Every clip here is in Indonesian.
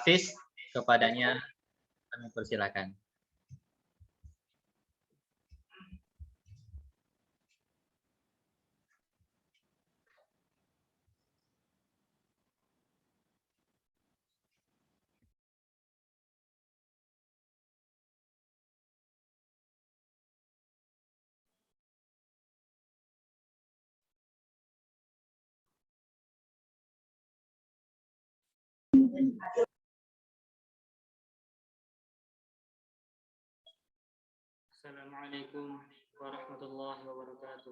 Hafiz, kepadanya kami persilakan. Assalamualaikum warahmatullahi wabarakatuh.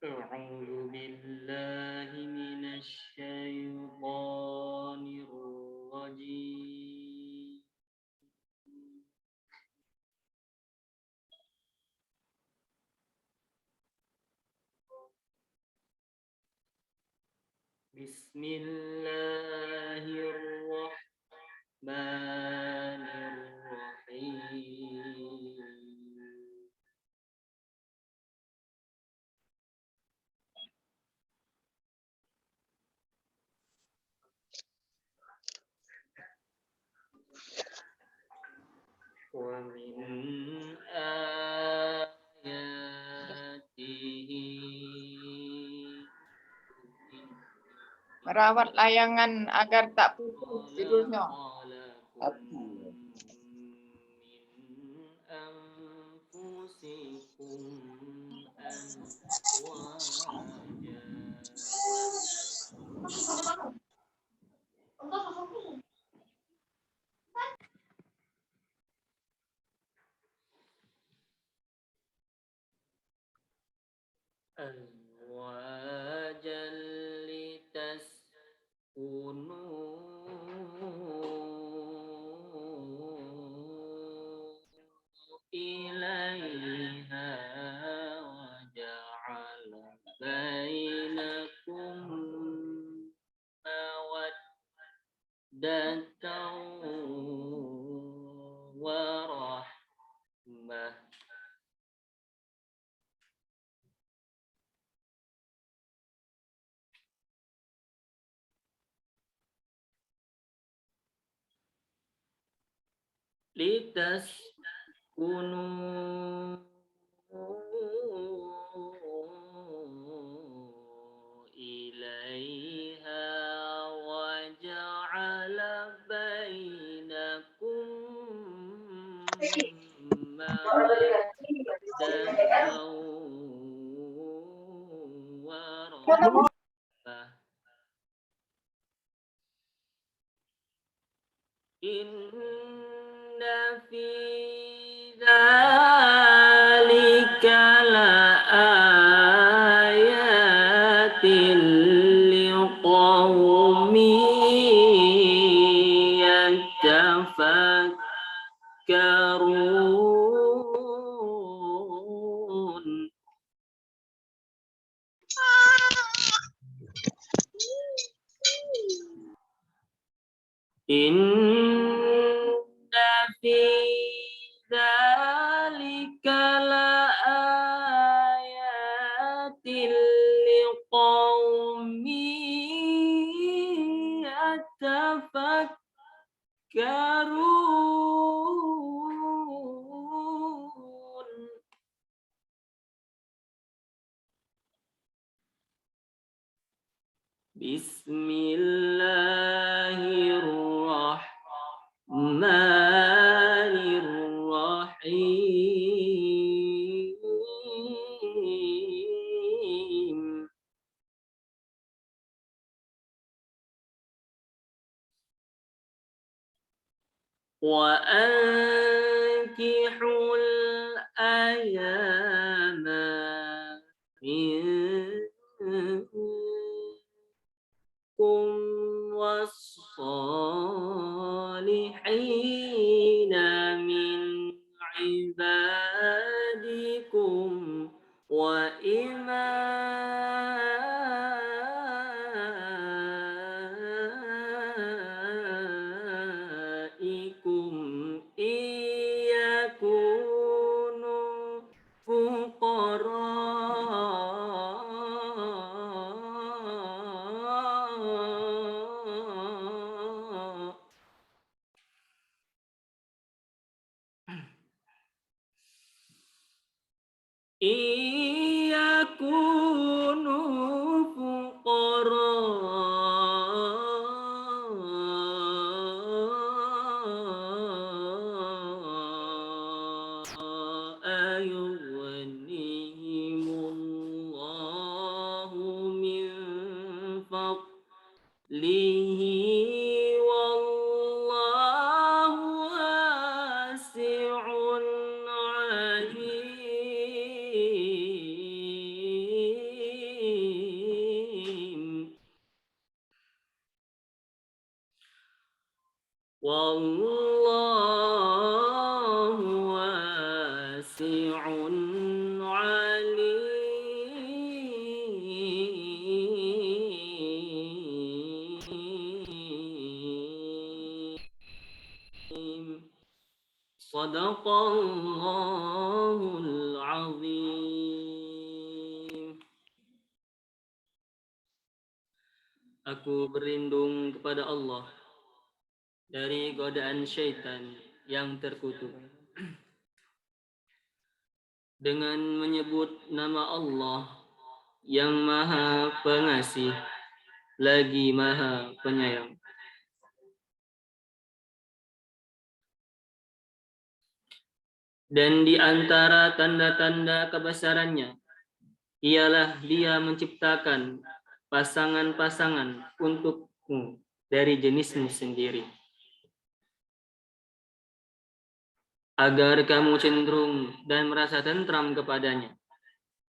A'udzu billahi minasy syaithanir rajim. Bismillahirrahmanirrahim. Wa min ayatihi merawat layangan agar tak putus tidurnya. azwajan litaskunu ilaiha wa ja'ala bainakum mawaddatan wa rahmah. Litaskunu ilaiha wa ja'ala bainakum mawaddatan wa rahmah. Inna fi dzalika laayatin liqaumin yatafakkarun. Inna fi dzalika laayatin liqaumin yatafakkarun. Bismillahirrahmanirrahim. Wa ankihul ayama minkum was-salihina min ibadikum wa imaikum iyakunu fuqara takunu fuqara yughnihimullahu min fadlihi wallahu wasi'un alim. Wallahu wasi'un alim. Sadaqallahul azim. Aku berlindung kepada Allah dari godaan syaitan yang terkutuk dengan menyebut nama Allah yang Maha Pengasih lagi Maha Penyayang. Dan di antara tanda-tanda kebesarannya ialah Dia menciptakan pasangan-pasangan untukmu dari jenismu sendiri, agar kamu cenderung dan merasa tentram kepadanya.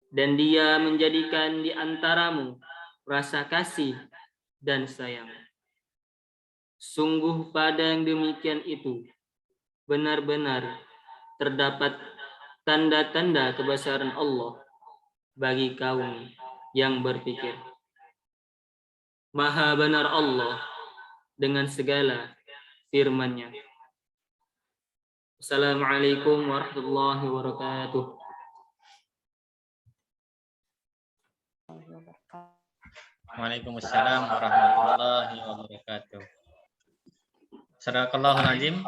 Dan Dia menjadikan di antaramu rasa kasih dan sayang. Sungguh pada yang demikian itu benar-benar terdapat tanda-tanda kebesaran Allah bagi kaum yang berpikir. Maha benar Allah dengan segala firman-Nya. Assalamualaikum warahmatullahi wabarakatuh. Waalaikumsalam warahmatullahi wabarakatuh. Sadaqallahul azim.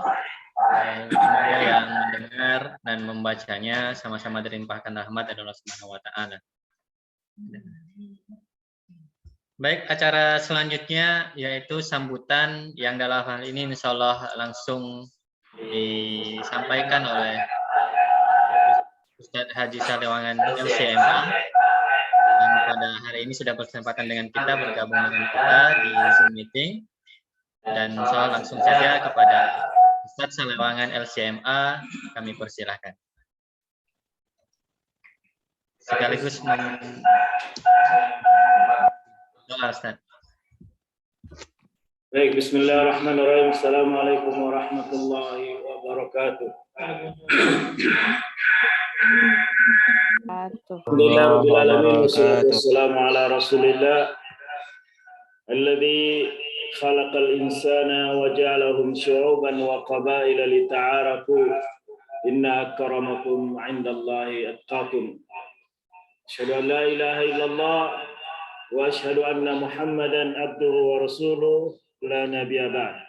Semoga yang mendengar dan membacanya sama-sama dilimpahkan rahmat dari Allah Subhanahu wa taala. Baik, acara selanjutnya yaitu sambutan yang dalam hal ini insya Allah langsung disampaikan oleh Ustadz Haji Salewangan LCMA, yang pada hari ini sudah berkesempatan dengan kita, bergabung dengan kita di Zoom meeting. Dan insya Allah langsung saja kepada Ustadz Salewangan LCMA kami persilahkan. Sekaligus Ustaz. Baik, bismillahirrahmanirrahim. Assalamualaikum warahmatullahi wabarakatuh. Alhamdulillahirabbil alamin, wassalatu wassalamu ala Rasulillah alladzi khalaqal insana wa ja'alahum syu'uban wa qabaila lita'arafu inna akramakum 'indallahi atqakum. Asyhadu an la ilaha illallah wa asyhadu anna Muhammadan abduhu wa rasuluh la nabiyya ba'd.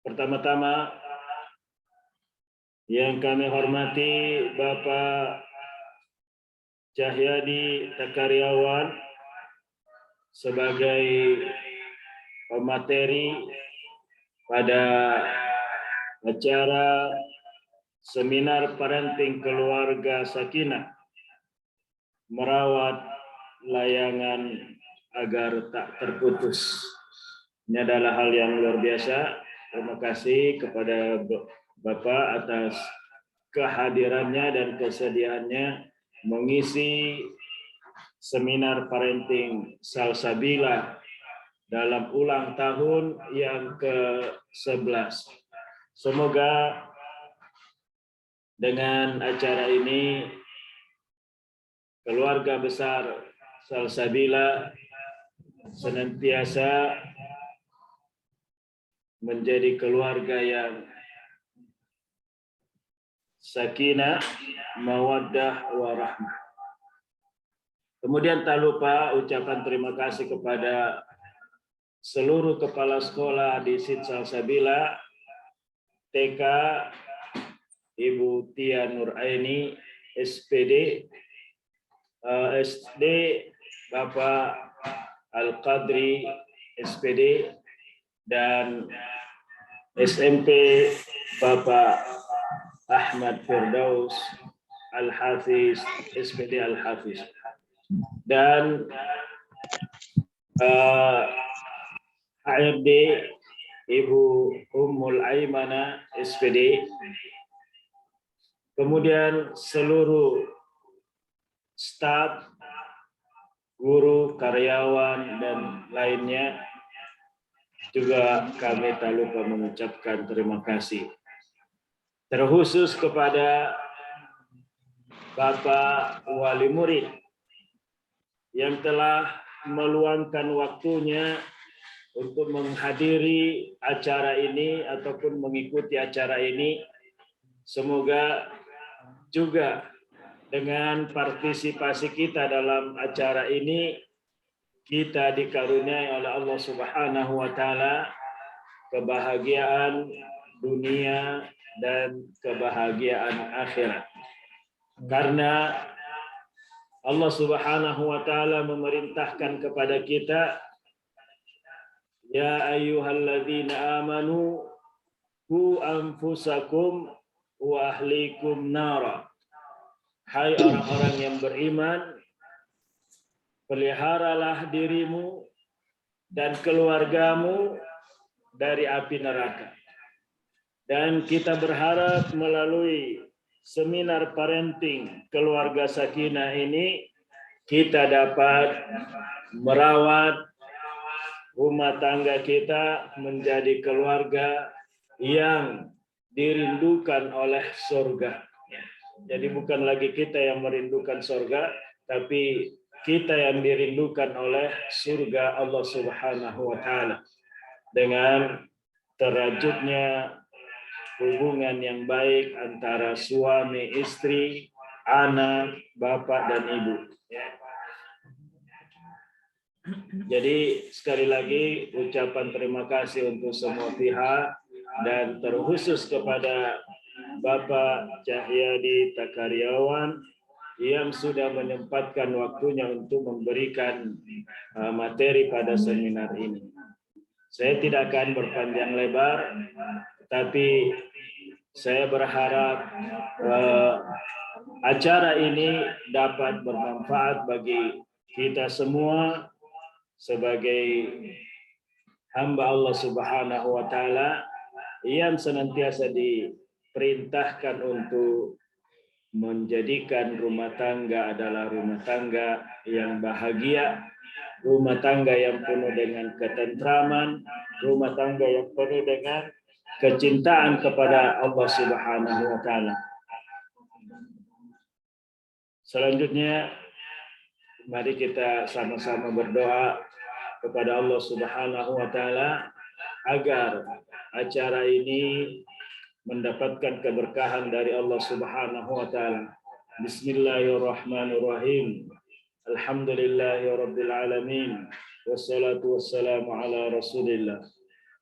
Pertama-tama yang kami hormati Bapak Cahyadi Takaryawan sebagai pemateri pada acara seminar parenting keluarga sakinah, merawat layangan agar tak terputus. Ini adalah hal yang luar biasa. Terima kasih kepada Bapak atas kehadirannya dan kesediaannya mengisi seminar parenting Salsabila dalam ulang tahun yang ke-11. Semoga dengan acara ini keluarga besar Salsabila senantiasa menjadi keluarga yang sakinah, mawaddah, warahmah. Kemudian tak lupa ucapan terima kasih kepada seluruh kepala sekolah di SID Salsabila, TK, Ibu Tia Nuraini, SPD, SD Bapak Al-Qadri SPD, dan SMP Bapak Ahmad Firdaus Al-Hafiz SPD Al-Hafiz, dan HRD Ibu Ummul Aimana SPD, kemudian seluruh staf, guru, karyawan, dan lainnya juga kami tak lupa mengucapkan terima kasih. Terkhusus kepada Bapak Wali Murid yang telah meluangkan waktunya untuk menghadiri acara ini ataupun mengikuti acara ini. Semoga juga dengan partisipasi kita dalam acara ini, kita dikaruniai oleh Allah Subhanahu wa Ta'ala kebahagiaan dunia dan kebahagiaan akhirat. Karena Allah Subhanahu wa Ta'ala memerintahkan kepada kita, ya ayyuhalladzina amanu qu anfusakum wa ahlikum nara. Hai orang-orang yang beriman, peliharalah dirimu dan keluargamu dari api neraka. Dan kita berharap melalui seminar parenting keluarga sakinah ini, kita dapat merawat rumah tangga kita menjadi keluarga yang dirindukan oleh surga. Jadi bukan lagi kita yang merindukan surga, tapi kita yang dirindukan oleh surga Allah Subhanahu wa Ta'ala dengan terwujudnya hubungan yang baik antara suami, istri, anak, bapak, dan ibu. Jadi sekali lagi ucapan terima kasih untuk semua pihak dan terkhusus kepada Bapak Cahyadi Takaryawan yang sudah menyempatkan waktunya untuk memberikan materi pada seminar ini. Saya tidak akan berpanjang lebar, tapi saya berharap acara ini dapat bermanfaat bagi kita semua sebagai hamba Allah Subhanahu wa Ta'ala yang senantiasa diperintahkan untuk menjadikan rumah tangga adalah rumah tangga yang bahagia, rumah tangga yang penuh dengan ketentraman, rumah tangga yang penuh dengan kecintaan kepada Allah Subhanahu wa Ta'ala. Selanjutnya, mari kita sama-sama berdoa kepada Allah Subhanahu wa Ta'ala agar acara ini mendapatkan keberkahan dari Allah Subhanahu wa Ta'ala. Bismillahirrahmanirrahim. Alhamdulillahirabbil alamin. Wassalatu wassalamu ala Rasulillah.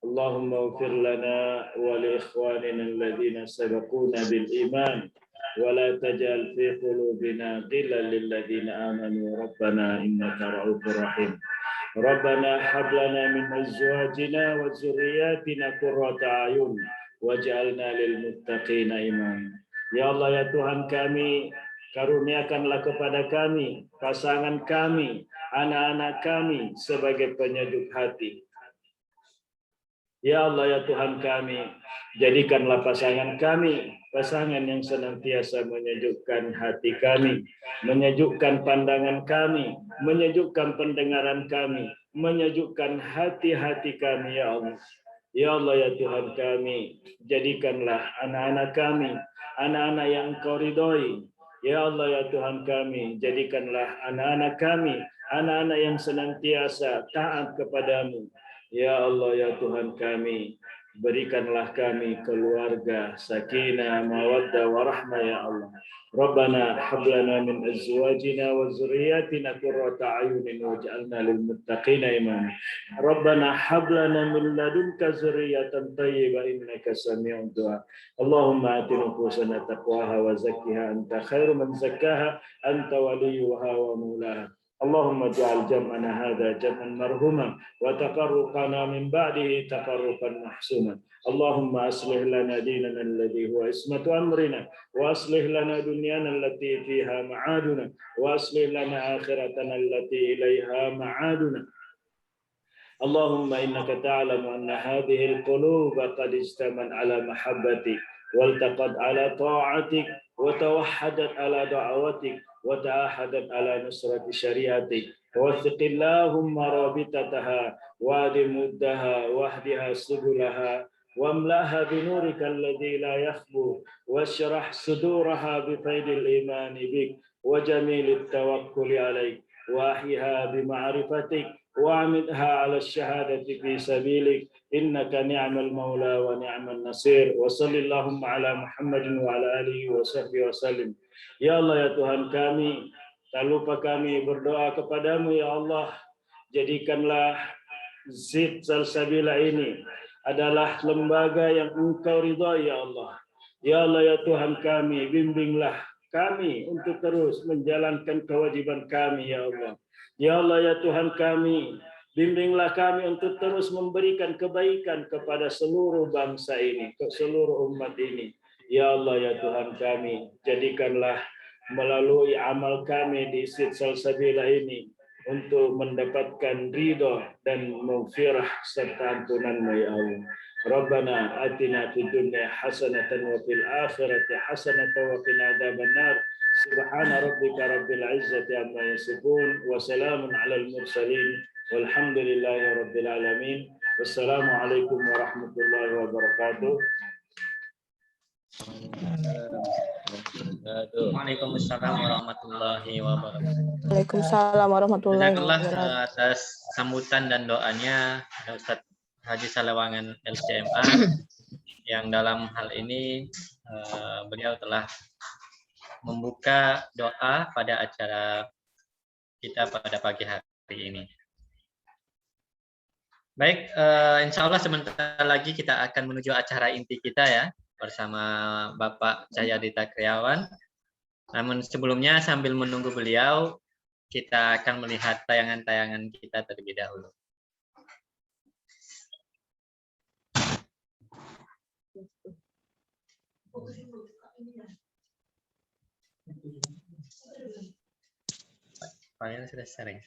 Allahumma ighfir lana wa li ikhwanina alladhina sabaquna bil iman wa la taj'al fi qulubina ghillan lil ladzina amanu rabbana innaka ra'ufur rahim. Rabbana hab lana min azwajina wa dzurriyyatina qurrata a'yun waj'alna lil muttaqina imama. Ya Allah, ya Tuhan kami, karuniakanlah kepada kami, pasangan kami, anak-anak kami sebagai penyejuk hati. Ya Allah, ya Tuhan kami, jadikanlah pasangan kami pasangan yang senantiasa menyejukkan hati kami, menyejukkan pandangan kami, menyejukkan pendengaran kami, menyejukkan hati-hati kami, ya Allah. Ya Allah, ya Tuhan kami, jadikanlah anak-anak kami, anak-anak yang Engkau ridhoi. Ya Allah, ya Tuhan kami, jadikanlah anak-anak kami, anak-anak yang senantiasa taat kepadamu. Ya Allah, ya Tuhan kami, berikanlah kami keluarga sakinah, mawaddah, warahmah, ya Allah. ربنا هب لنا من أزواجنا وذرياتنا قرة أعين واجعلنا للمتقين إماما ربنا هب لنا من لدنك ذرية طيبة إنك سميع الدعاء اللهم آت نفوسنا تقواها وزكها أنت خير من زكاها أنت وليها ومولاها اللهم اجعل جمعنا هذا جمعا مرحوما وتفرقنا من بعده تفرقا محسوما اللهم أصلح لنا ديننا الذي هو عصمة أمرنا وأصلح لنا دنيانا التي فيها معادنا وأصلح لنا آخرتنا التي إليها معادنا اللهم إنك تعلم أن هذه القلوب قد اجتمعت على محبتك والتقت على طاعتك وتوحدت على دعوتك وتعاهدت على نصرة شريعتك ووثق اللهم رابطتها وادم مدها واهدها سبلها واملأها بنورك الذي لا يخبو واشرح صدورها بفيض الإيمان بك وجميل التوكل عليك وأحيها بمعرفتك وأعمدها على الشهادة في سبيلك إنك نعم المولى ونعم النصير وصل اللهم على محمد وعلى آله وصحبه وسلم. Ya Allah ya Tuhan kami, tak lupa kami berdoa kepadamu ya Allah, jadikanlah Zid Salsabila ini adalah lembaga yang Engkau ridhai ya Allah. Ya Allah ya Tuhan kami, bimbinglah kami untuk terus menjalankan kewajiban kami ya Allah. Ya Allah ya Tuhan kami, bimbinglah kami untuk terus memberikan kebaikan kepada seluruh bangsa ini, ke seluruh umat ini. Ya Allah ya Tuhan kami, jadikanlah melalui amal kami di Zid Salsabila ini untuk mendapatkan ridho dan maghfirah serta ampunan-Mu ya Allah. Rabbana atina fid dunya hasanatan wa fil akhirati hasanatan wa qina adzabannar. Subhana rabbika rabbil izzati amma yasifun wa salamun alal mursalin walhamdulillahi rabbil alamin. Wassalamu alaikum warahmatullahi wabarakatuh. Waalaikumsalam warahmatullahi wabarakatuh. Waalaikumsalam warahmatullahi wabarakatuh. Jazakallah atas sambutan dan doanya Ustadz Haji Salawangan LCMA yang dalam hal ini beliau telah membuka doa pada acara kita pada pagi hari ini. Baik, insya Allah sebentar lagi kita akan menuju acara inti kita ya, bersama Bapak Cahyadita Kriawan. Namun sebelumnya sambil menunggu beliau, kita akan melihat tayangan-tayangan kita terlebih dahulu. Filenya sudah sharing.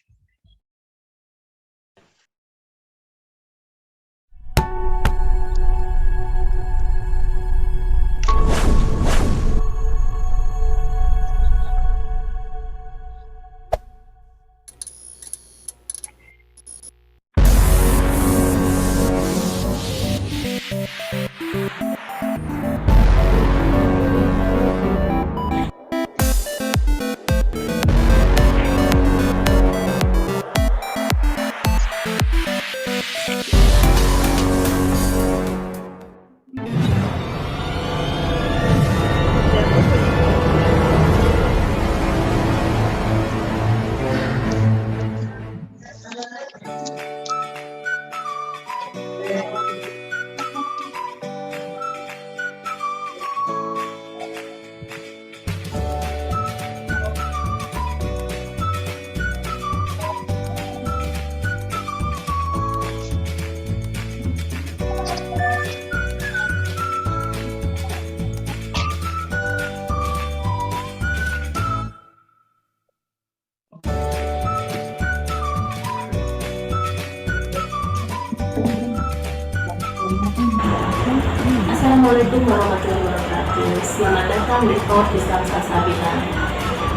Assalamualaikum warahmatullahi wabarakatuh. Selamat datang di Talk Islam Salsabila.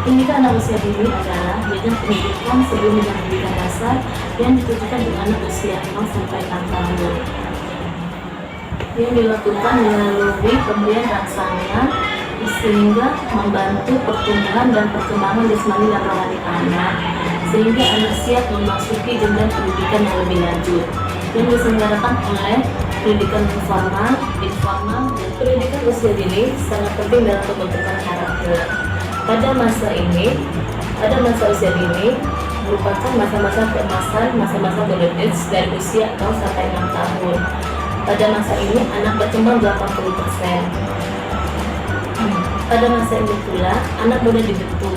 Pendidikan anak usia dini adalah jenjang pendidikan sebelum jenjang pendidikan dasar yang ditujukan untuk anak usia 0 sampai 6 tahun. Yang dilakukan melalui pemberian rasanya sehingga membantu pertumbuhan dan perkembangan jasmani dan rohani anak, sehingga anak siap memasuki jenjang pendidikan yang lebih lanjut yang diselenggarakan oleh pendidikan formal, informal, dan pendidikan usia dini sangat penting dalam pembentukan karakter. Pada masa usia dini merupakan masa-masa keemasan, masa-masa golden age dari usia 0 sampai 6 tahun. Pada masa ini anak berkembang 80%. Pada masa ini pula anak mudah dibentuk.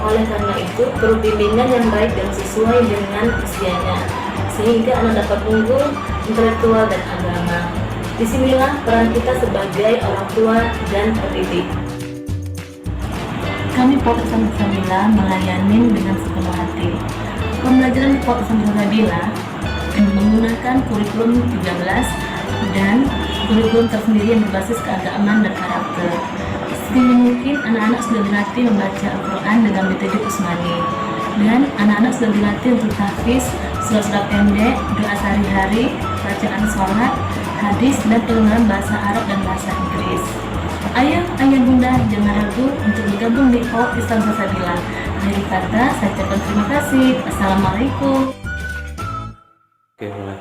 Oleh karena itu perlu bimbingan yang baik dan sesuai dengan usianya, sehingga anak dapat unggul intelektual dan agama. Disinilah peran kita sebagai orang tua dan pendidik. Kami Pondok Islam Salsabila melayani dengan sepenuh hati. Pembelajaran Pondok Islam Salsabila menggunakan kurikulum 13 dan kurikulum tersendiri yang berbasis keagamaan dan karakter. Sedini mungkin anak-anak sudah dilatih membaca Al-Quran dengan metode Usmani, dan anak-anak sudah dilatih untuk tahfiz, surat-surat pendek, doa sehari-hari, bacaan sholat, hadis, dan pengenalan bahasa Arab dan bahasa Inggris. Ayah bunda jangan ragu untuk bergabung di Pondok Islam Salsabila. Akhir kata, saya ucapkan terima kasih. Assalamualaikum. Oke, mulai.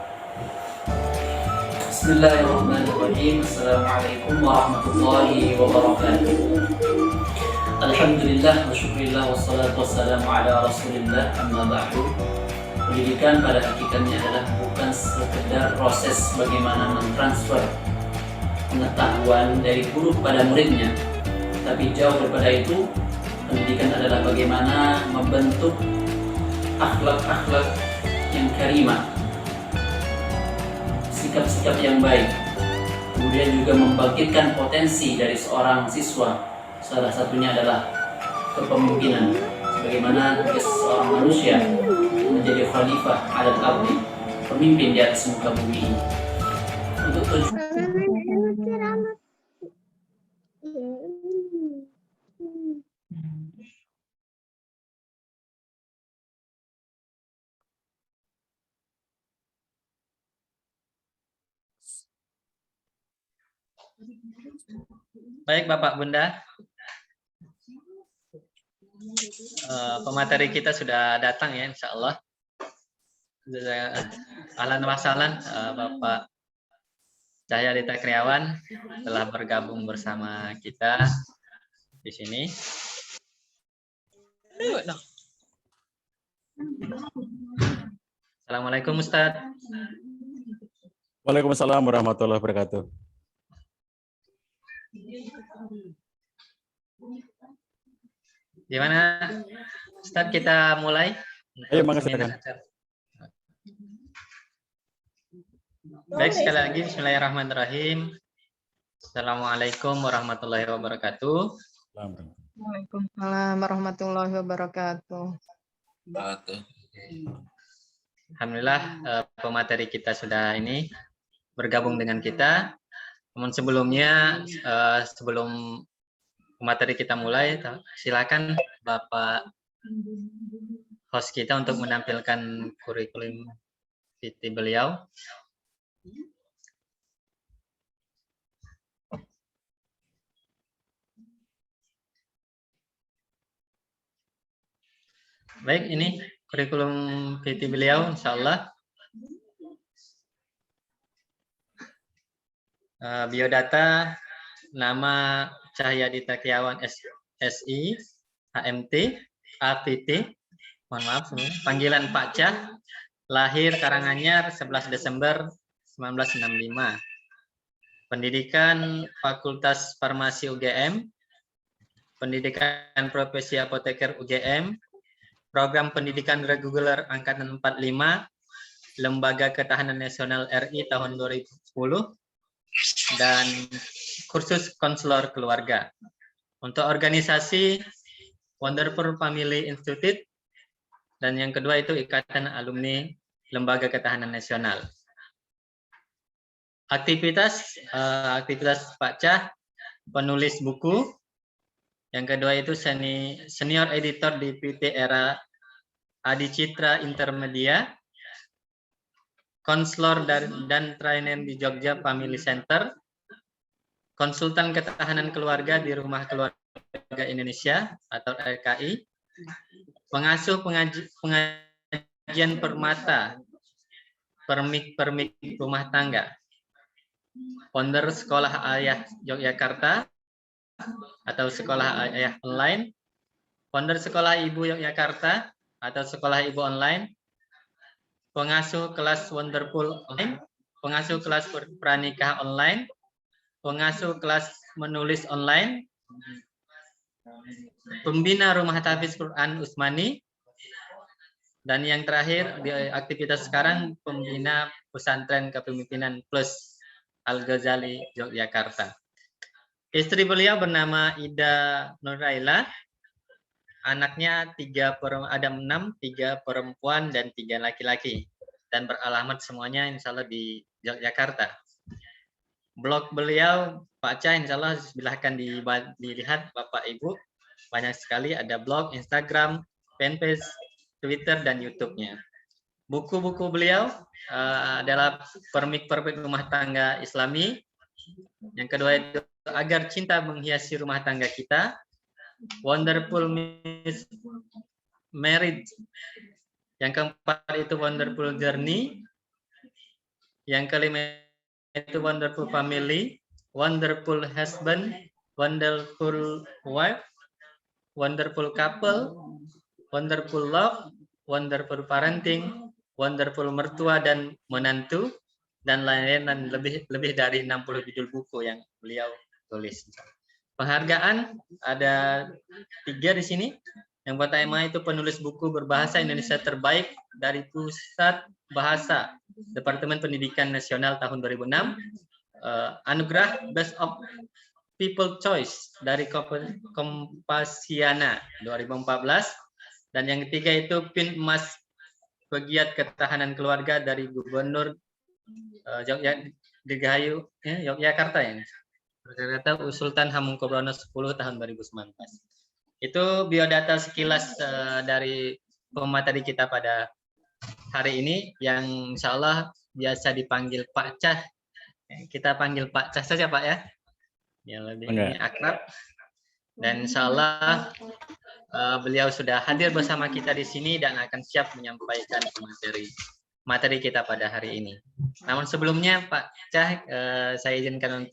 Bismillahirrahmanirrahim. Assalamualaikum warahmatullahi wabarakatuh. Alhamdulillah wa syukurillah wassalatu wassalamu ala rasulillah amma ba'du. Pendidikan pada hakikatnya adalah bukan sekedar proses bagaimana mentransfer pengetahuan dari guru kepada muridnya, tapi jauh daripada itu, pendidikan adalah bagaimana membentuk akhlak-akhlak yang karimah, sikap-sikap yang baik, kemudian juga membangkitkan potensi dari seorang siswa. Salah satunya adalah kepemimpinan, sebagaimana tugas seorang manusia menjadi khalifah alat ardi, pemimpin di atas muka bumi ini. Untuk Baik Bapak Bunda, pemateri kita sudah datang ya, insya Allah. Ahlan wa sahlan, Bapak Cahya Aditya Kriawan telah bergabung bersama kita di sini. Assalamualaikum Ustadz. Waalaikumsalam warahmatullahi wabarakatuh. Gimana Ustadz, kita mulai? Ayo, mangga silakan. Baik, sekali lagi bismillahirrahmanirrahim. Assalamualaikum warahmatullahi wabarakatuh. Waalaikumsalam warahmatullahi wabarakatuh. Alhamdulillah, pemateri kita sudah ini bergabung dengan kita. Namun sebelumnya, sebelum pemateri kita mulai, silakan Bapak host kita untuk menampilkan kurikulum PT beliau. Baik, ini kurikulum PT beliau, insya Allah. Biodata, nama Cahya Aditya Kriawan SI, HMT, APT, mohon maaf, panggilan Pak Cah, lahir Karanganyar 11 Desember 1965. Pendidikan Fakultas Farmasi UGM, Pendidikan Profesi Apoteker UGM, Program Pendidikan Reguler Angkatan 45, Lembaga Ketahanan Nasional RI tahun 2010, dan kursus konselor keluarga. Untuk organisasi Wonderful Family Institute, dan yang kedua itu Ikatan Alumni Lembaga Ketahanan Nasional. Aktivitas Pak Cah, penulis buku. Yang kedua itu senior editor di PT Era Adi Citra Intermedia, konselor dan trainer di Jogja Family Center, konsultan ketahanan keluarga di Rumah Keluarga Indonesia atau RKI, pengasuh pengajian permata, permik rumah tangga, founder Sekolah Ayah Yogyakarta atau Sekolah Ayah Online, founder Sekolah Ibu Yogyakarta atau Sekolah Ibu Online, pengasuh kelas Wonderful Online, pengasuh kelas pranikah online, pengasuh kelas menulis online, pembina Rumah Tahfiz Quran Usmani, dan yang terakhir di aktivitas sekarang pembina Pesantren Kepemimpinan Plus Al-Ghazali Yogyakarta. Istri beliau bernama Ida Nuraila. Anaknya ada 6, 3 perempuan dan 3 laki-laki. Dan beralamat semuanya insya Allah di Yogyakarta. Blog beliau, Pak Cha, insya Allah silahkan dilihat Bapak Ibu. Banyak sekali, ada blog, Instagram, fanpage, Twitter, dan YouTube-nya. Buku-buku beliau adalah Permik-permik Rumah Tangga Islami. Yang kedua itu Agar Cinta Menghiasi Rumah Tangga Kita. Wonderful Miss Marriage. Yang keempat itu Wonderful Journey. Yang kelima itu Wonderful Family, Wonderful Husband, Wonderful Wife, Wonderful Couple, Wonderful Love, Wonderful Parenting, Wonderful Mertua dan Menantu, dan lain-lain, dan lebih dari 60 judul buku yang beliau tulis. Penghargaan ada 3 di sini. Yang pertama itu penulis buku berbahasa Indonesia terbaik dari Pusat Bahasa Departemen Pendidikan Nasional tahun 2006. Anugerah Best of People Choice dari Kompasiana 2014. Dan yang ketiga itu Pin Emas Pegiat Ketahanan Keluarga dari Gubernur Yogyakarta ya. Yogyakarta Sultan Hamengkubuwono X tahun 2019. Itu biodata sekilas dari pemateri kita pada hari ini, yang insya Allah biasa dipanggil Pak Cha. Kita panggil Pak Cha saja Pak ya, yang lebih akrab. Dan insya Allah beliau sudah hadir bersama kita di sini dan akan siap menyampaikan materi kita pada hari ini. Namun sebelumnya Pak Cha, saya izinkan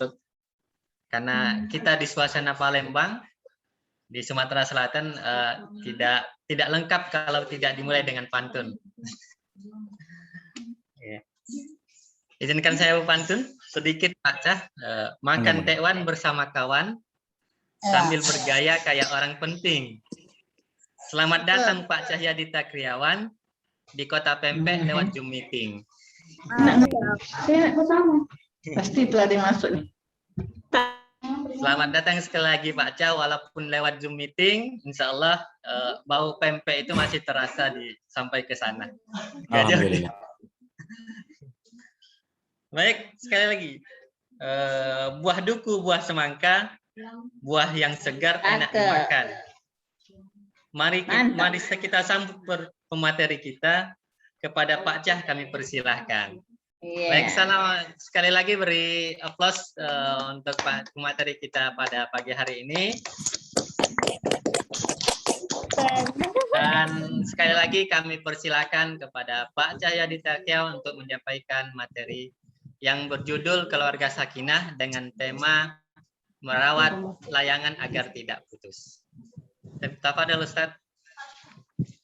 karena kita di suasana Palembang di Sumatera Selatan, tidak lengkap kalau tidak dimulai dengan pantun. Izinkan saya pantun sedikit Pak Cha. Makan tekwan bersama kawan sambil bergaya kayak orang penting. Selamat datang Pak Cahyadi Takriawan di Kota Pempek lewat Zoom meeting. Pasti telah dimasuk nih. Selamat datang sekali lagi Pak Cha, walaupun lewat Zoom meeting, insya Allah bau pempek itu masih terasa sampai ke sana. Alhamdulillah. Baik, sekali lagi. Buah duku, buah semangka, buah yang segar enak dimakan. Mari kita sambut pemateri kita. Kepada Pak Cha kami persilahkan. Baik, sekali lagi beri aplaus untuk pemateri kita pada pagi hari ini. Dan sekali lagi kami persilakan kepada Pak Cahyadi Takriawan untuk menyampaikan materi yang berjudul Keluarga Sakinah dengan tema merawat layangan agar tidak putus. Tafadhol Ustaz.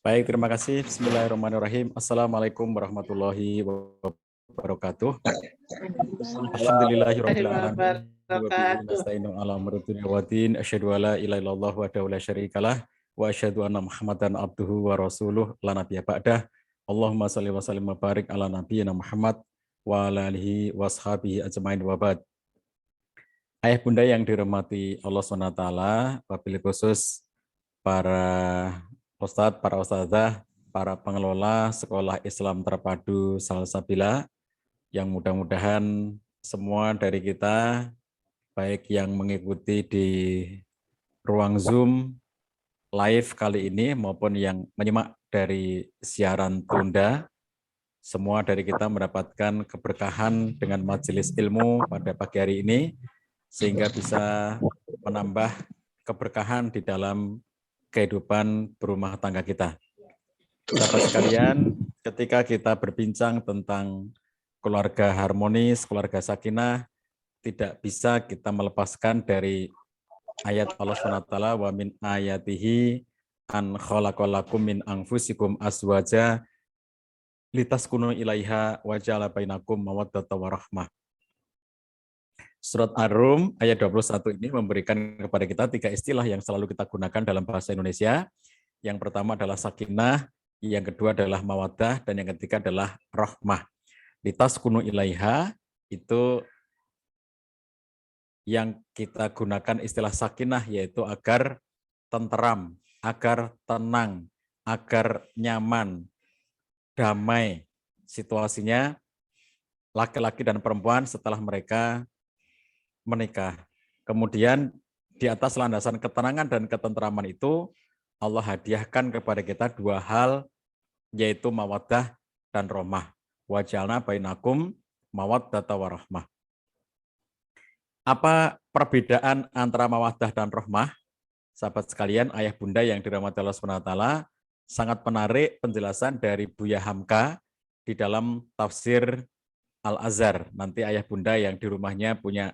Baik, terima kasih. Bismillahirrahmanirrahim. Assalamualaikum warahmatullahi wabarakatuh. Alhamdulillahirabbil alamin. Nasta'inu ala umuri dunya waddin. Asyhadu alla ilaha illallah wahdahu la syarikalah wa asyhadu anna Muhammadan abduhu wa rasuluh la nabiyya ba'dah. Allahumma shalli wa sallim wa barik ala nabiyyina Muhammad wa ala alihi washabihi ajmain wa ba'd. Ayah bunda yang dirahmati Allah SWT, wabil khusus para ustadz, para ustadzah, para pengelola Sekolah Islam Terpadu Salsabila, yang mudah-mudahan semua dari kita, baik yang mengikuti di ruang Zoom live kali ini maupun yang menyimak dari siaran tunda, semua dari kita mendapatkan keberkahan dengan majelis ilmu pada pagi hari ini, sehingga bisa menambah keberkahan di dalam kehidupan berumah tangga kita. Sahabat sekalian, ketika kita berbincang tentang keluarga harmonis, keluarga sakinah, tidak bisa kita melepaskan dari ayat Allah SWT, wa min ayatihi an khalaqalakum min anfusikum azwaja litaskunu ilaiha wa ja'ala bainakum mawaddatan wa rahmah. Surat Ar-Rum ayat 21 ini memberikan kepada kita 3 istilah yang selalu kita gunakan dalam bahasa Indonesia. Yang pertama adalah sakinah, yang kedua adalah mawaddah, dan yang ketiga adalah rahmah. Litaskunu ilaiha itu yang kita gunakan istilah sakinah, yaitu agar tenteram, agar tenang, agar nyaman, damai situasinya laki-laki dan perempuan setelah mereka menikah. Kemudian di atas landasan ketenangan dan ketenteraman itu Allah hadiahkan kepada kita 2 hal, yaitu mawaddah dan rahmah. Wa ja'alna bainakum mawaddatan wa rahmah. Apa perbedaan antara mawaddah dan rahmah? Sahabat sekalian, ayah bunda yang dirahmati Allah SWT, sangat menarik penjelasan dari Buya Hamka di dalam tafsir Al-Azhar. Nanti ayah bunda yang di rumahnya punya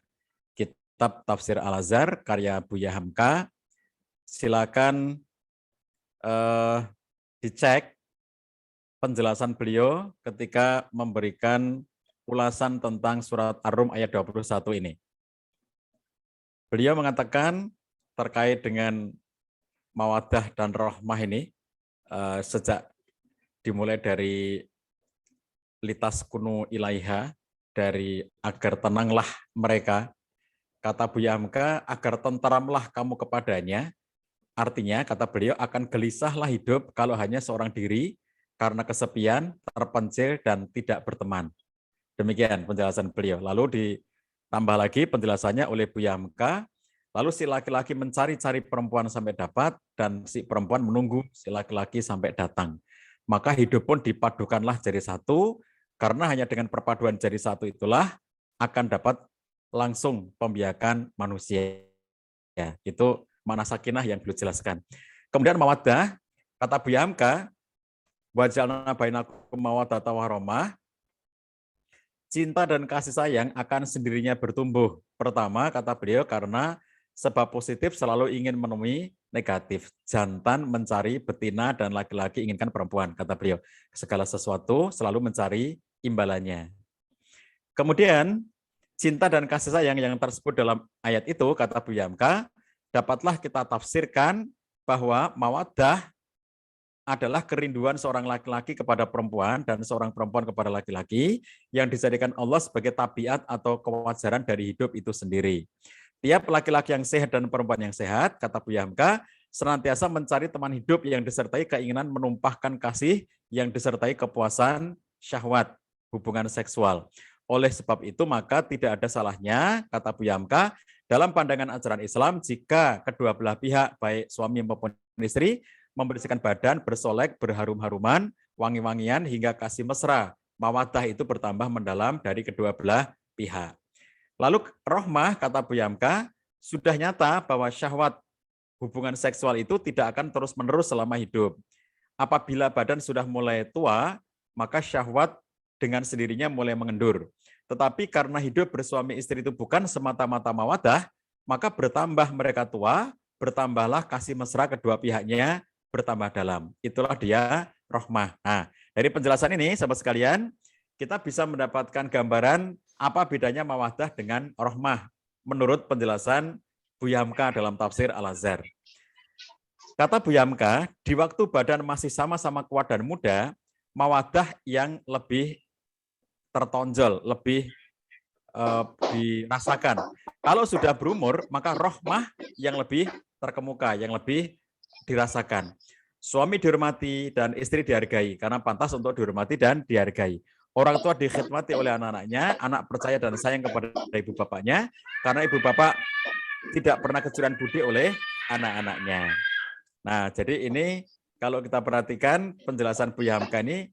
kitab tafsir Al-Azhar karya Buya Hamka, silakan dicek penjelasan beliau ketika memberikan ulasan tentang surat Ar-Rum ayat 21 ini. Beliau mengatakan terkait dengan mawaddah dan rahmah ini, sejak dimulai dari litaskunu ilaiha, dari agar tenanglah mereka, kata Buya Hamka, agar tenteramlah kamu kepadanya. Artinya, kata beliau, akan gelisahlah hidup kalau hanya seorang diri karena kesepian, terpencil, dan tidak berteman. Demikian penjelasan beliau. Lalu ditambah lagi penjelasannya oleh Buya Hamka, lalu si laki-laki mencari-cari perempuan sampai dapat, dan si perempuan menunggu si laki-laki sampai datang. Maka hidup pun dipadukanlah jadi satu, karena hanya dengan perpaduan jadi satu itulah akan dapat langsung pembiakan manusia. Ya, itu makna sakinah yang beliau jelaskan. Kemudian mawaddah, kata Buya Hamka, wa ja'alna bainakum mawaddatan wa rahmah, cinta dan kasih sayang akan sendirinya bertumbuh. Pertama, kata beliau, karena sebab positif selalu ingin menemui negatif. Jantan mencari betina dan laki-laki inginkan perempuan, kata beliau. Segala sesuatu selalu mencari imbalannya. Kemudian, cinta dan kasih sayang yang tersebut dalam ayat itu, kata Buya Hamka, dapatlah kita tafsirkan bahwa mawaddah adalah kerinduan seorang laki-laki kepada perempuan dan seorang perempuan kepada laki-laki yang dijadikan Allah sebagai tabiat atau kewajaran dari hidup itu sendiri. Tiap laki-laki yang sehat dan perempuan yang sehat, kata Buya Hamka, senantiasa mencari teman hidup yang disertai keinginan menumpahkan kasih yang disertai kepuasan syahwat, hubungan seksual. Oleh sebab itu, maka tidak ada salahnya, kata Buya Hamka, dalam pandangan ajaran Islam, jika kedua belah pihak, baik suami maupun istri, membersihkan badan, bersolek, berharum-haruman, wangi-wangian, hingga kasih mesra. Mawaddah itu bertambah mendalam dari kedua belah pihak. Lalu rahmah, kata Buya Hamka, sudah nyata bahwa syahwat hubungan seksual itu tidak akan terus-menerus selama hidup. Apabila badan sudah mulai tua, maka syahwat dengan sendirinya mulai mengendur. Tetapi karena hidup bersuami istri itu bukan semata-mata mawaddah, maka bertambah mereka tua, bertambahlah kasih mesra kedua pihaknya bertambah dalam. Itulah dia rahmah. Nah, dari penjelasan ini, sahabat sekalian, kita bisa mendapatkan gambaran apa bedanya mawaddah dengan rahmah menurut penjelasan Buya Hamka dalam tafsir Al-Azhar. Kata Buya Hamka, di waktu badan masih sama-sama kuat dan muda, mawaddah yang lebih tertonjol, lebih dirasakan. Kalau sudah berumur, maka rahmah yang lebih terkemuka, yang lebih dirasakan. Suami dihormati dan istri dihargai, karena pantas untuk dihormati dan dihargai. Orang tua dikhidmati oleh anak-anaknya, anak percaya dan sayang kepada ibu bapaknya, karena ibu bapak tidak pernah kejuran budi oleh anak-anaknya. Nah, jadi ini kalau kita perhatikan penjelasan Buya Hamka ini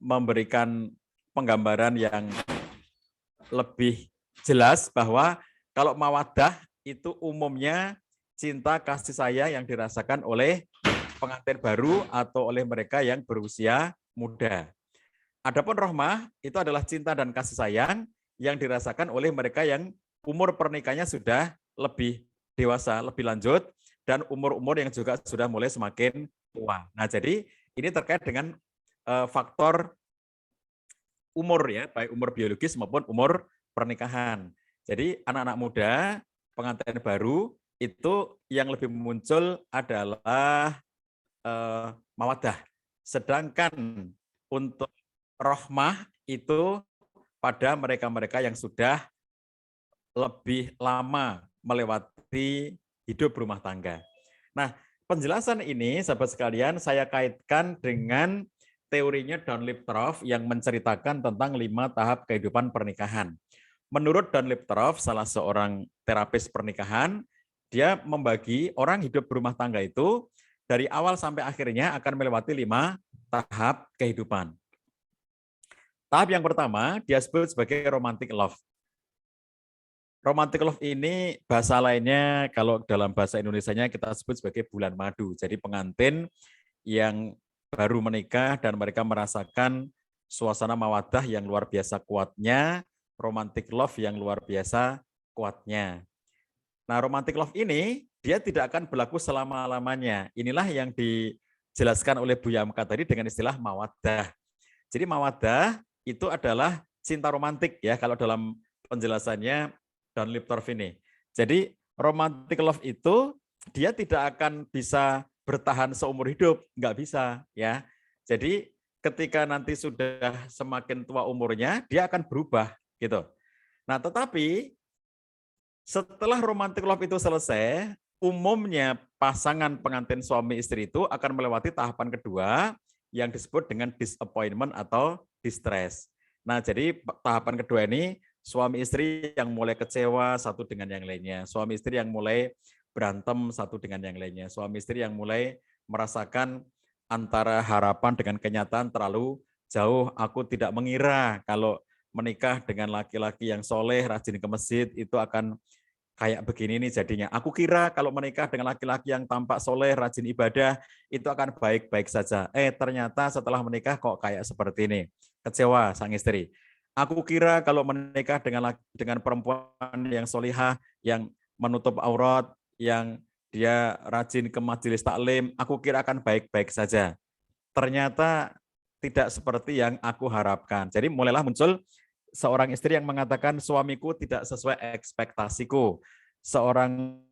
memberikan penggambaran yang lebih jelas bahwa kalau mawaddah itu umumnya cinta kasih sayang yang dirasakan oleh pengantin baru atau oleh mereka yang berusia muda. Adapun rahmah itu adalah cinta dan kasih sayang yang dirasakan oleh mereka yang umur pernikahannya sudah lebih dewasa, lebih lanjut, dan umur-umur yang juga sudah mulai semakin tua. Nah, jadi ini terkait dengan faktor umur ya, baik umur biologis maupun umur pernikahan. Jadi anak-anak muda, pengantin baru itu yang lebih muncul adalah mawaddah. Sedangkan untuk rohmah itu pada mereka-mereka yang sudah lebih lama melewati hidup rumah tangga. Nah, penjelasan ini sahabat sekalian saya kaitkan dengan teorinya Don Liptroff yang menceritakan tentang 5 tahap kehidupan pernikahan. Menurut Don Liptroff, salah seorang terapis pernikahan, dia membagi orang hidup berumah tangga itu dari awal sampai akhirnya akan melewati 5 tahap kehidupan. Tahap yang pertama dia sebut sebagai romantic love. Romantic love ini bahasa lainnya kalau dalam bahasa Indonesianya kita sebut sebagai bulan madu. Jadi pengantin yang baru menikah dan mereka merasakan suasana mawaddah yang luar biasa kuatnya, romantic love yang luar biasa kuatnya. Nah, romantic love ini dia tidak akan berlaku selama-lamanya. Inilah yang dijelaskan oleh Bu Yamka tadi dengan istilah mawaddah. Jadi mawaddah itu adalah cinta romantik ya kalau dalam penjelasannya Don Liptroff ini. Jadi romantic love itu dia tidak akan bisa bertahan seumur hidup, nggak bisa ya. Jadi ketika nanti sudah semakin tua umurnya, dia akan berubah gitu. Nah, tetapi setelah romantic love itu selesai, umumnya pasangan pengantin suami istri itu akan melewati tahapan kedua yang disebut dengan disappointment atau distress. Nah, jadi tahapan kedua ini suami istri yang mulai kecewa satu dengan yang lainnya, suami istri yang mulai berantem satu dengan yang lainnya, suami istri yang mulai merasakan antara harapan dengan kenyataan terlalu jauh. Aku tidak mengira kalau menikah dengan laki-laki yang soleh, rajin ke masjid, itu akan kayak begini nih jadinya. Aku kira kalau menikah dengan laki-laki yang tampak soleh, rajin ibadah, itu akan baik-baik saja. Ternyata setelah menikah kok kayak seperti ini. Kecewa sang istri. Aku kira kalau menikah dengan perempuan yang solihah, yang menutup aurat, yang dia rajin ke majelis taklim, aku kira akan baik-baik saja. Ternyata tidak seperti yang aku harapkan. Jadi mulailah muncul seorang istri yang mengatakan suamiku tidak sesuai ekspektasiku. Seorang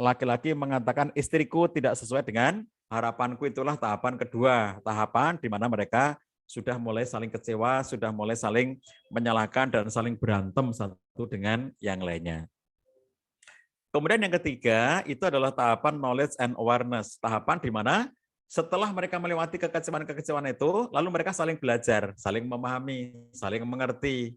laki-laki mengatakan istriku tidak sesuai dengan harapanku. Itulah tahapan kedua, tahapan di mana mereka sudah mulai saling kecewa, sudah mulai saling menyalahkan dan saling berantem satu dengan yang lainnya. Kemudian yang ketiga itu adalah tahapan knowledge and awareness, tahapan di mana setelah mereka melewati kekecewaan-kekecewaan itu, lalu mereka saling belajar, saling memahami, saling mengerti.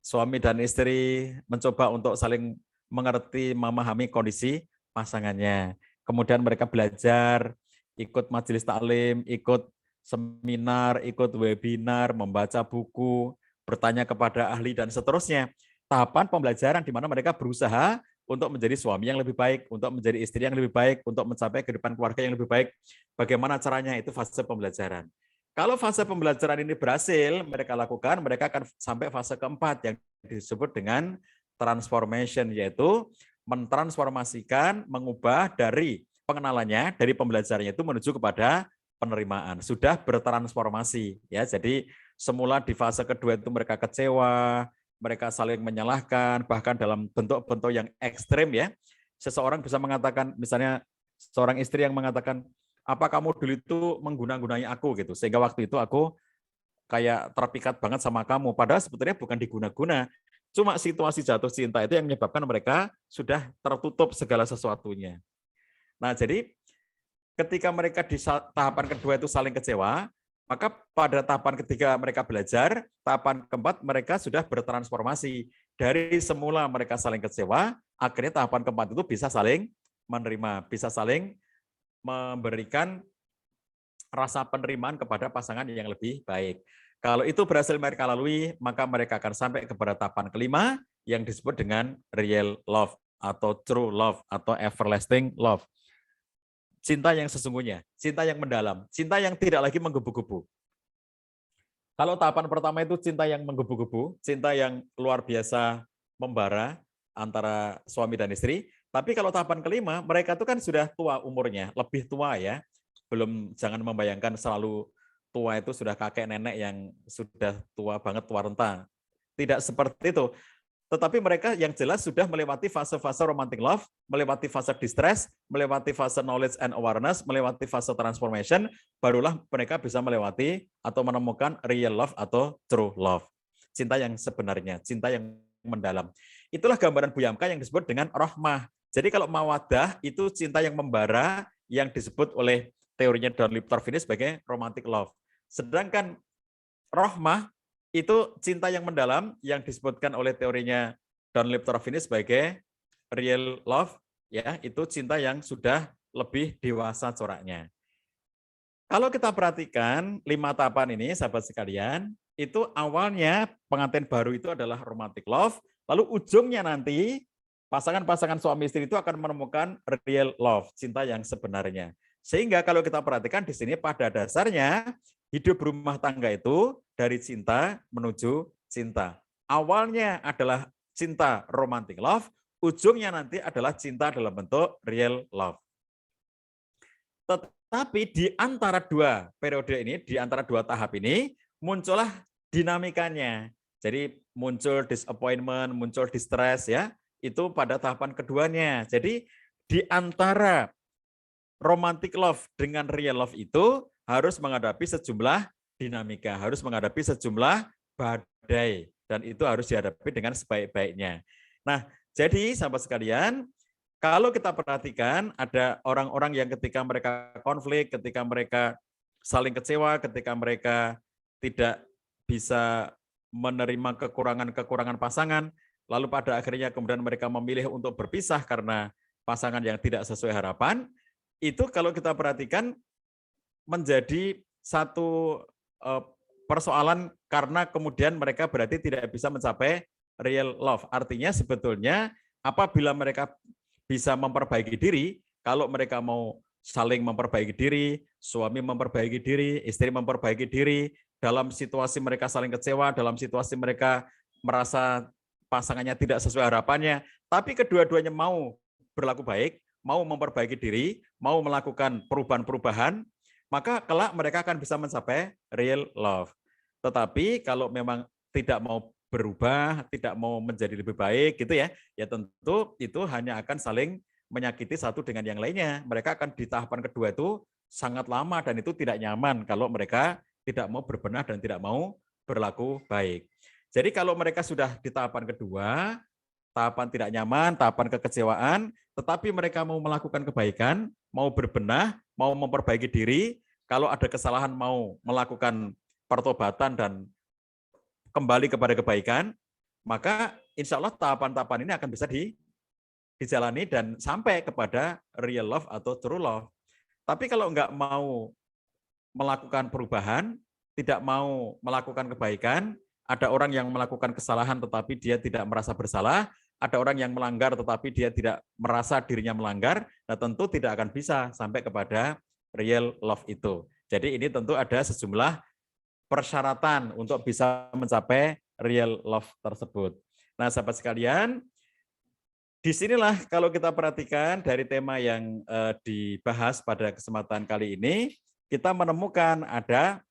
Suami dan istri mencoba untuk saling mengerti, memahami kondisi pasangannya. Kemudian mereka belajar, ikut majelis taklim, ikut seminar, ikut webinar, membaca buku, bertanya kepada ahli, dan seterusnya. Tahapan pembelajaran di mana mereka berusaha untuk menjadi suami yang lebih baik, untuk menjadi istri yang lebih baik, untuk mencapai kehidupan keluarga yang lebih baik. Bagaimana caranya? Itu fase pembelajaran. Kalau fase pembelajaran ini berhasil mereka lakukan, mereka akan sampai fase keempat yang disebut dengan transformation, yaitu mentransformasikan, mengubah dari pengenalannya, dari pembelajarannya itu menuju kepada penerimaan. Sudah bertransformasi ya. Jadi semula di fase kedua itu mereka kecewa, mereka saling menyalahkan, bahkan dalam bentuk-bentuk yang ekstrem ya. Seseorang bisa mengatakan, misalnya seorang istri yang mengatakan, apa kamu dulu itu mengguna-gunai aku gitu, sehingga waktu itu aku kayak terpikat banget sama kamu, padahal sebetulnya bukan diguna-guna, cuma situasi jatuh cinta itu yang menyebabkan mereka sudah tertutup segala sesuatunya. Nah, jadi ketika mereka di tahapan kedua itu saling kecewa, maka pada tahapan ketiga mereka belajar, tahapan keempat mereka sudah bertransformasi. Dari semula mereka saling kecewa, akhirnya tahapan keempat itu bisa saling menerima, bisa saling memberikan rasa penerimaan kepada pasangan yang lebih baik. Kalau itu berhasil mereka lalui, maka mereka akan sampai kepada tahapan kelima yang disebut dengan real love atau true love atau everlasting love. Cinta yang sesungguhnya, cinta yang mendalam, cinta yang tidak lagi menggebu-gebu. Kalau tahapan pertama itu cinta yang menggebu-gebu, cinta yang luar biasa membara antara suami dan istri. Tapi kalau tahapan kelima, mereka itu kan sudah tua umurnya, lebih tua ya. Belum, jangan membayangkan selalu tua itu sudah kakek nenek yang sudah tua banget, tua renta. Tidak seperti itu. Tetapi mereka yang jelas sudah melewati fase-fase romantic love, melewati fase distress, melewati fase knowledge and awareness, melewati fase transformation, barulah mereka bisa melewati atau menemukan real love atau true love. Cinta yang sebenarnya, cinta yang mendalam. Itulah gambaran Bu Yamka yang disebut dengan rahmah. Jadi kalau mawaddah itu cinta yang membara, yang disebut oleh teorinya Don Liptor-Finney sebagai romantic love. Sedangkan rahmah itu cinta yang mendalam yang disebutkan oleh teorinya Don Liptor-Finney sebagai real love, ya, itu cinta yang sudah lebih dewasa coraknya. Kalau kita perhatikan 5 tahapan ini, sahabat sekalian, itu awalnya pengantin baru itu adalah romantic love, lalu ujungnya nanti pasangan-pasangan suami istri itu akan menemukan real love, cinta yang sebenarnya. Sehingga kalau kita perhatikan di sini pada dasarnya hidup rumah tangga itu dari cinta menuju cinta. Awalnya adalah cinta romantic love, ujungnya nanti adalah cinta dalam bentuk real love. Tetapi di antara dua periode ini, di antara dua tahap ini, muncullah dinamikanya. Jadi muncul disappointment, muncul distress ya, itu pada tahapan keduanya. Jadi di antara romantic love dengan real love itu harus menghadapi sejumlah dinamika, harus menghadapi sejumlah badai, dan itu harus dihadapi dengan sebaik-baiknya. Nah, jadi sahabat sekalian, kalau kita perhatikan ada orang-orang yang ketika mereka konflik, ketika mereka saling kecewa, ketika mereka tidak bisa menerima kekurangan-kekurangan pasangan, lalu pada akhirnya kemudian mereka memilih untuk berpisah karena pasangan yang tidak sesuai harapan, itu kalau kita perhatikan menjadi satu persoalan karena kemudian mereka berarti tidak bisa mencapai real love. Artinya sebetulnya apabila mereka bisa memperbaiki diri, kalau mereka mau saling memperbaiki diri, suami memperbaiki diri, istri memperbaiki diri, dalam situasi mereka saling kecewa, dalam situasi mereka merasa pasangannya tidak sesuai harapannya, tapi kedua-duanya mau berlaku baik, mau memperbaiki diri, mau melakukan perubahan-perubahan, maka kelak mereka akan bisa mencapai real love. Tetapi kalau memang tidak mau berubah, tidak mau menjadi lebih baik gitu ya, ya tentu itu hanya akan saling menyakiti satu dengan yang lainnya. Mereka akan di tahapan kedua itu sangat lama dan itu tidak nyaman kalau mereka tidak mau berbenah dan tidak mau berlaku baik. Jadi kalau mereka sudah di tahapan kedua, tahapan tidak nyaman, tahapan kekecewaan, tetapi mereka mau melakukan kebaikan, mau berbenah, mau memperbaiki diri, kalau ada kesalahan mau melakukan pertobatan dan kembali kepada kebaikan, maka insya Allah tahapan-tahapan ini akan bisa dijalani dan sampai kepada real love atau true love. Tapi kalau enggak mau melakukan perubahan, tidak mau melakukan kebaikan, ada orang yang melakukan kesalahan tetapi dia tidak merasa bersalah, ada orang yang melanggar tetapi dia tidak merasa dirinya melanggar, nah tentu tidak akan bisa sampai kepada real love itu. Jadi ini tentu ada sejumlah persyaratan untuk bisa mencapai real love tersebut. Nah, sahabat sekalian, disinilah kalau kita perhatikan dari tema yang dibahas pada kesempatan kali ini, kita menemukan ada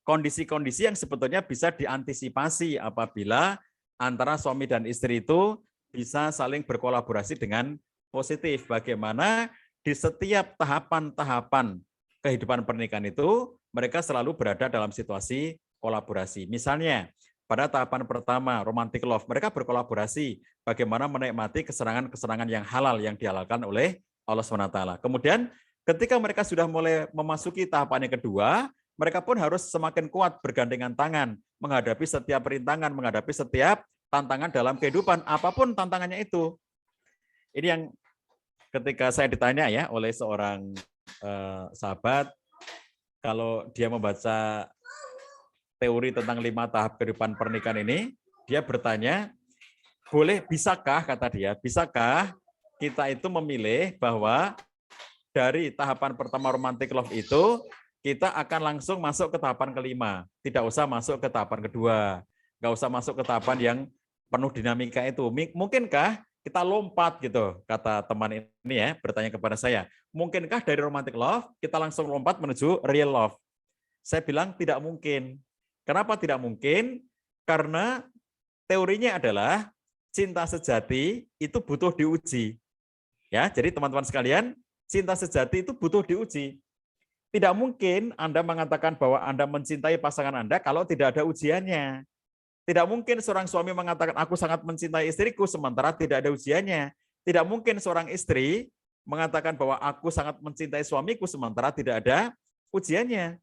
kondisi-kondisi yang sebetulnya bisa diantisipasi apabila antara suami dan istri itu bisa saling berkolaborasi dengan positif. Bagaimana di setiap tahapan-tahapan kehidupan pernikahan itu mereka selalu berada dalam situasi kolaborasi. Misalnya pada tahapan pertama romantic love, mereka berkolaborasi bagaimana menikmati kesenangan-kesenangan yang halal yang dihalalkan oleh Allah SWT. Kemudian ketika mereka sudah mulai memasuki tahapan yang kedua, mereka pun harus semakin kuat bergandengan tangan menghadapi setiap rintangan, menghadapi setiap tantangan dalam kehidupan, apapun tantangannya itu. Ini yang ketika saya ditanya ya oleh seorang sahabat, kalau dia membaca teori tentang 5 tahap kehidupan pernikahan ini, dia bertanya, bisakah, kata dia, bisakah kita itu memilih bahwa dari tahapan pertama romantic love itu, kita akan langsung masuk ke tahapan kelima. Tidak usah masuk ke tahapan kedua. Nggak usah masuk ke tahapan yang penuh dinamika itu. Mungkinkah kita lompat gitu, kata teman ini ya, bertanya kepada saya, mungkinkah dari romantic love kita langsung lompat menuju real love? Saya bilang tidak mungkin. Kenapa tidak mungkin? Karena teorinya adalah cinta sejati itu butuh diuji. Ya, jadi teman-teman sekalian, cinta sejati itu butuh diuji. Tidak mungkin Anda mengatakan bahwa Anda mencintai pasangan Anda kalau tidak ada ujiannya. Tidak mungkin seorang suami mengatakan aku sangat mencintai istriku sementara tidak ada ujiannya. Tidak mungkin seorang istri mengatakan bahwa aku sangat mencintai suamiku sementara tidak ada ujiannya.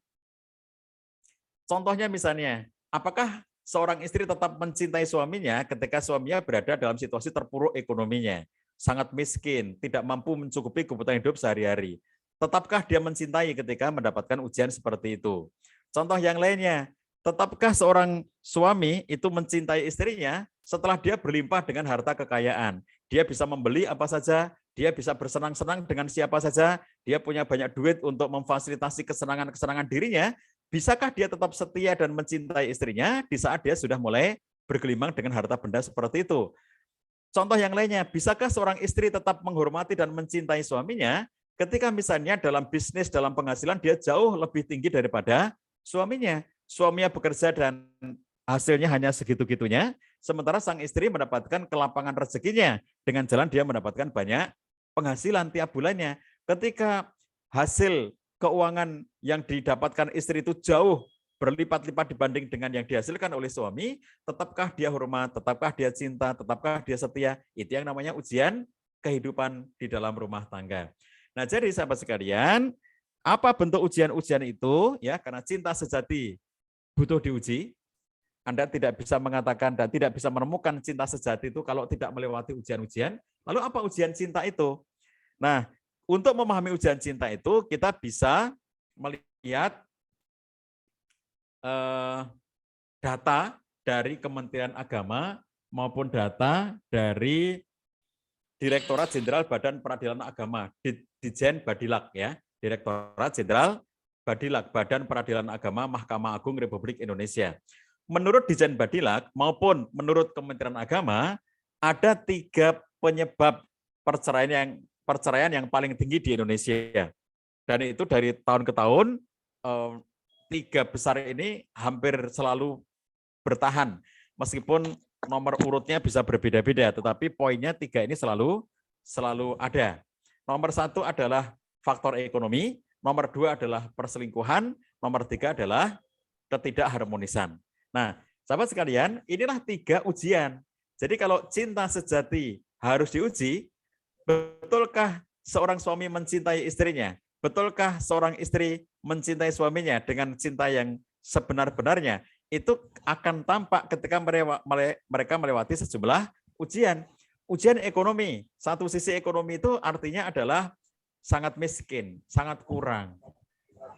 Contohnya misalnya, apakah seorang istri tetap mencintai suaminya ketika suaminya berada dalam situasi terpuruk ekonominya, sangat miskin, tidak mampu mencukupi kebutuhan hidup sehari-hari? Tetapkah dia mencintai ketika mendapatkan ujian seperti itu? Contoh yang lainnya, tetapkah seorang suami itu mencintai istrinya setelah dia berlimpah dengan harta kekayaan? Dia bisa membeli apa saja, dia bisa bersenang-senang dengan siapa saja, dia punya banyak duit untuk memfasilitasi kesenangan-kesenangan dirinya. Bisakah dia tetap setia dan mencintai istrinya di saat dia sudah mulai bergelimang dengan harta benda seperti itu? Contoh yang lainnya, bisakah seorang istri tetap menghormati dan mencintai suaminya ketika misalnya dalam bisnis, dalam penghasilan dia jauh lebih tinggi daripada suaminya? Suaminya bekerja dan hasilnya hanya segitu-gitunya, sementara sang istri mendapatkan kelapangan rezekinya dengan jalan dia mendapatkan banyak penghasilan tiap bulannya. Ketika hasil keuangan yang didapatkan istri itu jauh berlipat-lipat dibanding dengan yang dihasilkan oleh suami, tetapkah dia hormat, tetapkah dia cinta, tetapkah dia setia? Itu yang namanya ujian kehidupan di dalam rumah tangga. Nah, jadi sahabat sekalian, apa bentuk ujian-ujian itu? Ya, karena cinta sejati butuh diuji. Anda tidak bisa mengatakan dan tidak bisa menemukan cinta sejati itu kalau tidak melewati ujian-ujian. Lalu apa ujian cinta itu? Nah, untuk memahami ujian cinta itu, kita bisa melihat data dari Kementerian Agama maupun data dari Direktorat Jenderal Badan Peradilan Agama, Ditjen Badilak ya, Direktorat Jenderal Badilak, Badan Peradilan Agama Mahkamah Agung Republik Indonesia. Menurut Ditjen Badilak maupun menurut Kementerian Agama, ada 3 penyebab perceraian yang paling tinggi di Indonesia. Dan itu dari tahun ke tahun, 3 besar ini hampir selalu bertahan. Meskipun nomor urutnya bisa berbeda-beda, tetapi poinnya 3 ini selalu ada. Nomor 1 adalah faktor ekonomi, nomor 2 adalah perselingkuhan, nomor 3 adalah ketidakharmonisan. Nah, sahabat sekalian, inilah 3 ujian. Jadi kalau cinta sejati harus diuji, betulkah seorang suami mencintai istrinya? Betulkah seorang istri mencintai suaminya dengan cinta yang sebenar-benarnya? Itu akan tampak ketika mereka melewati sejumlah ujian. Ujian ekonomi, satu sisi ekonomi itu artinya adalah sangat miskin, sangat kurang.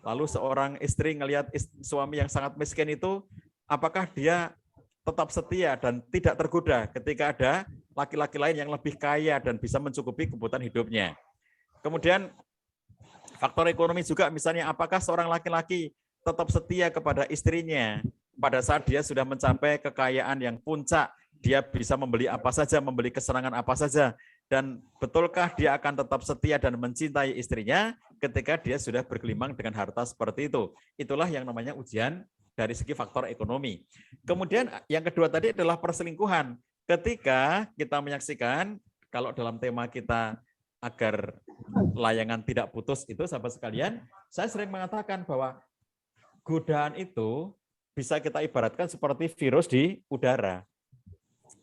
Lalu seorang istri ngelihat suami yang sangat miskin itu, apakah dia tetap setia dan tidak tergoda ketika ada laki-laki lain yang lebih kaya dan bisa mencukupi kebutuhan hidupnya. Kemudian faktor ekonomi juga, misalnya apakah seorang laki-laki tetap setia kepada istrinya pada saat dia sudah mencapai kekayaan yang puncak, dia bisa membeli apa saja, membeli kesenangan apa saja, dan betulkah dia akan tetap setia dan mencintai istrinya ketika dia sudah bergelimang dengan harta seperti itu? Itulah yang namanya ujian dari segi faktor ekonomi. Kemudian yang kedua tadi adalah perselingkuhan. Ketika kita menyaksikan, kalau dalam tema kita agar layangan tidak putus itu, sahabat sekalian, saya sering mengatakan bahwa godaan itu bisa kita ibaratkan seperti virus di udara.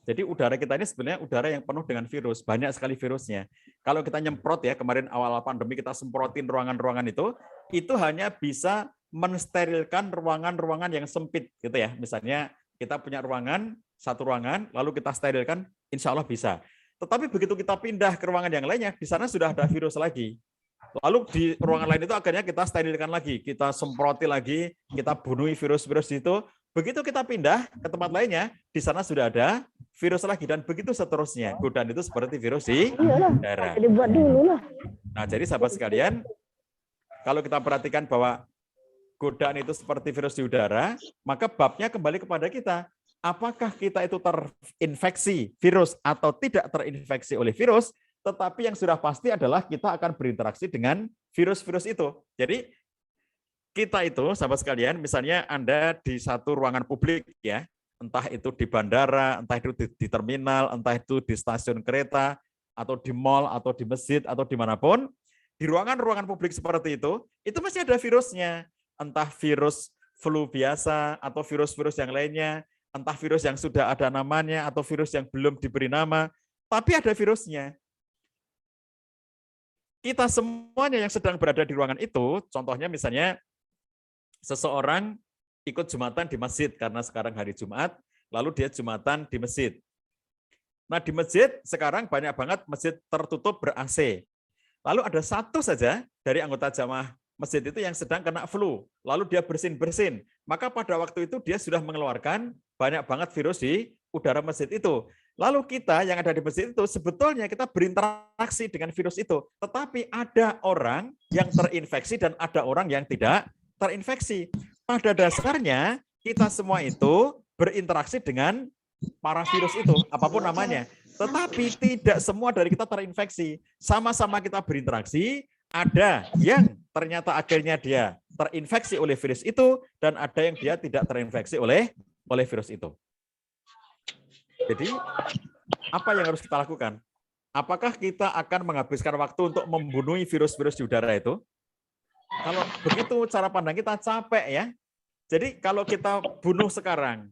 Jadi udara kita ini sebenarnya udara yang penuh dengan virus, banyak sekali virusnya. Kalau kita nyemprot ya, kemarin awal-awal pandemi kita semprotin ruangan-ruangan itu hanya bisa mensterilkan ruangan-ruangan yang sempit gitu ya. Misalnya kita punya ruangan, satu ruangan, lalu kita sterilkan, insya Allah bisa. Tetapi begitu kita pindah ke ruangan yang lainnya, di sana sudah ada virus lagi. Lalu di ruangan lain itu akhirnya kita sterilkan lagi, kita semproti lagi, kita bunuhi virus-virus itu. Begitu kita pindah ke tempat lainnya, di sana sudah ada virus lagi, dan begitu seterusnya. Godaan itu seperti virus di darah. Nah, jadi sahabat sekalian, kalau kita perhatikan bahwa godaan itu seperti virus di udara, maka babnya kembali kepada kita. apakah kita itu terinfeksi virus atau tidak terinfeksi oleh virus, tetapi yang sudah pasti adalah kita akan berinteraksi dengan virus-virus itu. Jadi kita itu, sahabat sekalian, misalnya Anda di satu ruangan publik, ya, entah itu di bandara, entah itu di terminal, entah itu di stasiun kereta, atau di mall, atau di masjid, atau dimanapun, di ruangan-ruangan publik seperti itu masih ada virusnya. Entah virus flu biasa, atau virus-virus yang lainnya, entah virus yang sudah ada namanya, atau virus yang belum diberi nama, tapi ada virusnya. Kita semuanya yang sedang berada di ruangan itu, contohnya misalnya seseorang ikut Jumatan di masjid karena sekarang hari Jumat, lalu dia Jumatan di masjid. Nah, di masjid sekarang banyak banget masjid tertutup ber-AC. Lalu ada satu saja dari anggota jamaah masjid itu yang sedang kena flu, lalu dia bersin-bersin. Maka pada waktu itu dia sudah mengeluarkan banyak banget virus di udara masjid itu. Lalu kita yang ada di masjid itu sebetulnya kita berinteraksi dengan virus itu, tetapi ada orang yang terinfeksi dan ada orang yang tidak terinfeksi. Pada dasarnya kita semua itu berinteraksi dengan para virus itu, apapun namanya. Tetapi tidak semua dari kita terinfeksi. Sama-sama kita berinteraksi, ada yang ternyata akhirnya dia terinfeksi oleh virus itu, dan ada yang dia tidak terinfeksi oleh virus itu. Jadi, apa yang harus kita lakukan? Apakah kita akan menghabiskan waktu untuk membunuh virus-virus di udara itu? Kalau begitu cara pandang kita capek ya. Jadi kalau kita bunuh sekarang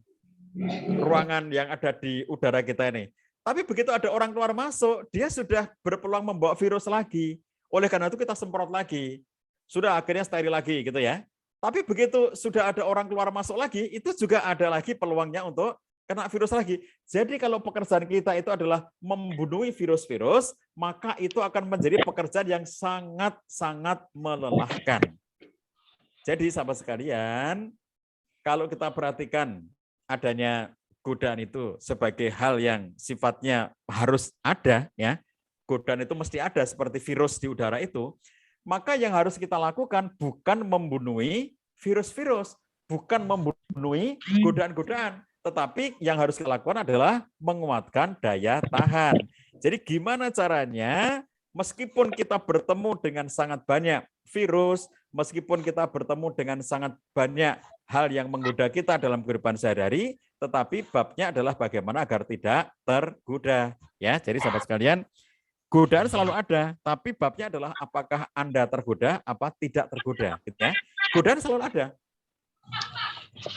ruangan yang ada di udara kita ini, tapi begitu ada orang keluar masuk, dia sudah berpeluang membawa virus lagi. Oleh karena itu kita semprot lagi. Sudah akhirnya steril lagi gitu ya. Tapi begitu sudah ada orang keluar masuk lagi, itu juga ada lagi peluangnya untuk kena virus lagi. Jadi kalau pekerjaan kita itu adalah membunuh virus-virus, maka itu akan menjadi pekerjaan yang sangat-sangat melelahkan. Jadi sahabat sekalian, kalau kita perhatikan adanya godaan itu sebagai hal yang sifatnya harus ada, ya, godaan itu mesti ada seperti virus di udara itu, maka yang harus kita lakukan bukan membunuh virus-virus, bukan membunuh godaan-godaan, tetapi yang harus kita lakukan adalah menguatkan daya tahan. Jadi gimana caranya, meskipun kita bertemu dengan sangat banyak virus, meskipun kita bertemu dengan sangat banyak hal yang menggoda kita dalam kehidupan sehari-hari, tetapi babnya adalah bagaimana agar tidak tergoda. Ya, jadi sahabat sekalian, godaan selalu ada, tapi babnya adalah apakah Anda tergoda, apa tidak tergoda. Gitu ya. Godaan selalu ada.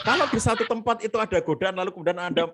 Kalau di satu tempat itu ada godaan, lalu kemudian Anda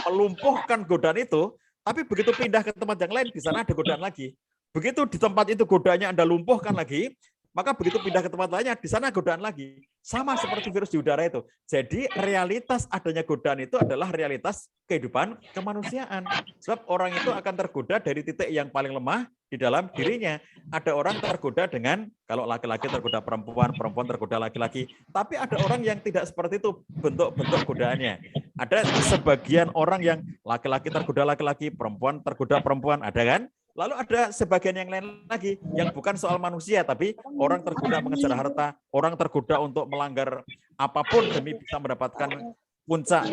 melumpuhkan godaan itu, tapi begitu pindah ke tempat yang lain, di sana ada godaan lagi. Begitu di tempat itu godaannya Anda lumpuhkan lagi, maka begitu pindah ke tempat lainnya, di sana godaan lagi. Sama seperti virus di udara itu. Jadi realitas adanya godaan itu adalah realitas kehidupan kemanusiaan. Sebab orang itu akan tergoda dari titik yang paling lemah di dalam dirinya. Ada orang tergoda dengan, kalau laki-laki tergoda perempuan, perempuan tergoda laki-laki. Tapi ada orang yang tidak seperti itu bentuk-bentuk godaannya. Ada sebagian orang yang laki-laki tergoda laki-laki, perempuan tergoda perempuan, ada kan? Lalu ada sebagian yang lain lagi yang bukan soal manusia, tapi orang tergoda mengejar harta, orang tergoda untuk melanggar apapun demi bisa mendapatkan puncak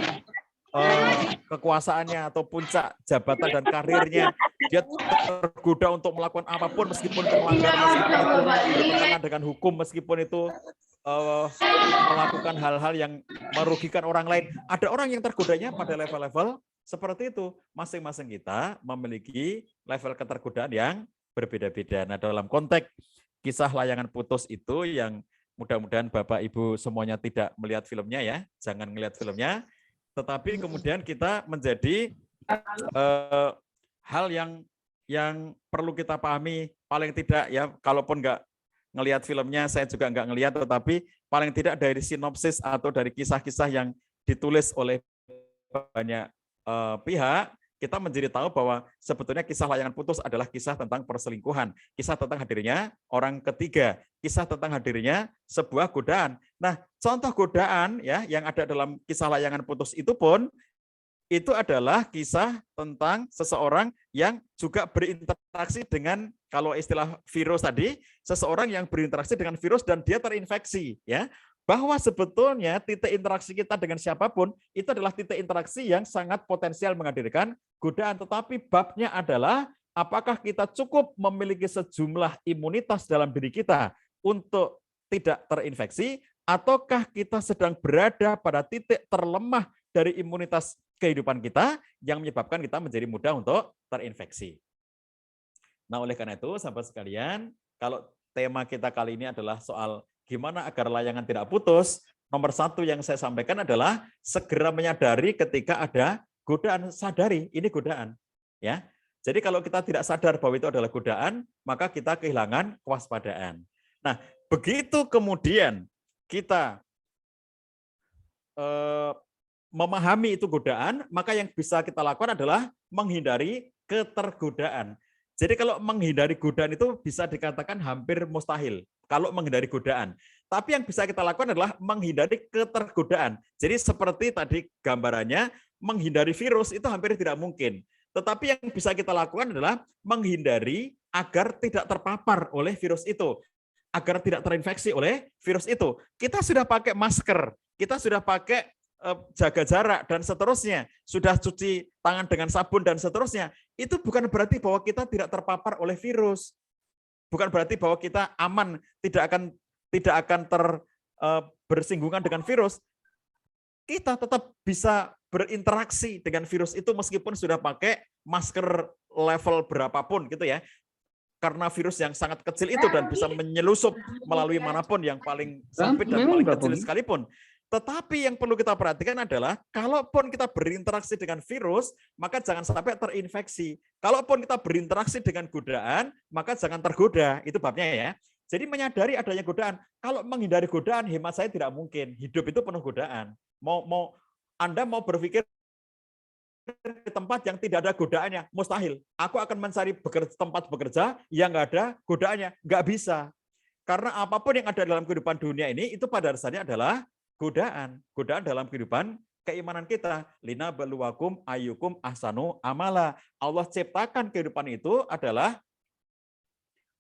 kekuasaannya atau puncak jabatan dan karirnya. Dia tergoda untuk melakukan apapun meskipun itu melanggar, meskipun itu bertentangan dengan hukum, meskipun itu melakukan hal-hal yang merugikan orang lain. Ada orang yang tergodanya pada level-level seperti itu. Masing-masing kita memiliki level ketergodaan yang berbeda-beda. Nah, dalam konteks kisah Layangan Putus itu yang mudah-mudahan Bapak Ibu semuanya tidak melihat filmnya ya, jangan melihat filmnya, tetapi kemudian kita menjadi hal yang perlu kita pahami, paling tidak ya, kalaupun nggak ngelihat filmnya, saya juga nggak ngelihat, tetapi paling tidak dari sinopsis atau dari kisah-kisah yang ditulis oleh banyak pihak, kita menjadi tahu bahwa sebetulnya kisah Layangan Putus adalah kisah tentang perselingkuhan, kisah tentang hadirnya orang ketiga, kisah tentang hadirnya sebuah godaan. Nah, contoh godaan ya yang ada dalam kisah Layangan Putus itu pun itu adalah kisah tentang seseorang yang juga berinteraksi dengan, kalau istilah virus tadi, seseorang yang berinteraksi dengan virus dan dia terinfeksi ya. bahwa sebetulnya titik interaksi kita dengan siapapun itu adalah titik interaksi yang sangat potensial menghadirkan godaan. Tetapi babnya adalah apakah kita cukup memiliki sejumlah imunitas dalam diri kita untuk tidak terinfeksi, ataukah kita sedang berada pada titik terlemah dari imunitas kehidupan kita yang menyebabkan kita menjadi mudah untuk terinfeksi. Nah, oleh karena itu, sahabat sekalian, kalau tema kita kali ini adalah soal gimana agar layangan tidak putus, nomor satu yang saya sampaikan adalah segera menyadari ketika ada godaan, sadari ini godaan. Ya, jadi kalau kita tidak sadar bahwa itu adalah godaan, maka kita kehilangan kewaspadaan. Nah, begitu kemudian kita memahami itu godaan, maka yang bisa kita lakukan adalah menghindari ketergodaan. Jadi kalau menghindari godaan itu bisa dikatakan hampir mustahil kalau menghindari godaan. Tapi yang bisa kita lakukan adalah menghindari ketergodaan. Jadi seperti tadi gambarannya, menghindari virus itu hampir tidak mungkin. Tetapi yang bisa kita lakukan adalah menghindari agar tidak terpapar oleh virus itu, agar tidak terinfeksi oleh virus itu. Kita sudah pakai masker, kita sudah pakai jaga jarak dan seterusnya, sudah cuci tangan dengan sabun dan seterusnya, itu bukan berarti bahwa kita tidak terpapar oleh virus, bukan berarti bahwa kita aman, tidak akan bersinggungan dengan virus. Kita tetap bisa berinteraksi dengan virus itu meskipun sudah pakai masker level berapapun gitu ya, karena virus yang sangat kecil itu dan bisa menyelusup melalui manapun, yang paling sempit dan paling kecil sekalipun. Tetapi yang perlu kita perhatikan adalah, kalaupun kita berinteraksi dengan virus, maka jangan sampai terinfeksi. Kalaupun kita berinteraksi dengan godaan, maka jangan tergoda. Itu babnya ya. Jadi menyadari adanya godaan. Kalau menghindari godaan, hemat saya tidak mungkin. Hidup itu penuh godaan. Anda mau berpikir di tempat yang tidak ada godaannya, mustahil. Aku akan mencari tempat bekerja yang nggak ada godaannya. Nggak bisa. Karena apapun yang ada dalam kehidupan dunia ini, itu pada dasarnya adalah godaan dalam kehidupan keimanan kita. Lina baluwakum ayyukum ahsanu amala. Allah ciptakan kehidupan itu adalah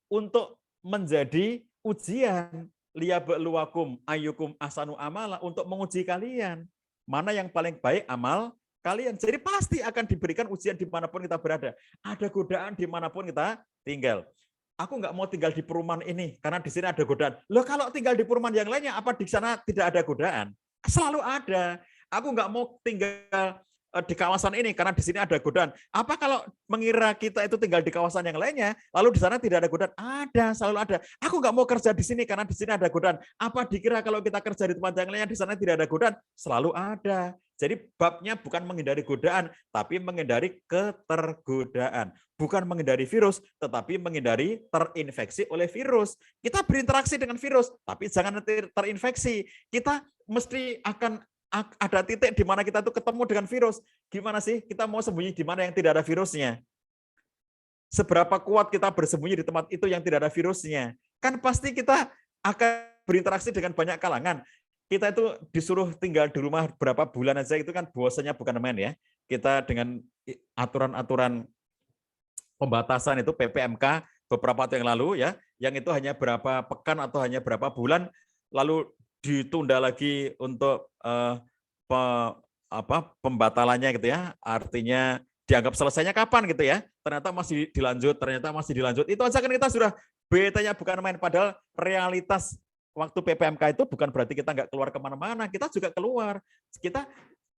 untuk menjadi ujian. Liya baluwakum ayyukum ahsanu amala, untuk menguji kalian mana yang paling baik amal kalian. Jadi pasti akan diberikan ujian dimanapun kita berada. Ada godaan dimanapun kita tinggal. Aku nggak mau tinggal di perumahan ini karena di sini ada godaan. Loh, kalau tinggal di perumahan yang lainnya, apa di sana tidak ada godaan? Selalu ada. Aku nggak mau tinggal di kawasan ini karena di sini ada godaan. Apa kalau mengira kita itu tinggal di kawasan yang lainnya, lalu di sana tidak ada godaan? Ada, selalu ada. Aku nggak mau kerja di sini karena di sini ada godaan. Apa dikira kalau kita kerja di tempat yang lainnya di sana tidak ada godaan? Selalu ada. Jadi babnya bukan menghindari godaan, tapi menghindari ketergodaan. Bukan menghindari virus, tetapi menghindari terinfeksi oleh virus. Kita berinteraksi dengan virus, tapi jangan terinfeksi. Kita mesti akan ada titik di mana kita tuh ketemu dengan virus. Gimana sih? Kita mau sembunyi di mana yang tidak ada virusnya? Seberapa kuat kita bersembunyi di tempat itu yang tidak ada virusnya? Kan pasti kita akan berinteraksi dengan banyak kalangan. Kita itu disuruh tinggal di rumah berapa bulan aja, itu kan bosannya bukan main ya. Kita dengan aturan-aturan pembatasan itu PPMK beberapa waktu yang lalu ya, yang itu hanya berapa pekan atau hanya berapa bulan, lalu ditunda lagi untuk pembatalannya gitu ya. Artinya dianggap selesainya kapan gitu ya. Ternyata masih dilanjut. Itu aja kan kita sudah betanya bukan main, padahal realitas waktu PPMK itu bukan berarti kita nggak keluar kemana-mana, kita juga keluar. Kita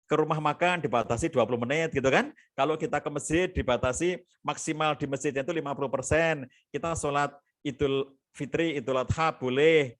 ke rumah makan dibatasi 20 menit gitu kan. Kalau kita ke masjid dibatasi maksimal di masjidnya itu 50%. Kita sholat Idul Fitri, Idul Adha boleh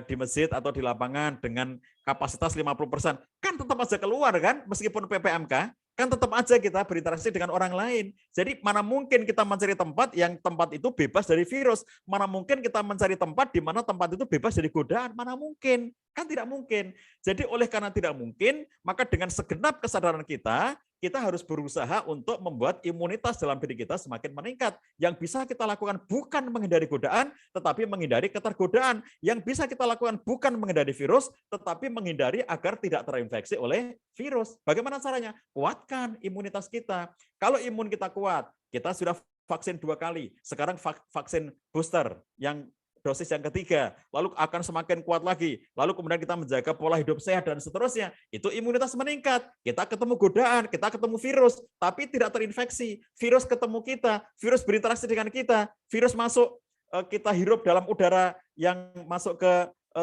di masjid atau di lapangan dengan kapasitas 50%. Kan tetap aja keluar kan, meskipun PPMK. Kan tetap aja kita berinteraksi dengan orang lain. Jadi mana mungkin kita mencari tempat yang tempat itu bebas dari virus. Mana mungkin kita mencari tempat di mana tempat itu bebas dari godaan. Mana mungkin. Kan tidak mungkin. Jadi oleh karena tidak mungkin, maka dengan segenap kesadaran kita harus berusaha untuk membuat imunitas dalam diri kita semakin meningkat. Yang bisa kita lakukan bukan menghindari godaan, tetapi menghindari ketergodaan. Yang bisa kita lakukan bukan menghindari virus, tetapi menghindari agar tidak terinfeksi oleh virus. Bagaimana caranya? Kuatkan imunitas kita. Kalau imun kita kuat, kita sudah vaksin 2 kali. Sekarang vaksin booster yang dosis yang ketiga, lalu akan semakin kuat lagi. Lalu kemudian kita menjaga pola hidup sehat dan seterusnya. Itu imunitas meningkat. Kita ketemu godaan, kita ketemu virus, tapi tidak terinfeksi. Virus ketemu kita, virus berinteraksi dengan kita, virus masuk, kita hirup dalam udara yang masuk ke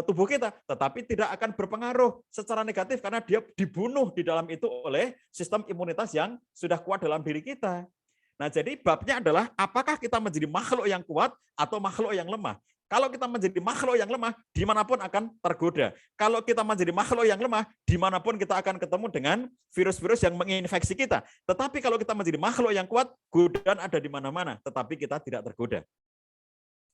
tubuh kita, tetapi tidak akan berpengaruh secara negatif karena dia dibunuh di dalam itu oleh sistem imunitas yang sudah kuat dalam diri kita. Nah, jadi babnya adalah apakah kita menjadi makhluk yang kuat atau makhluk yang lemah. Kalau kita menjadi makhluk yang lemah, dimanapun akan tergoda. Kalau kita menjadi makhluk yang lemah, dimanapun kita akan ketemu dengan virus-virus yang menginfeksi kita. Tetapi kalau kita menjadi makhluk yang kuat, godaan ada di mana-mana, tetapi kita tidak tergoda.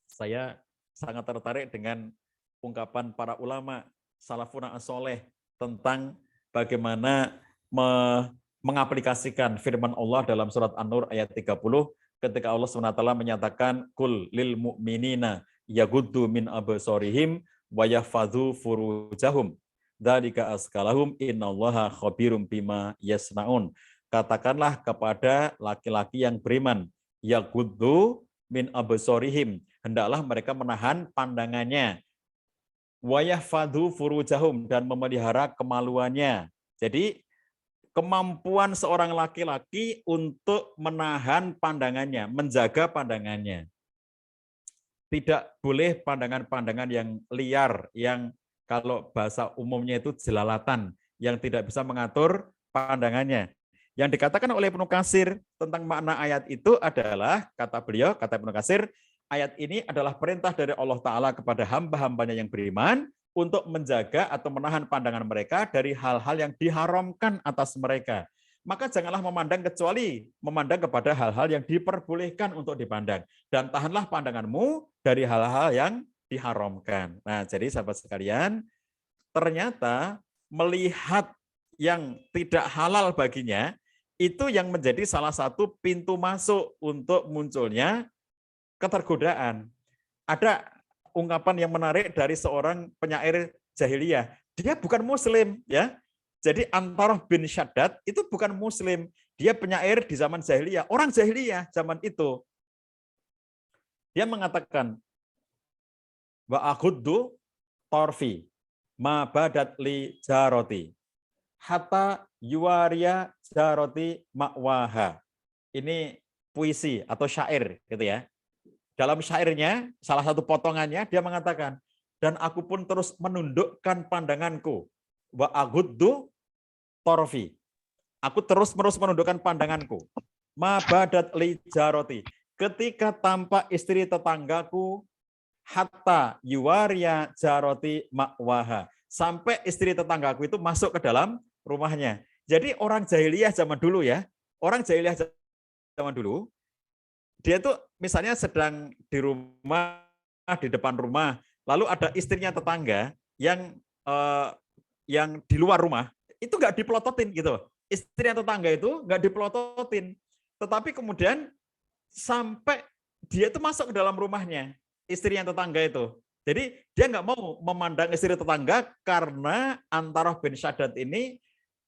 Saya sangat tertarik dengan ungkapan para ulama salafun as-soleh tentang bagaimana mengaplikasikan firman Allah dalam surat An-Nur ayat 30 ketika Allah SWT menyatakan kul lil mu'minina yaghuddu min absarihim wa yahfadzu furujahum dzalika askalahum innallaha khabirum bima yasnaun. Katakanlah kepada laki-laki yang beriman, yaghuddu min absarihim, hendaklah mereka menahan pandangannya, wa yahfadzu furujahum, dan memelihara kemaluannya. Jadi kemampuan seorang laki-laki untuk menahan pandangannya, menjaga pandangannya. Tidak boleh pandangan-pandangan yang liar, yang kalau bahasa umumnya itu jelalatan, yang tidak bisa mengatur pandangannya. Yang dikatakan oleh Ibnu Katsir tentang makna ayat itu adalah, kata beliau, kata Ibnu Katsir, ayat ini adalah perintah dari Allah Ta'ala kepada hamba-hambanya yang beriman untuk menjaga atau menahan pandangan mereka dari hal-hal yang diharamkan atas mereka. Maka janganlah memandang kecuali memandang kepada hal-hal yang diperbolehkan untuk dipandang. Dan tahanlah pandanganmu dari hal-hal yang diharamkan. Nah, jadi sahabat sekalian, ternyata melihat yang tidak halal baginya, itu yang menjadi salah satu pintu masuk untuk munculnya ketergodaan. Ada ungkapan yang menarik dari seorang penyair jahiliyah. Dia bukan muslim, ya. Jadi Antarah bin Shaddad itu bukan muslim. Dia penyair di zaman jahiliyah, orang jahiliyah zaman itu. Dia mengatakan, wa aghuddu tarfi ma badat li jaroti hatta yuwaria jaroti ma'waha. Ini puisi atau syair gitu ya. Dalam syairnya, salah satu potongannya, dia mengatakan, dan aku pun terus menundukkan pandanganku. Wa aghuddu tarfi. Aku terus-menerus menundukkan pandanganku. Ma badat li jaroti. Ketika tampak istri tetanggaku, hatta yuwaria jaroti ma'waha. Sampai istri tetanggaku itu masuk ke dalam rumahnya. Jadi orang jahiliyah zaman dulu ya, orang jahiliyah zaman dulu, dia itu misalnya sedang di rumah, di depan rumah, lalu ada istrinya tetangga yang di luar rumah, itu nggak dipelototin gitu. Istrinya tetangga itu nggak dipelototin, tetapi kemudian sampai dia itu masuk ke dalam rumahnya, istrinya tetangga itu. Jadi dia nggak mau memandang istri tetangga karena Antarah bin Shaddad ini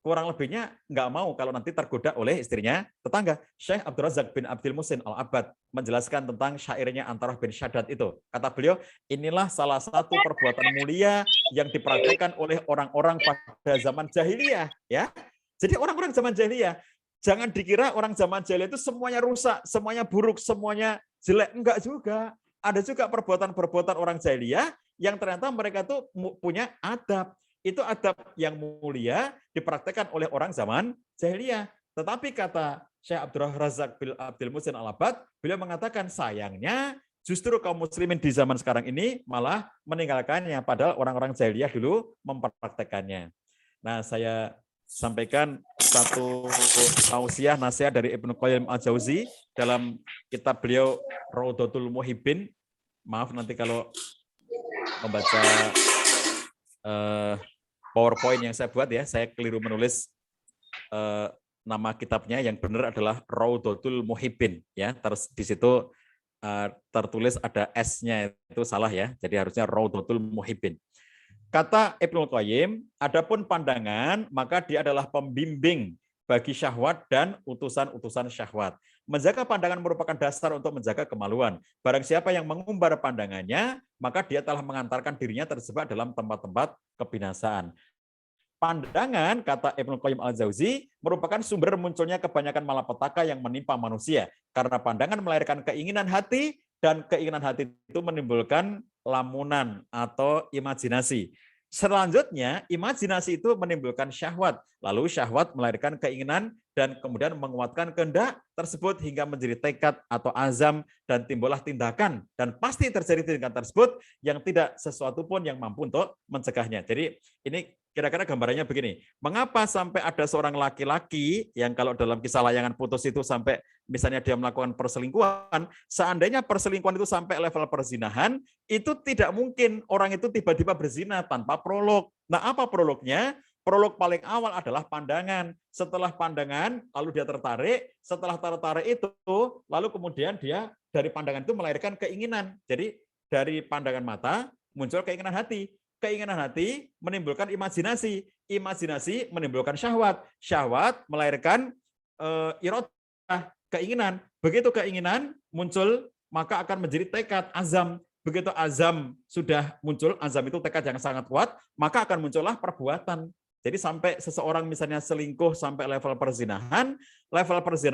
kurang lebihnya nggak mau kalau nanti tergoda oleh istrinya tetangga. Syekh Abdul Razak bin Abdul Muhsin Al-Abbad menjelaskan tentang syairnya Antarah bin Shaddad itu. Kata beliau, inilah salah satu perbuatan mulia yang dipraktekkan oleh orang-orang pada zaman jahiliyah. Ya, jadi orang-orang zaman jahiliyah, jangan dikira orang zaman jahiliyah itu semuanya rusak, semuanya buruk, semuanya jelek. Enggak juga. Ada juga perbuatan-perbuatan orang jahiliyah yang ternyata mereka tuh punya adab. Itu adab yang mulia dipraktekkan oleh orang zaman jahiliyah. Tetapi kata Syekh Abdul Razak bin Abdul Muhsin Al-Abbad, beliau mengatakan sayangnya justru kaum muslimin di zaman sekarang ini malah meninggalkannya, padahal orang-orang jahiliyah dulu mempraktekannya. Nah, saya sampaikan satu tausiah nasihat dari Ibnu Qayyim Al-Jauzi dalam kitab beliau Raudhatul Muhibbin. Maaf nanti kalau membaca PowerPoint yang saya buat ya, saya keliru menulis nama kitabnya, yang benar adalah Raudhatul Muhibbin ya. Terus di situ tertulis ada S-nya, itu salah ya. Jadi harusnya Raudhatul Muhibbin. Kata Ibnu Qayyim, adapun pandangan maka dia adalah pembimbing bagi syahwat dan utusan-utusan syahwat. Menjaga pandangan merupakan dasar untuk menjaga kemaluan. Barang siapa yang mengumbar pandangannya, maka dia telah mengantarkan dirinya terjebak dalam tempat-tempat kebinasaan. Pandangan, kata Ibnu Qayyim al-Jauzi, merupakan sumber munculnya kebanyakan malapetaka yang menimpa manusia. Karena pandangan melahirkan keinginan hati, dan keinginan hati itu menimbulkan lamunan atau imajinasi. Selanjutnya, imajinasi itu menimbulkan syahwat. Lalu syahwat melahirkan keinginan dan kemudian menguatkan kehendak tersebut hingga menjadi tekad atau azam dan timbullah tindakan. Dan pasti terjadi tindakan tersebut yang tidak sesuatu pun yang mampu untuk mencegahnya. Jadi ini kira-kira gambarannya begini. Mengapa sampai ada seorang laki-laki yang kalau dalam kisah layangan putus itu sampai misalnya dia melakukan perselingkuhan, seandainya perselingkuhan itu sampai level perzinahan, itu tidak mungkin orang itu tiba-tiba berzina tanpa prolog. Nah, apa prolognya? Prolog paling awal adalah pandangan. Setelah pandangan, lalu dia tertarik. Setelah tertarik itu, lalu kemudian dia dari pandangan itu melahirkan keinginan. Jadi dari pandangan mata muncul keinginan hati. Keinginan hati menimbulkan imajinasi. Imajinasi menimbulkan syahwat. Syahwat melahirkan iradah, keinginan. Begitu keinginan muncul, maka akan menjadi tekad, azam. Begitu azam sudah muncul, azam itu tekad yang sangat kuat, maka akan muncullah perbuatan. Jadi sampai seseorang misalnya selingkuh sampai level perzinahan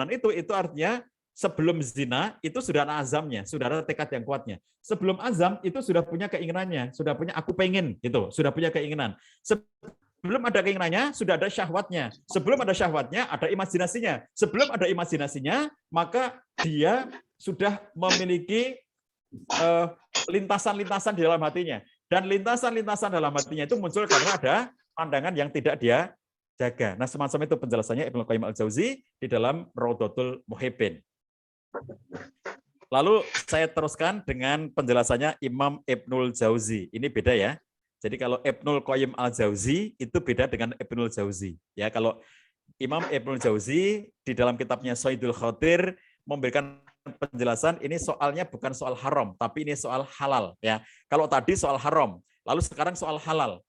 itu artinya sebelum zina itu sudah ada azamnya, sudah ada tekad yang kuatnya. Sebelum azam itu sudah punya keinginannya, sudah punya aku pengen gitu, sudah punya keinginan. Sebelum ada keinginannya sudah ada syahwatnya. Sebelum ada syahwatnya ada imajinasinya. Sebelum ada imajinasinya maka dia sudah memiliki lintasan-lintasan di dalam hatinya. Dan lintasan-lintasan dalam hatinya itu muncul karena ada pandangan yang tidak dia jaga. Nah, semacam itu penjelasannya Ibnu Qayyim al-Jauzi di dalam Raudhatul Muhibbin. Lalu saya teruskan dengan penjelasannya Imam Ibnul Jauzi. Ini beda ya. Jadi kalau Ibnu Qayyim al-Jauzi itu beda dengan Ibnul Jauzi. Ya, kalau Imam Ibnul Jauzi di dalam kitabnya Saidul Khatir memberikan penjelasan ini soalnya bukan soal haram, tapi ini soal halal. Ya, kalau tadi soal haram, lalu sekarang soal halal.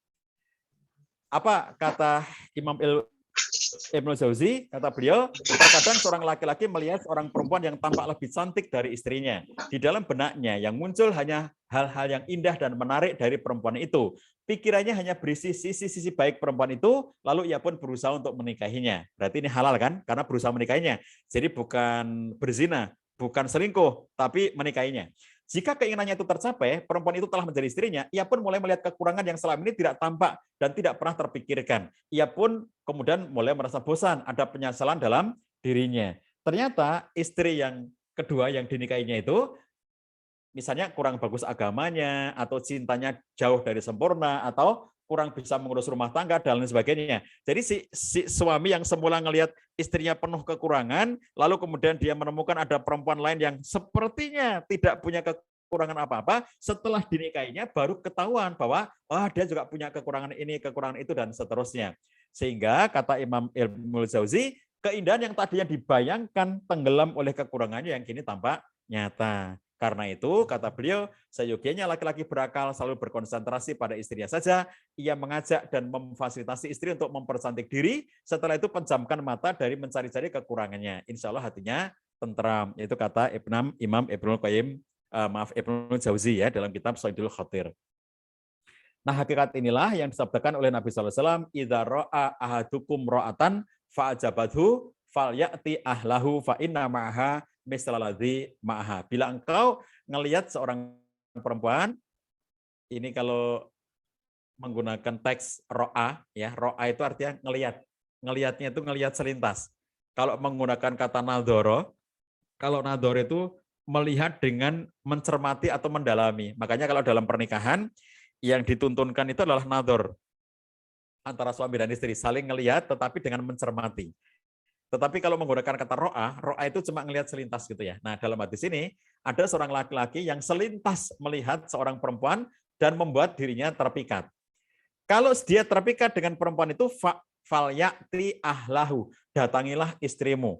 Apa kata Imam Ibnu Jauzi? Kata beliau, terkadang seorang laki-laki melihat seorang perempuan yang tampak lebih cantik dari istrinya. Di dalam benaknya yang muncul hanya hal-hal yang indah dan menarik dari perempuan itu. Pikirannya hanya berisi sisi-sisi baik perempuan itu, lalu ia pun berusaha untuk menikahinya. Berarti ini halal kan? Karena berusaha menikahinya. Jadi bukan berzina, bukan selingkuh, tapi menikahinya. Jika keinginannya itu tercapai, perempuan itu telah menjadi istrinya, ia pun mulai melihat kekurangan yang selama ini tidak tampak dan tidak pernah terpikirkan. Ia pun kemudian mulai merasa bosan, ada penyesalan dalam dirinya. Ternyata istri yang kedua yang dinikahinya itu, misalnya kurang bagus agamanya, atau cintanya jauh dari sempurna, atau kurang bisa mengurus rumah tangga, dan lain sebagainya. Jadi si suami yang semula ngelihat istrinya penuh kekurangan, lalu kemudian dia menemukan ada perempuan lain yang sepertinya tidak punya kekurangan apa-apa, setelah dinikahinya baru ketahuan bahwa dia juga punya kekurangan ini, kekurangan itu, dan seterusnya. Sehingga kata Imam Ibnul Jauzi, keindahan yang tadinya dibayangkan tenggelam oleh kekurangannya yang kini tampak nyata. Karena itu, kata beliau, seyogianya laki-laki berakal selalu berkonsentrasi pada istrinya saja. Ia mengajak dan memfasilitasi istri untuk mempercantik diri. Setelah itu penjamkan mata dari mencari-cari kekurangannya. Insya Allah hatinya tentram. Itu kata Imam Ibnul Jauzi ya dalam kitab Saidul Khatir. Nah, hakikat inilah yang disabdakan oleh Nabi SAW. Idza ra'a ahadukum ra'atan fa'ajabathu falyati ahlahu fa inna ma'aha mislaladzi ma'aha. Bila engkau ngelihat seorang perempuan, ini kalau menggunakan teks ro'a, ya ro'a itu artinya ngelihat. Ngelihatnya itu ngelihat selintas. Kalau menggunakan kata nadhara, kalau nadhara itu melihat dengan mencermati atau mendalami. Makanya kalau dalam pernikahan yang dituntunkan itu adalah nadhar antara suami dan istri, saling ngelihat tetapi dengan mencermati. Tetapi kalau menggunakan kata ro'a itu cuma ngelihat selintas gitu ya. Nah, dalam hadis ini ada seorang laki-laki yang selintas melihat seorang perempuan dan membuat dirinya terpikat. Kalau dia terpikat dengan perempuan itu, falyati ahlahu, datangilah istrimu.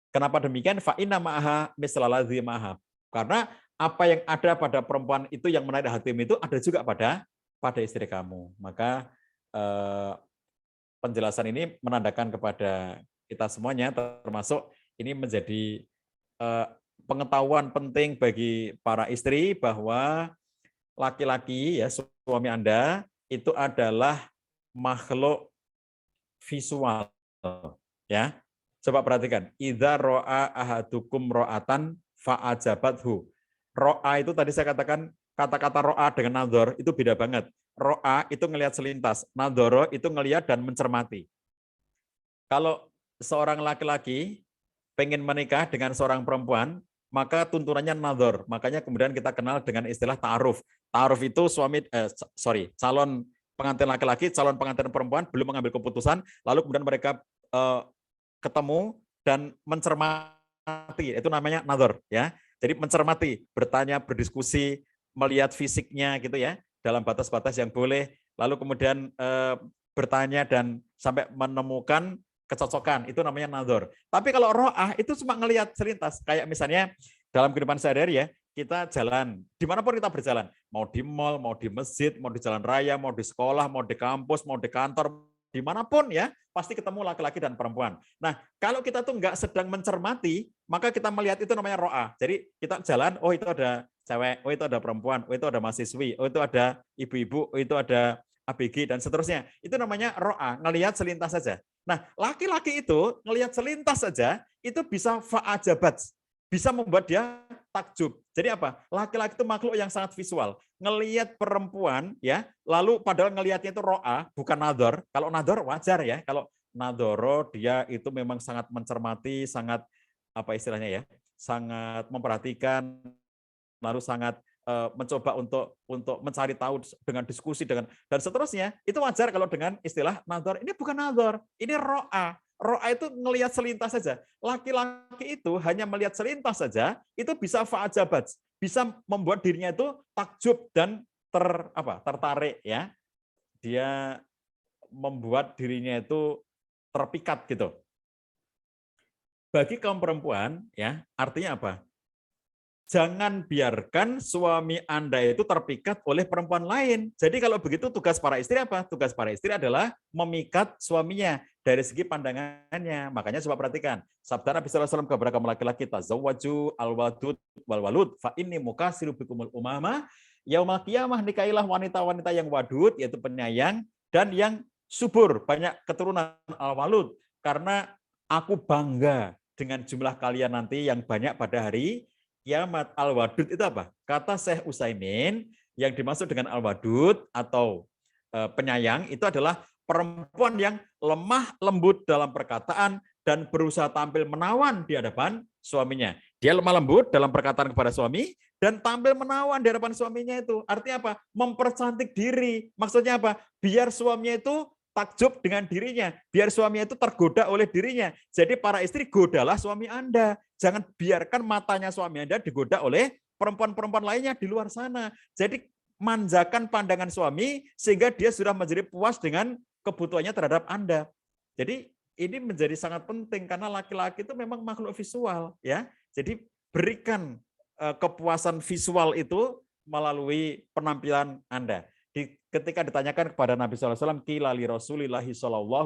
Kenapa demikian? Fa inna ma'aha mislaladzi ma'aha. Karena apa yang ada pada perempuan itu yang menarik hatimu itu ada juga pada istri kamu. Maka penjelasan ini menandakan kepada kita semuanya, termasuk ini menjadi pengetahuan penting bagi para istri bahwa laki-laki ya, suami Anda itu adalah makhluk visual ya. Coba perhatikan, idza ro'a ahadukum ro'atan fa'ajabathu. Ro'a itu tadi saya katakan kata-kata ro'a dengan nadhor itu beda banget. Ro'a itu ngelihat selintas, nadhoro itu ngelihat dan mencermati. Kalau seorang laki-laki pengen menikah dengan seorang perempuan, maka tuntunannya nadhor. Makanya kemudian kita kenal dengan istilah ta'aruf. Ta'aruf itu calon pengantin laki-laki, calon pengantin perempuan belum mengambil keputusan, lalu kemudian mereka ketemu dan mencermati, itu namanya nadhor ya. Jadi mencermati, bertanya, berdiskusi, melihat fisiknya gitu ya, dalam batas-batas yang boleh, lalu kemudian bertanya dan sampai menemukan kecocokan, itu namanya nadhor. Tapi kalau ro'ah itu cuma ngelihat selintas, kayak misalnya dalam kehidupan sehari-hari ya, kita jalan, dimanapun kita berjalan, mau di mall, mau di masjid, mau di jalan raya, mau di sekolah, mau di kampus, mau di kantor, dimanapun ya, pasti ketemu laki-laki dan perempuan. Nah, kalau kita tuh nggak sedang mencermati, maka kita melihat itu namanya ro'ah. Jadi kita jalan, oh itu ada cewek, oh itu ada perempuan, oh itu ada mahasiswi, oh itu ada ibu-ibu, oh itu ada ABG, dan seterusnya. Itu namanya ro'ah, ngelihat selintas saja. Nah, laki-laki itu ngelihat selintas saja, itu bisa fa'ajabat, bisa membuat dia takjub. Jadi apa? Laki-laki itu makhluk yang sangat visual. Ngelihat perempuan ya, lalu padahal ngelihatnya itu ro'ah, bukan nadhor. Kalau nadhor wajar ya. Kalau nadhoro dia itu memang sangat mencermati, sangat apa istilahnya ya, sangat memperhatikan, lalu sangat mencoba untuk mencari tahu dengan diskusi dengan dan seterusnya. Itu wajar kalau dengan istilah nadhor. Ini bukan nadhor, ini ro'ah. Ro'a itu ngelihat selintas saja. Laki-laki itu hanya melihat selintas saja, itu bisa fa'ajabat, bisa membuat dirinya itu takjub dan tertarik ya. Dia membuat dirinya itu terpikat gitu. Bagi kaum perempuan ya, artinya apa? Jangan biarkan suami Anda itu terpikat oleh perempuan lain. Jadi kalau begitu tugas para istri apa? Tugas para istri adalah memikat suaminya dari segi pandangannya. Makanya coba perhatikan. Sabda Nabi SAW kepada kaum laki-laki, tazawwaju al-wadud wal-walud fa inni mukasiru bikumul umama yaumal qiyamah, nikailah wanita-wanita yang wadud, yaitu penyayang, dan yang subur, banyak keturunan al-walud. Karena aku bangga dengan jumlah kalian nanti yang banyak pada hari kiamat. Al-wadud itu apa? Kata Syekh Utsaimin, yang dimaksud dengan al-wadud atau penyayang itu adalah perempuan yang lemah lembut dalam perkataan dan berusaha tampil menawan di hadapan suaminya. Dia lemah lembut dalam perkataan kepada suami dan tampil menawan di hadapan suaminya itu. Artinya apa? Mempercantik diri. Maksudnya apa? Biar suaminya itu takjub dengan dirinya, biar suami itu tergoda oleh dirinya. Jadi para istri, godalah suami Anda. Jangan biarkan matanya suami Anda digoda oleh perempuan-perempuan lainnya di luar sana. Jadi manjakan pandangan suami sehingga dia sudah menjadi puas dengan kebutuhannya terhadap Anda. Jadi ini menjadi sangat penting karena laki-laki itu memang makhluk visual ya. Jadi berikan kepuasan visual itu melalui penampilan Anda. Ketika ditanyakan kepada Nabi SAW, qila li Rasulillahi SAW,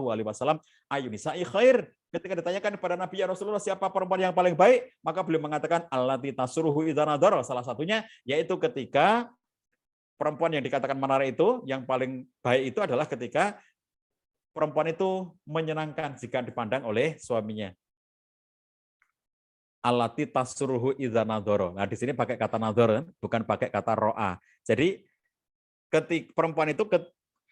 ayu nisa'i khair. Ketika ditanyakan kepada Nabi, ya Rasulullah, siapa perempuan yang paling baik? Maka beliau mengatakan, allati tasruhu idza nadhara. Salah satunya yaitu ketika perempuan yang dikatakan menarik itu, yang paling baik itu adalah ketika perempuan itu menyenangkan jika dipandang oleh suaminya. Allati tasruhu idza nadhara. Nah, di sini pakai kata nadhar, bukan pakai kata ro'a. Jadi ketika perempuan itu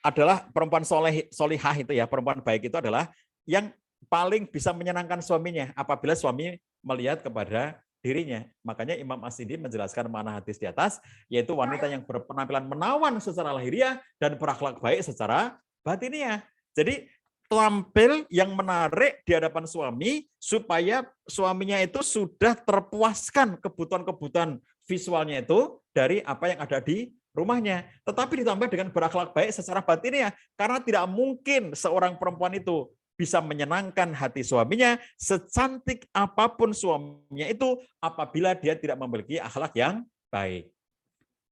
adalah perempuan solihah itu ya, perempuan baik itu adalah yang paling bisa menyenangkan suaminya apabila suami melihat kepada dirinya. Makanya Imam As-Sindi menjelaskan makna hadis di atas, yaitu wanita yang berpenampilan menawan secara lahiriah dan berakhlak baik secara batiniah. Jadi tampil yang menarik di hadapan suami supaya suaminya itu sudah terpuaskan kebutuhan-kebutuhan visualnya itu dari apa yang ada di rumahnya, tetapi ditambah dengan berakhlak baik secara batiniah, karena tidak mungkin seorang perempuan itu bisa menyenangkan hati suaminya secantik apapun suaminya itu apabila dia tidak memiliki akhlak yang baik.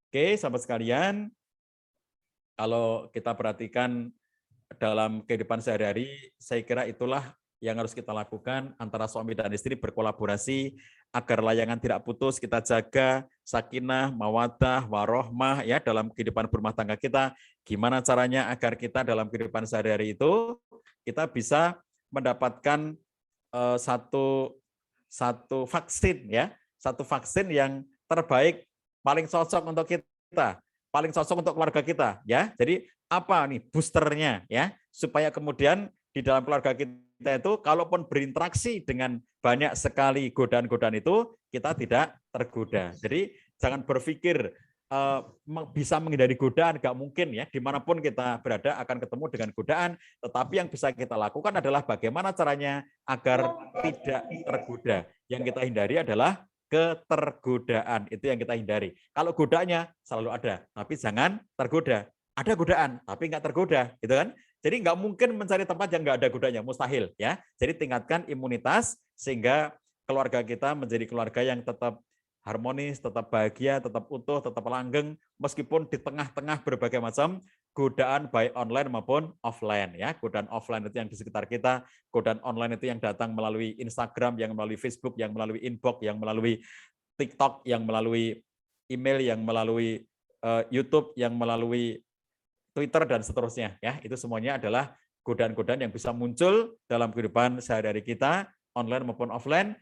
Oke, sahabat sekalian, kalau kita perhatikan dalam kehidupan sehari-hari, saya kira itulah yang harus kita lakukan antara suami dan istri berkolaborasi agar layangan tidak putus, kita jaga sakinah, mawaddah, warohmah ya dalam kehidupan berumah tangga kita. Gimana caranya agar kita dalam kehidupan sehari-hari itu kita bisa mendapatkan satu vaksin ya, satu vaksin yang terbaik, paling cocok untuk kita, paling cocok untuk keluarga kita ya. Jadi apa nih boosternya ya, supaya kemudian di dalam keluarga kita itu kalaupun berinteraksi dengan banyak sekali godaan-godaan itu, kita tidak tergoda. Jadi jangan berpikir bisa menghindari godaan, nggak mungkin ya, dimanapun kita berada akan ketemu dengan godaan, tetapi yang bisa kita lakukan adalah bagaimana caranya agar tidak tergoda. Yang kita hindari adalah ketergodaan, itu yang kita hindari. Kalau godanya selalu ada, tapi jangan tergoda. Ada godaan, tapi nggak tergoda, gitu kan? Jadi nggak mungkin mencari tempat yang nggak ada godanya, mustahil ya. Jadi tingkatkan imunitas sehingga keluarga kita menjadi keluarga yang tetap harmonis, tetap bahagia, tetap utuh, tetap langgeng, meskipun di tengah-tengah berbagai macam godaan baik online maupun offline ya. Godaan offline itu yang di sekitar kita, godaan online itu yang datang melalui Instagram, yang melalui Facebook, yang melalui inbox, yang melalui TikTok, yang melalui email, yang melalui YouTube, yang melalui Twitter dan seterusnya ya. Itu semuanya adalah godaan-godaan yang bisa muncul dalam kehidupan sehari-hari kita, online maupun offline.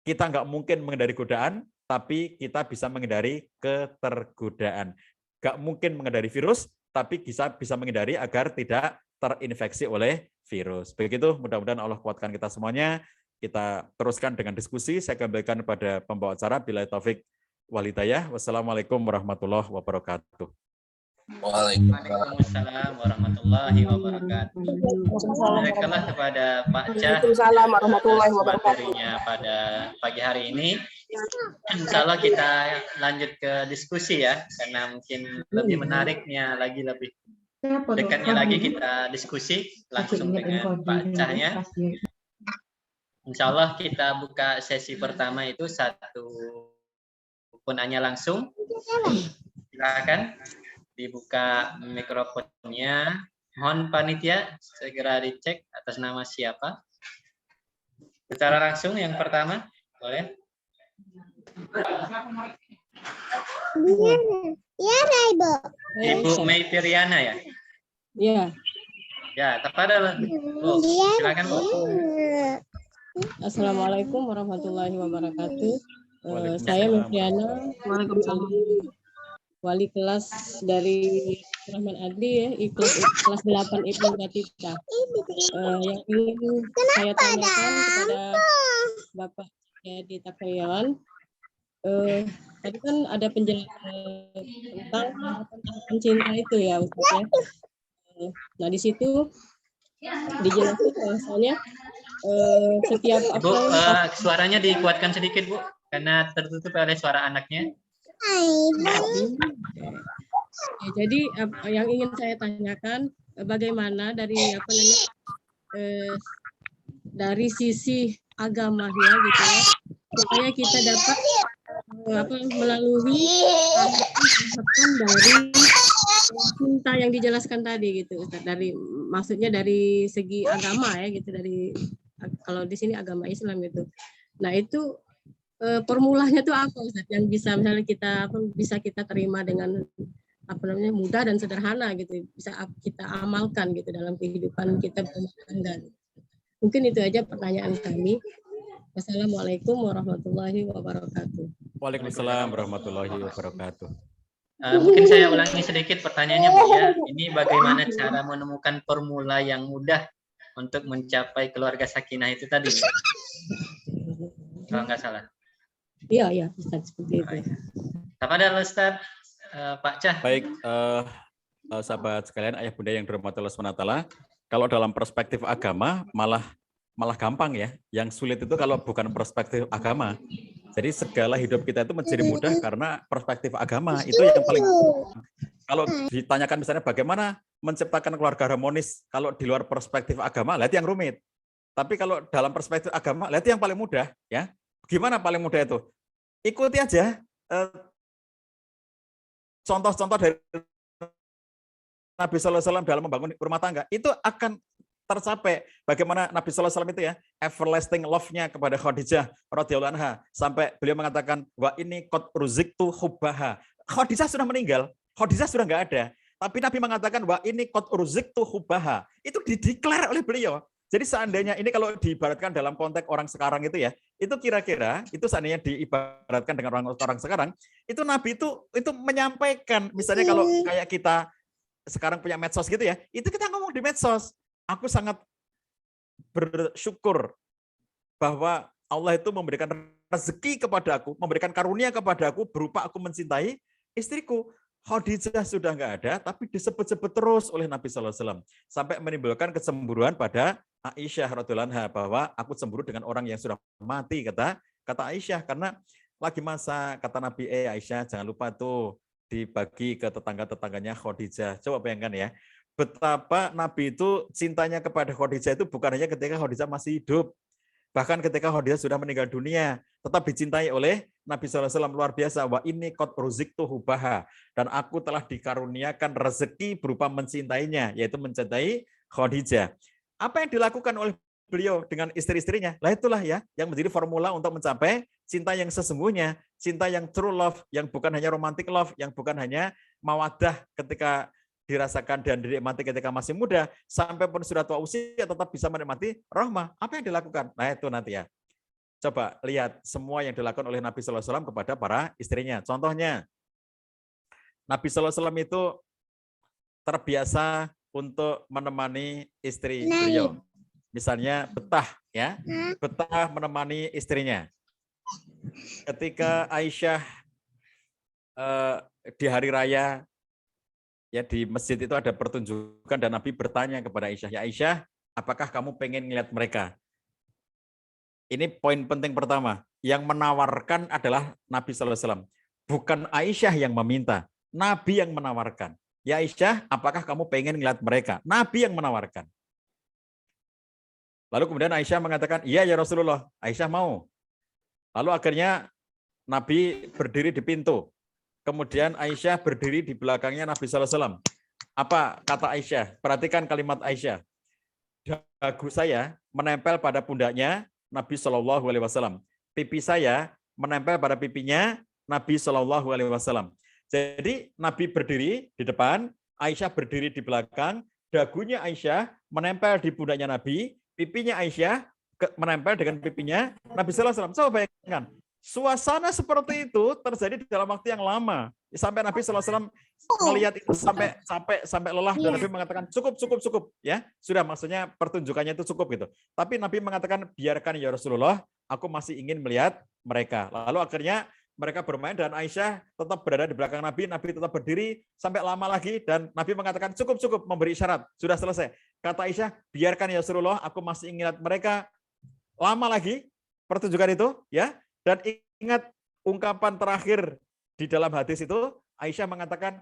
Kita nggak mungkin menghindari godaan, tapi kita bisa menghindari ketergodaan. Nggak mungkin menghindari virus, tapi bisa menghindari agar tidak terinfeksi oleh virus. Begitu, mudah-mudahan Allah kuatkan kita semuanya. Kita teruskan dengan diskusi. Saya kembalikan pada pembawa acara. Billahi taufik wal hidayah. Wassalamualaikum warahmatullahi wabarakatuh. Waalaikumsalam warahmatullahi wabarakatuh. Baiklah kepada Pak Cah materinya pada pagi hari ini. Insya Allah kita lanjut ke diskusi ya, karena mungkin lebih menariknya lagi, lebih dekatnya lagi kita diskusi langsung dengan Pak Cahnya. Insya Allah kita buka sesi pertama itu satu penanya langsung. Silakan dibuka mikrofonnya. Mohon panitia segera dicek atas nama siapa. Secara langsung yang pertama, boleh? Ya, Ibu. Ibu Mei Piriana ya? Iya. Ya, tepat Bu. Silakan Bu. Assalamualaikum warahmatullahi wabarakatuh. Saya Mei Piriana. Waalaikumsalam. Wali kelas dari Rahman Adli ya, kelas 8 Ibnu Batita. Yang ingin saya tanyakan kepada Bapak di Takayawan, tadi kan ada penjelasan tentang cinta itu ya Ustaz ya. Nah di situ dijelaskan bahwasanya setiap Bu, suaranya dikuatkan sedikit Bu, karena tertutup oleh suara anaknya. Ya, jadi yang ingin saya tanyakan bagaimana dari dari sisi agamanya gitu ya, supaya kita dapat melalui tahapan dari cinta yang dijelaskan tadi gitu Ustaz. Dari maksudnya dari segi agama ya gitu, dari kalau di sini agama Islam gitu. Nah itu formulanya tuh apa Ustaz yang bisa misalnya kita bisa kita terima dengan mudah dan sederhana gitu, bisa kita amalkan gitu dalam kehidupan kita berumah tangga. Mungkin itu aja pertanyaan kami. Wassalamualaikum warahmatullahi wabarakatuh. Waalaikumsalam warahmatullahi wabarakatuh. Mungkin saya ulangi sedikit pertanyaannya Bu ya. Ini bagaimana cara menemukan formula yang mudah untuk mencapai keluarga sakinah itu tadi? Kalau nggak salah. Iya, Ustaz, seperti itu. Kepada Ustaz Pak Cah. Baik, sahabat sekalian, ayah bunda yang dirahmati Allah SWT, kalau dalam perspektif agama malah gampang ya. Yang sulit itu kalau bukan perspektif agama. Jadi segala hidup kita itu menjadi mudah karena perspektif agama itu yang paling. Kalau ditanyakan misalnya bagaimana menciptakan keluarga harmonis, kalau di luar perspektif agama, lihat yang rumit. Tapi kalau dalam perspektif agama, lihat yang paling mudah ya. Gimana paling mudah itu? Ikuti aja contoh-contoh dari Nabi SAW dalam membangun rumah tangga. Itu akan tercapai. Bagaimana Nabi sallallahu alaihi wasallam itu ya, everlasting love-nya kepada Khadijah radhiyallahu anha, sampai beliau mengatakan, wa ini qad ruziktu hubbaha. Khadijah sudah meninggal, Khadijah sudah nggak ada. Tapi Nabi mengatakan, wa ini qad ruziktu hubbaha. Itu dideklar oleh beliau. Jadi seandainya ini kalau diibaratkan dalam konteks orang sekarang itu ya, itu kira-kira itu seandainya diibaratkan dengan orang sekarang, itu Nabi itu menyampaikan, misalnya kalau kayak kita sekarang punya medsos gitu ya, itu kita ngomong di medsos. Aku sangat bersyukur bahwa Allah itu memberikan rezeki kepada aku, memberikan karunia kepada aku berupa aku mencintai istriku. Khadijah sudah nggak ada, tapi disebut-sebut terus oleh Nabi sallallahu alaihi wasallam sampai menimbulkan kecemburuan pada Aisyah radhiyallahu anha, bahwa aku cemburu dengan orang yang sudah mati, kata Aisyah, karena lagi masa, kata Nabi, Aisyah jangan lupa tuh dibagi ke tetangga-tetangganya Khadijah. Coba bayangkan ya, betapa Nabi itu cintanya kepada Khadijah itu bukan hanya ketika Khadijah masih hidup, bahkan ketika Khadijah sudah meninggal dunia, tetap dicintai oleh Nabi SAW. Luar biasa. Wa inni qad ruziktu hubbaha, dan aku telah dikaruniakan rezeki berupa mencintainya, yaitu mencintai Khadijah. Apa yang dilakukan oleh beliau dengan istri-istrinya? Lah itulah ya yang menjadi formula untuk mencapai cinta yang sesungguhnya, cinta yang true love, yang bukan hanya romantic love, yang bukan hanya mawaddah ketika dirasakan dan dinikmati ketika masih muda, sampai pun sudah tua usia tetap bisa menikmati rahmah. Apa yang dilakukan? Nah itu nanti ya. Coba lihat semua yang dilakukan oleh Nabi sallallahu alaihi wasallam kepada para istrinya. Contohnya, Nabi sallallahu alaihi wasallam itu terbiasa untuk menemani istri beliau. Misalnya betah ya, betah menemani istrinya. Ketika Aisyah di hari raya ya di masjid itu ada pertunjukan dan Nabi bertanya kepada Aisyah, ya Aisyah, apakah kamu pengen ngeliat mereka? Ini poin penting pertama. Yang menawarkan adalah Nabi sallallahu alaihi wasallam, bukan Aisyah yang meminta, Nabi yang menawarkan. Ya Aisyah, apakah kamu pengen ngeliat mereka? Nabi yang menawarkan. Lalu kemudian Aisyah mengatakan, iya ya Rasulullah, Aisyah mau. Lalu akhirnya Nabi berdiri di pintu. Kemudian Aisyah berdiri di belakangnya Nabi sallallahu alaihi wasallam. Apa kata Aisyah? Perhatikan kalimat Aisyah. Dagu saya menempel pada pundaknya Nabi sallallahu alaihi wasallam. Pipi saya menempel pada pipinya Nabi sallallahu alaihi wasallam. Jadi Nabi berdiri di depan, Aisyah berdiri di belakang, dagunya Aisyah menempel di pundaknya Nabi, pipinya Aisyah menempel dengan pipinya Nabi sallallahu alaihi wasallam. Coba bayangkan. Suasana seperti itu terjadi dalam waktu yang lama. Sampai Nabi sallallahu alaihi wasallam melihat itu sampai capek, sampai lelah, dan Nabi mengatakan cukup ya. Sudah, maksudnya pertunjukannya itu cukup gitu. Tapi Nabi mengatakan biarkan ya Rasulullah, aku masih ingin melihat mereka. Lalu akhirnya mereka bermain dan Aisyah tetap berada di belakang Nabi, Nabi tetap berdiri sampai lama lagi dan Nabi mengatakan cukup, memberi isyarat, sudah selesai. Kata Aisyah, biarkan ya Rasulullah, aku masih ingin lihat mereka. Lama lagi pertunjukan itu ya. Dan ingat ungkapan terakhir di dalam hadis itu, Aisyah mengatakan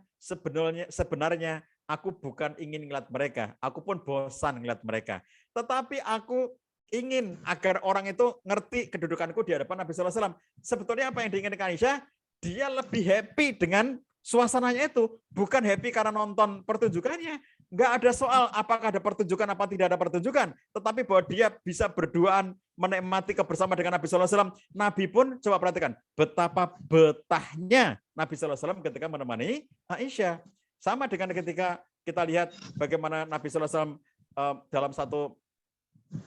sebenarnya aku bukan ingin ngeliat mereka, aku pun bosan ngeliat mereka. Tetapi aku ingin agar orang itu ngerti kedudukanku di hadapan Nabi sallallahu alaihi wasallam. Sebetulnya apa yang diinginkan Aisyah? Dia lebih happy dengan suasananya itu, bukan happy karena nonton pertunjukannya. Nggak ada soal apakah ada pertunjukan apa tidak ada pertunjukan, tetapi bahwa dia bisa berduaan menikmati kebersamaan dengan Nabi sallallahu alaihi wasallam. Nabi pun coba perhatikan betapa betahnya Nabi sallallahu alaihi wasallam ketika menemani Aisyah. Sama dengan ketika kita lihat bagaimana Nabi sallallahu alaihi wasallam dalam satu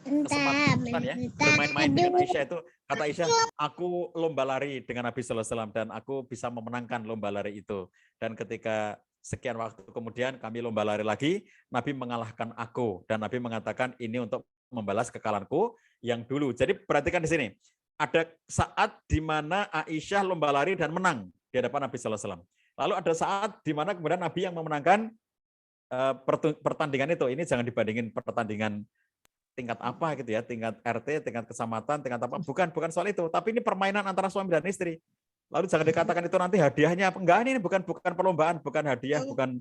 kesempatan ya bermain-main dengan Aisyah itu, kata Aisyah, aku lomba lari dengan Nabi sallallahu alaihi wasallam dan aku bisa memenangkan lomba lari itu. Dan ketika sekian waktu kemudian kami lomba lari lagi, Nabi mengalahkan aku dan Nabi mengatakan ini untuk membalas kekalahanku yang dulu. Jadi perhatikan di sini, ada saat di mana Aisyah lomba lari dan menang di hadapan Nabi sallallahu alaihi wasallam. Lalu ada saat di mana kemudian Nabi yang memenangkan pertandingan itu. Ini jangan dibandingin pertandingan tingkat apa gitu ya, tingkat RT, tingkat kecamatan, tingkat apa, bukan soal itu, tapi ini permainan antara suami dan istri. Lalu jangan dikatakan itu nanti hadiahnya apa, enggak, ini bukan perlombaan, bukan hadiah, bukan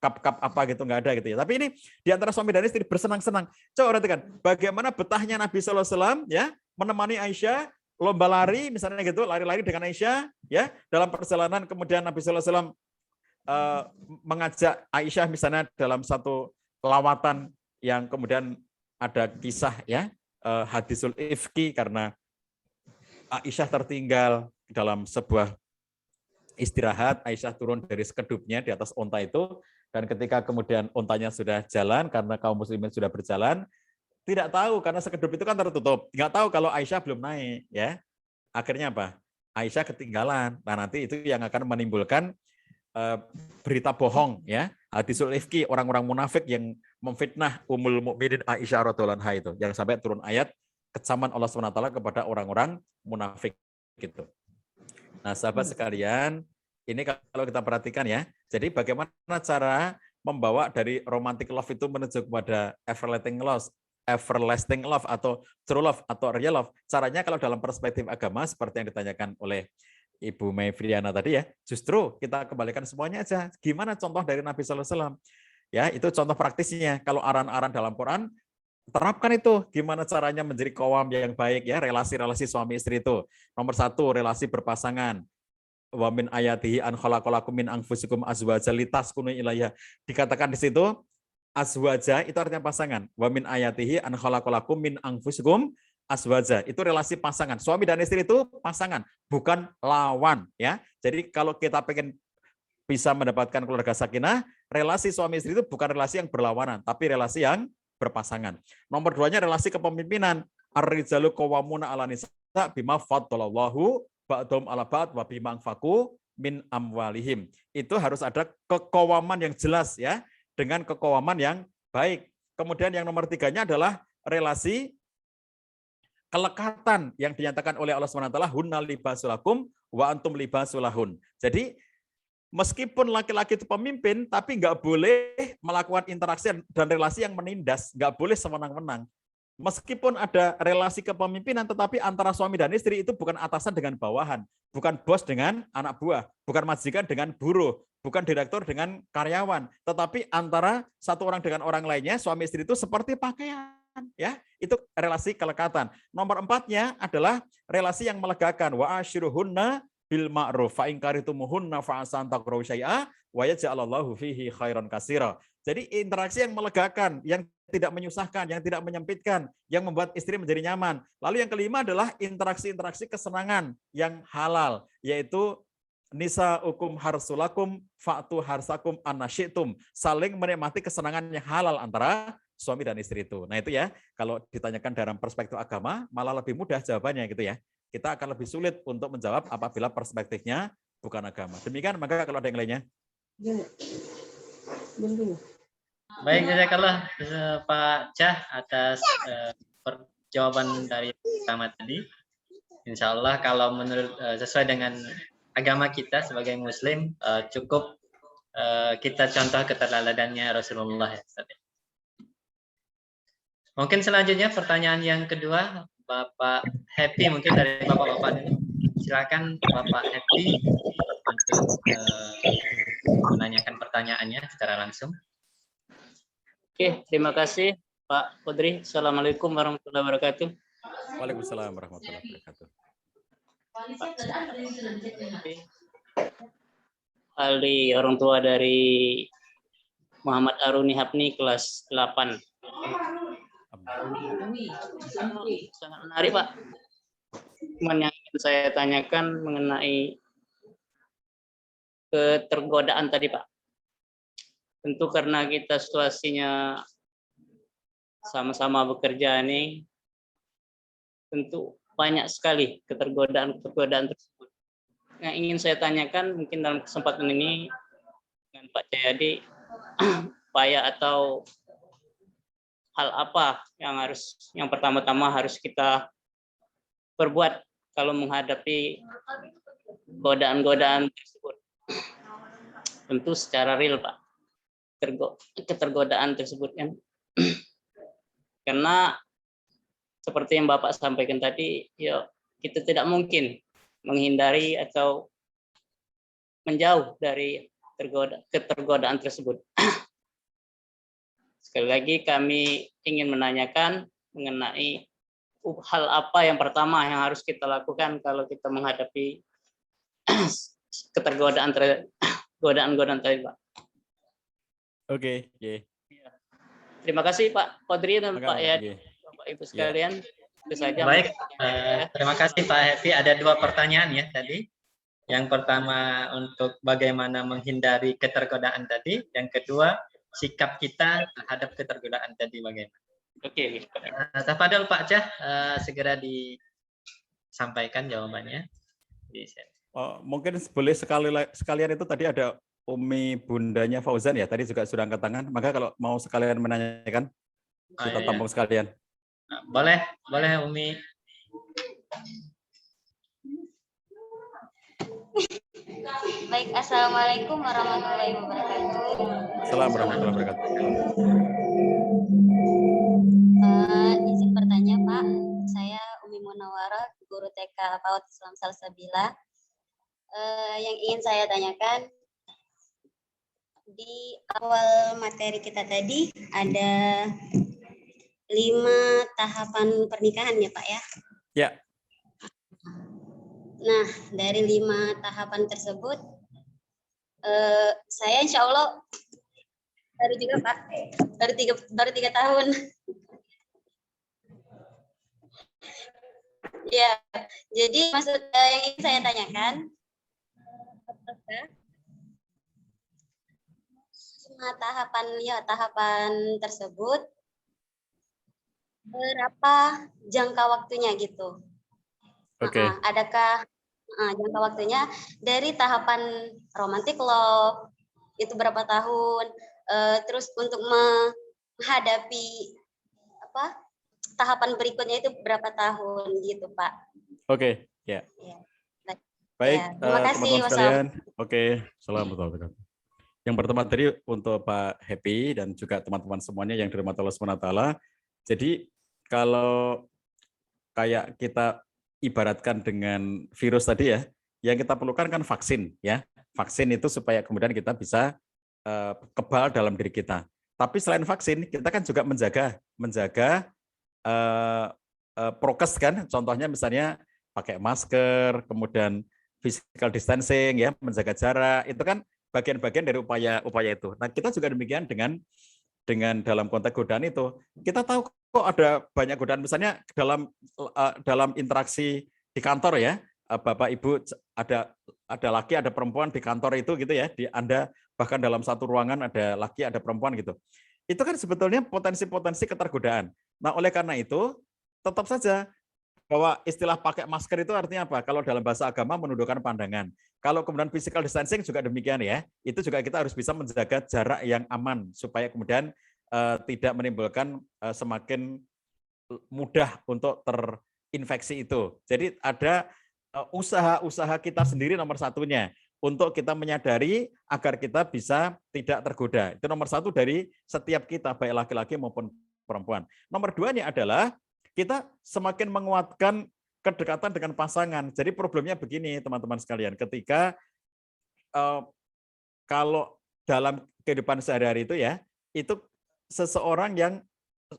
cup apa gitu, enggak ada gitu ya. Tapi ini di antara suami dan istri bersenang-senang. Coba perhatikan bagaimana betahnya Nabi sallallahu alaihi wasallam ya menemani Aisyah lomba lari misalnya gitu, lari-lari dengan Aisyah ya dalam perjalanan, kemudian Nabi sallallahu alaihi wasallam mengajak Aisyah misalnya dalam satu lawatan yang kemudian ada kisah ya, hadisul ifki, karena Aisyah tertinggal dalam sebuah istirahat. Aisyah turun dari sekedupnya di atas onta itu, dan ketika kemudian ontanya sudah jalan karena kaum muslimin sudah berjalan, tidak tahu karena sekedup itu kan tertutup, nggak tahu kalau Aisyah belum naik ya. Akhirnya apa? Aisyah ketinggalan. Nah, nanti itu yang akan menimbulkan berita bohong ya, hadisul ifki, orang-orang munafik yang memfitnah Ummul Mukminin Aisyah radhiyallahu anha itu, yang sampai turun ayat kecaman Allah SWT kepada orang-orang munafik gitu. Nah, sahabat sekalian, ini kalau kita perhatikan ya, jadi bagaimana cara membawa dari romantic love itu menuju kepada everlasting love atau true love atau real love. Caranya kalau dalam perspektif agama seperti yang ditanyakan oleh Ibu Mayfriana tadi ya, justru kita kembalikan semuanya aja. Gimana contoh dari Nabi Sallallahu Alaihi Wasallam? Ya, itu contoh praktisnya. Kalau aran-aran dalam Quran, terapkan itu. Gimana caranya menjadi qawam yang baik ya, relasi-relasi suami istri itu. Nomor 1, relasi berpasangan. Wa min ayatihi an khalaqalakum min anfusikum azwaja litaskunu ilayha. Dikatakan di situ azwaja itu artinya pasangan. Wa min ayatihi an khalaqalakum min anfusikum azwaja, itu relasi pasangan. Suami dan istri itu pasangan, bukan lawan ya. Jadi kalau kita pengen bisa mendapatkan keluarga sakinah, relasi suami istri itu bukan relasi yang berlawanan, tapi relasi yang berpasangan. Nomor 2-nya relasi kepemimpinan. Ar-rijalu qawwamuna 'alan nisa bima faddalallahu ba'dhum 'ala ba'd wa bima anfaqu min amwalihim. Itu harus ada keqawaman yang jelas ya, dengan keqawaman yang baik. Kemudian yang nomor 3-nya adalah relasi kelekatan yang dinyatakan oleh Allah SWT, hunna libasulakum wa antum libasulahun. Jadi meskipun laki-laki itu pemimpin, tapi nggak boleh melakukan interaksi dan relasi yang menindas, nggak boleh sewenang-wenang. Meskipun ada relasi kepemimpinan, tetapi antara suami dan istri itu bukan atasan dengan bawahan, bukan bos dengan anak buah, bukan majikan dengan buruh, bukan direktur dengan karyawan, tetapi antara satu orang dengan orang lainnya, suami istri itu seperti pakaian. Ya, itu relasi kelekatan. Nomor 4-nya adalah relasi yang melegakan. Wa ashiruhunna bil ma'ruf fa in karitumuhunna fa asan takrahu syai'a wa yaj'alallahu fihi khairan katsira. Jadi interaksi yang melegakan, yang tidak menyusahkan, yang tidak menyempitkan, yang membuat istri menjadi nyaman. Lalu yang kelima adalah interaksi-interaksi kesenangan yang halal, yaitu nisaukum harsulakum fa'tu harsakum anasyitum. Saling menikmati kesenangan yang halal antara suami dan istri itu. Nah itu ya, kalau ditanyakan dalam perspektif agama, malah lebih mudah jawabannya gitu ya. Kita akan lebih sulit untuk menjawab apabila perspektifnya bukan agama. Demikian, maka kalau ada yang lainnya. Baik, jazakallah Pak Cah atas jawaban dari pertama tadi. Insya Allah kalau menurut sesuai dengan agama kita sebagai Muslim, cukup kita contoh keteladanan Rasulullah ya, Ustaz. Mungkin selanjutnya pertanyaan yang kedua, Bapak Happy, mungkin dari Bapak-Bapak dulu. Silakan Bapak Happy untuk menanyakan pertanyaannya secara langsung. Oke, terima kasih Pak Qudri. Assalamualaikum warahmatullahi wabarakatuh. Waalaikumsalam warahmatullahi wabarakatuh. Ali, orang tua dari Muhammad Aruni Hapni kelas 8. Sangat menarik Pak. Cuman yang ingin saya tanyakan mengenai ketergodaan tadi Pak. Tentu karena kita situasinya sama-sama bekerja nih, tentu banyak sekali ketergodaan tersebut. Yang ingin saya tanyakan mungkin dalam kesempatan ini dengan Pak Jayadi, upaya atau hal apa yang pertama-tama harus kita perbuat kalau menghadapi godaan-godaan tersebut. Tentu secara real Pak, ketergodaan tersebut kan. Karena seperti yang Bapak sampaikan tadi, ya kita tidak mungkin menghindari atau menjauh dari ketergodaan tersebut. Sekali lagi kami ingin menanyakan mengenai hal apa yang pertama yang harus kita lakukan kalau kita menghadapi godaan tadi, Pak. Oke. Terima kasih Pak Qadri dan Silakan, Pak Mas Yad, Ugi. Bapak Ibu sekalian. Itu saja. Baik, terima kasih Pak Happy. Ada 2 pertanyaan ya tadi. Yang pertama untuk bagaimana menghindari ketergodaan tadi. Yang kedua, sikap kita terhadap ketergodaan tadi bagaimana. Oke. Tafadhol Pak Cah, segera disampaikan jawabannya. Oh, mungkin boleh sekalian itu tadi ada Umi bundanya Fauzan ya, tadi juga sudah angkat tangan. Maka kalau mau sekalian menanyakan, kita tampung sekalian. Boleh Umi. Baik, assalamualaikum warahmatullahi wabarakatuh. Assalamualaikum warahmatullahi wabarakatuh. Izin bertanya Pak, saya Umi Munawwarah, guru TK PAUD Islam Salsabila. Yang ingin saya tanyakan, di awal materi kita tadi ada 5 tahapan pernikahan ya Pak ya? Ya. Nah, dari 5 tahapan tersebut, saya insya Allah baru juga Pak, baru 3 tahun. Ya, jadi maksud yang ingin saya tanyakan, apakah 5 tahapan tersebut berapa jangka waktunya gitu? Oke. Adakah jangka waktunya dari tahapan romantic love itu berapa tahun? Terus untuk menghadapi tahapan berikutnya itu berapa tahun gitu Pak? Oke, ya. Baik, Ya, terima kasih. teman-teman sekalian. Oke, assalamualaikum. Yang pertama tadi untuk Pak Happy dan juga teman-teman semuanya yang dirahmati Allah SWT. Jadi kalau kayak kita ibaratkan dengan virus tadi ya, yang kita perlukan kan vaksin ya. Vaksin itu supaya kemudian kita bisa kebal dalam diri kita. Tapi selain vaksin, kita kan juga menjaga prokes kan. Contohnya misalnya pakai masker, kemudian physical distancing ya, menjaga jarak. Itu kan bagian-bagian dari upaya itu. Nah, kita juga demikian dengan dalam konteks godaan itu. Kita tahu kok ada banyak godaan, misalnya dalam interaksi di kantor ya, Bapak Ibu ada laki ada perempuan di kantor itu gitu ya, Anda bahkan dalam satu ruangan ada laki ada perempuan gitu. Itu kan sebetulnya potensi-potensi ketergodaan. Nah, oleh karena itu tetap saja bahwa istilah pakai masker itu artinya apa? Kalau dalam bahasa agama menundukkan pandangan. Kalau kemudian physical distancing juga demikian ya. Itu juga kita harus bisa menjaga jarak yang aman supaya kemudian tidak menimbulkan semakin mudah untuk terinfeksi itu. Jadi ada usaha-usaha kita sendiri nomor satunya untuk kita menyadari agar kita bisa tidak tergoda. Itu nomor satu dari setiap kita, baik laki-laki maupun perempuan. Nomor duanya adalah kita semakin menguatkan kedekatan dengan pasangan. Jadi problemnya begini teman-teman sekalian, ketika kalau dalam kehidupan sehari-hari itu ya, itu seseorang yang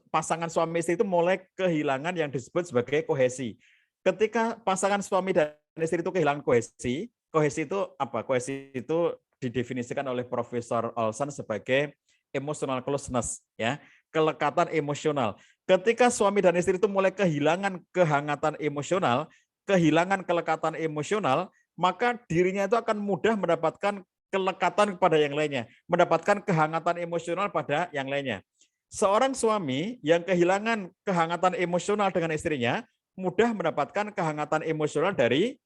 pasangan suami istri itu mulai kehilangan yang disebut sebagai kohesi. Ketika pasangan suami dan istri itu kehilangan kohesi, kohesi itu apa? Kohesi itu didefinisikan oleh Profesor Olson sebagai emotional closeness, ya, kelekatan emosional. Ketika suami dan istri itu mulai kehilangan kehangatan emosional, kehilangan kelekatan emosional, maka dirinya itu akan mudah mendapatkan kelekatan kepada yang lainnya, mendapatkan kehangatan emosional pada yang lainnya. Seorang suami yang kehilangan kehangatan emosional dengan istrinya, mudah mendapatkan kehangatan emosional dari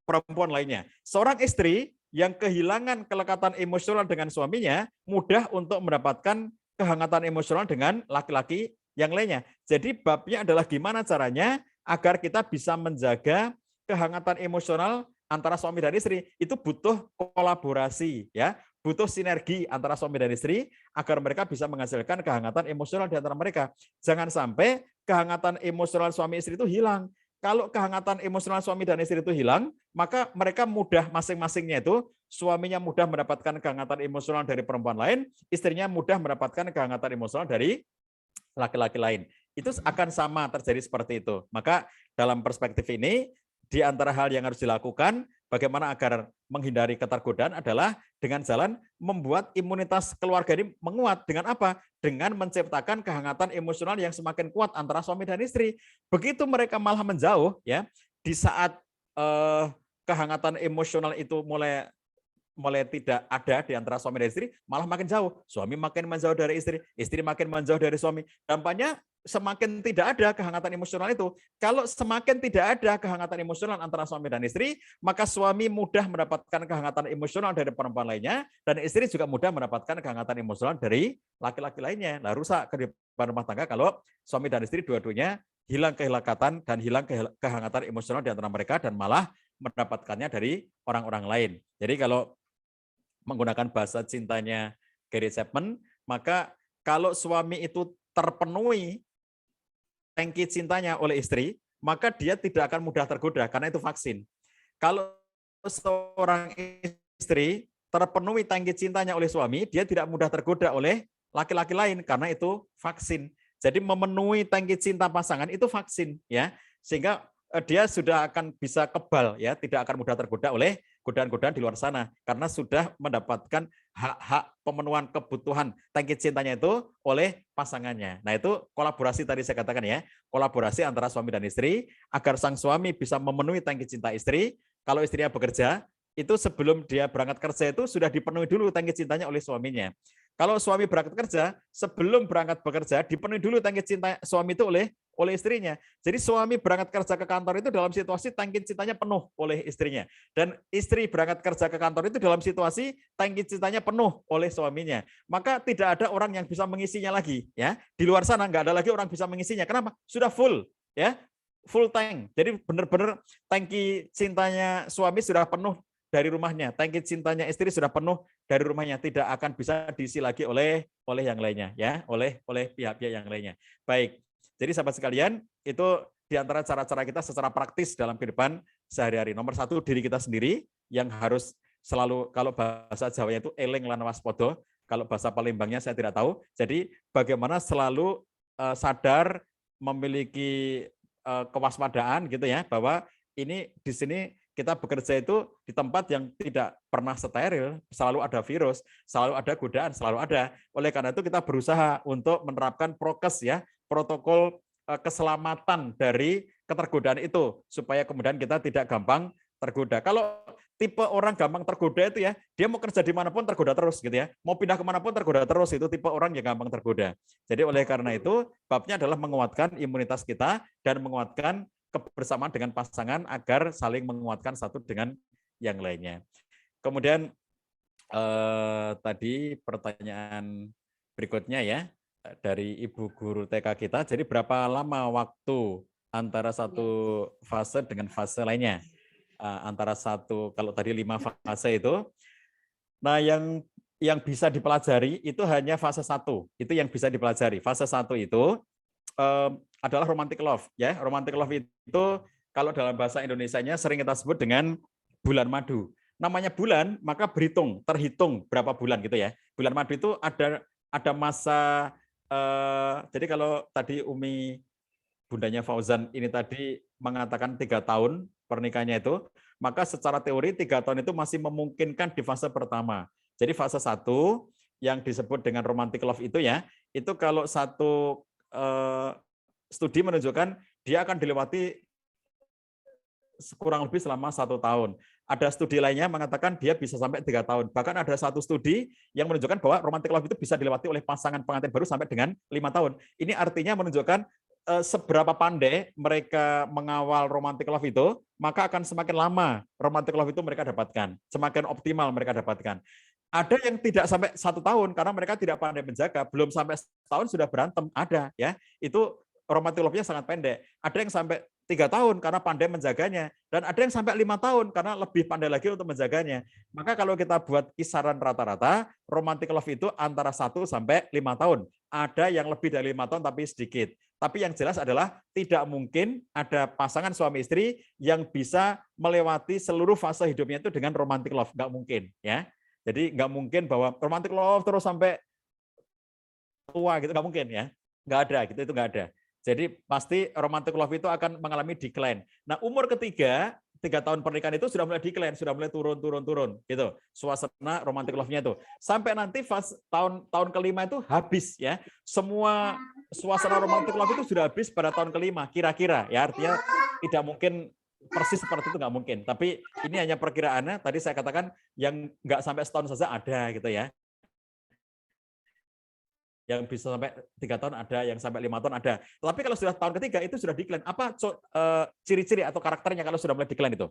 perempuan lainnya. Seorang istri yang kehilangan kelekatan emosional dengan suaminya, mudah untuk mendapatkan kehangatan emosional dengan laki-laki yang lainnya. Jadi babnya adalah gimana caranya agar kita bisa menjaga kehangatan emosional antara suami dan istri. Itu butuh kolaborasi ya, butuh sinergi antara suami dan istri agar mereka bisa menghasilkan kehangatan emosional di antara mereka. Jangan sampai kehangatan emosional suami istri itu hilang. Kalau kehangatan emosional suami dan istri itu hilang, maka mereka mudah masing-masingnya itu, suaminya mudah mendapatkan kehangatan emosional dari perempuan lain, istrinya mudah mendapatkan kehangatan emosional dari laki-laki lain. Itu akan sama terjadi seperti itu. Maka dalam perspektif ini, di antara hal yang harus dilakukan bagaimana agar menghindari ketergodaan adalah dengan jalan membuat imunitas keluarga ini menguat. Dengan apa? Dengan menciptakan kehangatan emosional yang semakin kuat antara suami dan istri. Begitu mereka malah menjauh, ya, di saat kehangatan emosional itu mulai tidak ada di antara suami dan istri, malah makin jauh. Suami makin menjauh dari istri makin menjauh dari suami. Dampaknya semakin tidak ada kehangatan emosional itu. Kalau semakin tidak ada kehangatan emosional antara suami dan istri, maka suami mudah mendapatkan kehangatan emosional dari perempuan lainnya, dan istri juga mudah mendapatkan kehangatan emosional dari laki-laki lainnya. Nah, rusak kehidupan rumah tangga kalau suami dan istri dua-duanya hilang kehangatan dan hilang kehangatan emosional di antara mereka, dan malah mendapatkannya dari orang-orang lain. Jadi kalau menggunakan bahasa cintanya Gary Chapman, maka kalau suami itu terpenuhi tangki cintanya oleh istri, maka dia tidak akan mudah tergoda karena itu vaksin. Kalau seorang istri terpenuhi tangki cintanya oleh suami, dia tidak mudah tergoda oleh laki-laki lain karena itu vaksin. Jadi memenuhi tangki cinta pasangan itu vaksin, ya, sehingga dia sudah akan bisa kebal, ya, tidak akan mudah tergoda oleh godaan-godaan di luar sana karena sudah mendapatkan hak-hak pemenuhan kebutuhan tangki cintanya itu oleh pasangannya. Nah, itu kolaborasi tadi saya katakan, ya, kolaborasi antara suami dan istri agar sang suami bisa memenuhi tangki cinta istri. Kalau istrinya bekerja, itu sebelum dia berangkat kerja itu sudah dipenuhi dulu tangki cintanya oleh suaminya. Kalau suami berangkat kerja, sebelum berangkat bekerja dipenuhi dulu tangki cinta suami itu oleh istrinya. Jadi suami berangkat kerja ke kantor itu dalam situasi tangki cintanya penuh oleh istrinya, dan istri berangkat kerja ke kantor itu dalam situasi tangki cintanya penuh oleh suaminya. Maka tidak ada orang yang bisa mengisinya lagi, ya. Di luar sana nggak ada lagi orang bisa mengisinya. Kenapa? Sudah full, ya, full tank. Jadi benar-benar tangki cintanya suami sudah penuh dari rumahnya, tangki cintanya istri sudah penuh dari rumahnya, tidak akan bisa diisi lagi oleh yang lainnya, ya, oleh pihak-pihak yang lainnya. Baik. Jadi sahabat sekalian, itu di antara cara-cara kita secara praktis dalam kehidupan sehari-hari. Nomor satu, diri kita sendiri yang harus selalu, kalau bahasa Jawanya itu eling lan waspodo, kalau bahasa Palembangnya saya tidak tahu. Jadi bagaimana selalu sadar, memiliki kewaspadaan gitu, ya, bahwa ini di sini kita bekerja itu di tempat yang tidak pernah steril, selalu ada virus, selalu ada godaan, selalu ada. Oleh karena itu kita berusaha untuk menerapkan prokes, ya, protokol keselamatan dari ketergodaan itu, supaya kemudian kita tidak gampang tergoda. Kalau tipe orang gampang tergoda itu, ya, dia mau kerja dimanapun tergoda terus gitu, ya, mau pindah kemanapun tergoda terus, itu tipe orang yang gampang tergoda. Jadi oleh karena itu babnya adalah menguatkan imunitas kita dan menguatkan kebersamaan dengan pasangan agar saling menguatkan satu dengan yang lainnya. Kemudian tadi pertanyaan berikutnya, ya, dari Ibu Guru TK kita, jadi berapa lama waktu antara satu fase dengan fase lainnya? Antara satu, kalau tadi 5 fase itu, nah yang bisa dipelajari itu hanya fase 1, itu yang bisa dipelajari. Fase 1 itu adalah romantic love, ya. Romantic love itu kalau dalam bahasa Indonesianya sering kita sebut dengan bulan madu. Namanya bulan, maka terhitung berapa bulan gitu, ya. Bulan madu itu ada masa, jadi kalau tadi Umi bundanya Fauzan ini tadi mengatakan 3 tahun pernikahannya itu, maka secara teori 3 tahun itu masih memungkinkan di fase pertama. Jadi fase 1 yang disebut dengan romantic love itu, ya, itu kalau satu studi menunjukkan dia akan dilewati kurang lebih selama 1 tahun. Ada studi lainnya mengatakan dia bisa sampai 3 tahun. Bahkan ada satu studi yang menunjukkan bahwa romantic love itu bisa dilewati oleh pasangan pengantin baru sampai dengan 5 tahun. Ini artinya menunjukkan seberapa pandai mereka mengawal romantic love itu, maka akan semakin lama romantic love itu mereka dapatkan, semakin optimal mereka dapatkan. Ada yang tidak sampai 1 tahun karena mereka tidak pandai menjaga, belum sampai 1 tahun sudah berantem, ada, ya. Itu romantic love-nya sangat pendek. Ada yang sampai 3 tahun karena pandai menjaganya, dan ada yang sampai 5 tahun karena lebih pandai lagi untuk menjaganya. Maka kalau kita buat kisaran rata-rata, romantic love itu antara 1 sampai 5 tahun. Ada yang lebih dari 5 tahun tapi sedikit. Tapi yang jelas adalah tidak mungkin ada pasangan suami istri yang bisa melewati seluruh fase hidupnya itu dengan romantic love, nggak mungkin, ya. Jadi nggak mungkin bahwa romantic love terus sampai tua gitu, nggak mungkin, ya. Nggak ada gitu, itu nggak ada. Jadi pasti romantic love itu akan mengalami decline. Nah, umur ketiga 3 tahun pernikahan itu sudah mulai decline, sudah mulai turun gitu. Suasana romantic love-nya itu. Sampai nanti tahun kelima itu habis ya. Semua suasana romantic love itu sudah habis pada tahun kelima kira-kira ya, artinya tidak mungkin persis seperti itu, nggak mungkin. Tapi ini hanya perkiraannya. Tadi saya katakan yang nggak sampai setahun saja ada gitu ya. Yang bisa sampai 3 tahun ada, yang sampai 5 tahun ada. Tapi kalau sudah tahun ketiga itu sudah decline. Apa ciri-ciri atau karakternya kalau sudah mulai decline itu?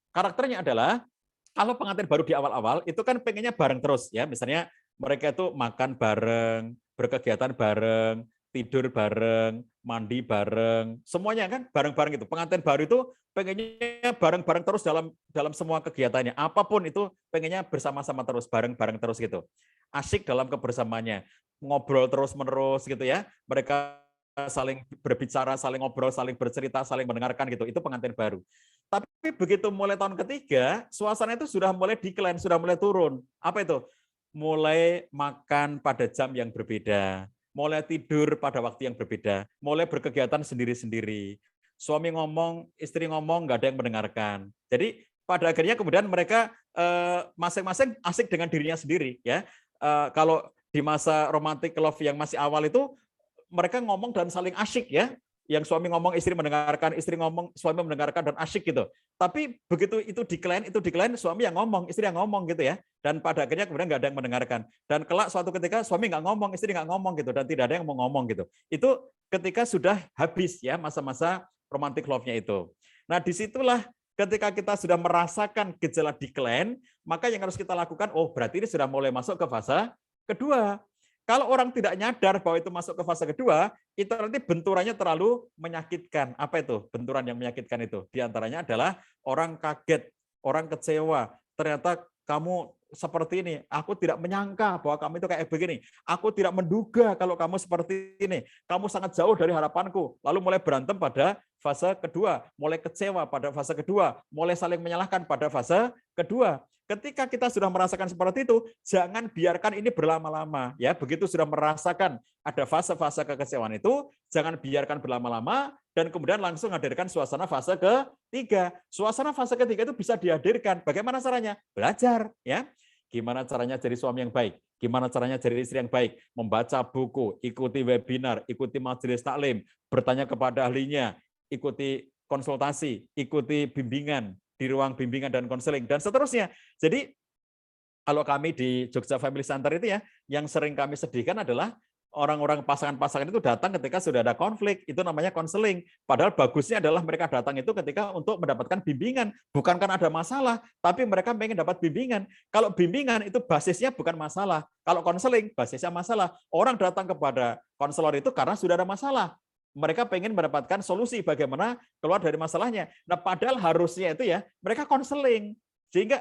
Karakternya adalah kalau pengantin baru di awal-awal itu kan pengennya bareng terus ya. Misalnya mereka itu makan bareng, berkegiatan bareng, tidur bareng, mandi bareng, semuanya kan bareng-bareng itu. Pengantin baru itu pengennya bareng-bareng terus dalam semua kegiatannya. Apapun itu pengennya bersama-sama terus, bareng-bareng terus gitu. Asyik dalam kebersamaannya, ngobrol terus-menerus gitu ya. Mereka saling berbicara, saling ngobrol, saling bercerita, saling mendengarkan gitu. Itu pengantin baru. Tapi begitu mulai tahun ketiga, suasana itu sudah mulai decline, sudah mulai turun. Apa itu? Mulai makan pada jam yang berbeda, mulai tidur pada waktu yang berbeda, mulai berkegiatan sendiri-sendiri. Suami ngomong, istri ngomong, nggak ada yang mendengarkan. Jadi pada akhirnya kemudian mereka masing-masing asik dengan dirinya sendiri ya. Kalau di masa romantic love yang masih awal itu mereka ngomong dan saling asyik ya. Yang suami ngomong, istri mendengarkan, istri ngomong, suami mendengarkan dan asyik gitu. Tapi begitu itu decline, suami yang ngomong, istri yang ngomong gitu ya. Dan pada akhirnya kemudian nggak ada yang mendengarkan. Dan kelak suatu ketika suami nggak ngomong, istri nggak ngomong gitu, dan tidak ada yang mau ngomong gitu. Itu ketika sudah habis ya masa-masa romantic love-nya itu. Nah disitulah ketika kita sudah merasakan gejala decline, maka yang harus kita lakukan, oh berarti ini sudah mulai masuk ke fase kedua. Kalau orang tidak nyadar bahwa itu masuk ke fase kedua, itu nanti benturannya terlalu menyakitkan. Apa itu benturan yang menyakitkan itu? Di antaranya adalah orang kaget, orang kecewa. Ternyata kamu seperti ini. Aku tidak menyangka bahwa kamu itu kayak begini. Aku tidak menduga kalau kamu seperti ini. Kamu sangat jauh dari harapanku. Lalu mulai berantem pada fase kedua. Mulai kecewa pada fase kedua. Mulai saling menyalahkan pada fase kedua. Ketika kita sudah merasakan seperti itu, jangan biarkan ini berlama-lama. Ya, begitu sudah merasakan ada fase-fase kekecewaan itu, jangan biarkan berlama-lama dan kemudian langsung hadirkan suasana fase ketiga. Suasana fase ketiga itu bisa dihadirkan. Bagaimana caranya? Belajar, ya. Gimana caranya jadi suami yang baik? Gimana caranya jadi istri yang baik? Membaca buku, ikuti webinar, ikuti majelis taklim, bertanya kepada ahlinya, ikuti konsultasi, ikuti bimbingan di ruang bimbingan dan konseling, dan seterusnya. Jadi, kalau kami di Jogja Family Center itu ya, yang sering kami sedihkan adalah orang-orang pasangan-pasangan itu datang ketika sudah ada konflik, itu namanya konseling. Padahal bagusnya adalah mereka datang itu ketika untuk mendapatkan bimbingan, bukan karena ada masalah, tapi mereka pengen dapat bimbingan. Kalau bimbingan itu basisnya bukan masalah, kalau konseling basisnya masalah. Orang datang kepada konselor itu karena sudah ada masalah. Mereka pengen mendapatkan solusi bagaimana keluar dari masalahnya. Nah, padahal harusnya itu ya mereka konseling, sehingga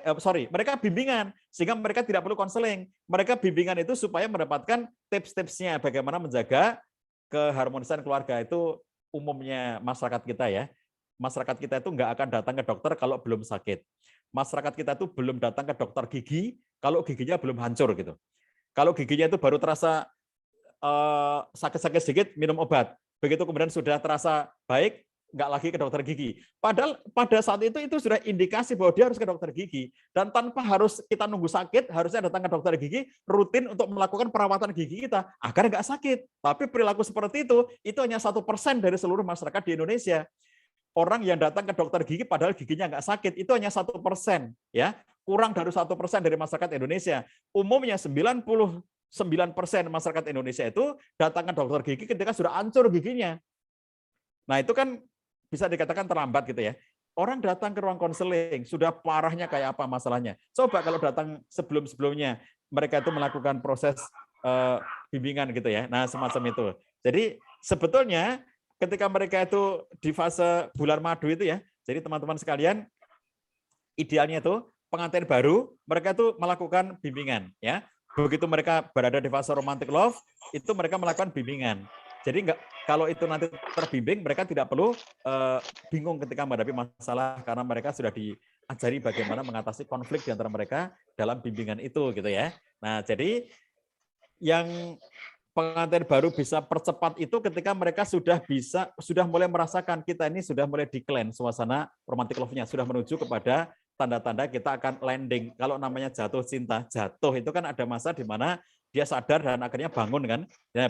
mereka bimbingan, sehingga mereka tidak perlu konseling. Mereka bimbingan itu supaya mendapatkan tips-tipsnya bagaimana menjaga keharmonisan keluarga. Itu umumnya masyarakat kita ya. Masyarakat kita itu nggak akan datang ke dokter kalau belum sakit. Masyarakat kita itu belum datang ke dokter gigi kalau giginya belum hancur gitu. Kalau giginya itu baru terasa sakit-sakit sedikit, minum obat. Begitu kemudian sudah terasa baik, nggak lagi ke dokter gigi. Padahal pada saat itu sudah indikasi bahwa dia harus ke dokter gigi. Dan tanpa harus kita nunggu sakit, harusnya datang ke dokter gigi rutin untuk melakukan perawatan gigi kita agar nggak sakit. Tapi perilaku seperti itu hanya 1% dari seluruh masyarakat di Indonesia. Orang yang datang ke dokter gigi padahal giginya nggak sakit, itu hanya 1%. Ya, kurang dari 1% dari masyarakat Indonesia. Umumnya 99% masyarakat Indonesia itu datang ke dokter gigi ketika sudah hancur giginya. Nah, itu kan bisa dikatakan terlambat gitu ya. Orang datang ke ruang konseling, sudah parahnya kayak apa masalahnya. Coba kalau datang sebelum-sebelumnya, mereka itu melakukan proses bimbingan gitu ya. Nah, semacam itu. Jadi sebetulnya ketika mereka itu di fase bulan madu itu ya, jadi teman-teman sekalian, idealnya itu pengantin baru, mereka itu melakukan bimbingan ya. Begitu mereka berada di fase romantic love, itu mereka melakukan bimbingan. Jadi kalau itu nanti terbimbing, mereka tidak perlu bingung ketika menghadapi masalah karena mereka sudah diajari bagaimana mengatasi konflik di antara mereka dalam bimbingan itu gitu ya. Nah, jadi yang pengantin baru bisa percepat itu ketika mereka sudah mulai merasakan kita ini sudah mulai decline suasana romantic love-nya, sudah menuju kepada tanda-tanda kita akan landing. Kalau namanya jatuh cinta, jatuh itu kan ada masa di mana dia sadar dan akhirnya bangun kan. Ya,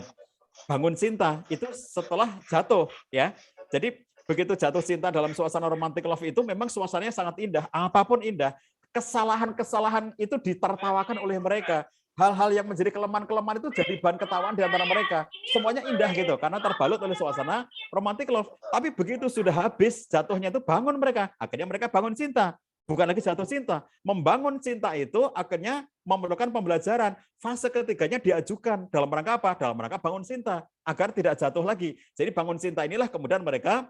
bangun cinta itu setelah jatuh ya. Jadi begitu jatuh cinta dalam suasana romantic love itu memang suasananya sangat indah, apapun indah. Kesalahan-kesalahan itu ditertawakan oleh mereka. Hal-hal yang menjadi kelemahan-kelemahan itu jadi bahan ketawaan di antara mereka. Semuanya indah gitu, karena terbalut oleh suasana romantic love. Tapi begitu sudah habis, jatuhnya itu bangun mereka. Akhirnya mereka bangun cinta. Bukan lagi jatuh cinta. Membangun cinta itu akhirnya memerlukan pembelajaran. Fase ketiganya diajukan. Dalam rangka apa? Dalam rangka bangun cinta. Agar tidak jatuh lagi. Jadi bangun cinta inilah kemudian mereka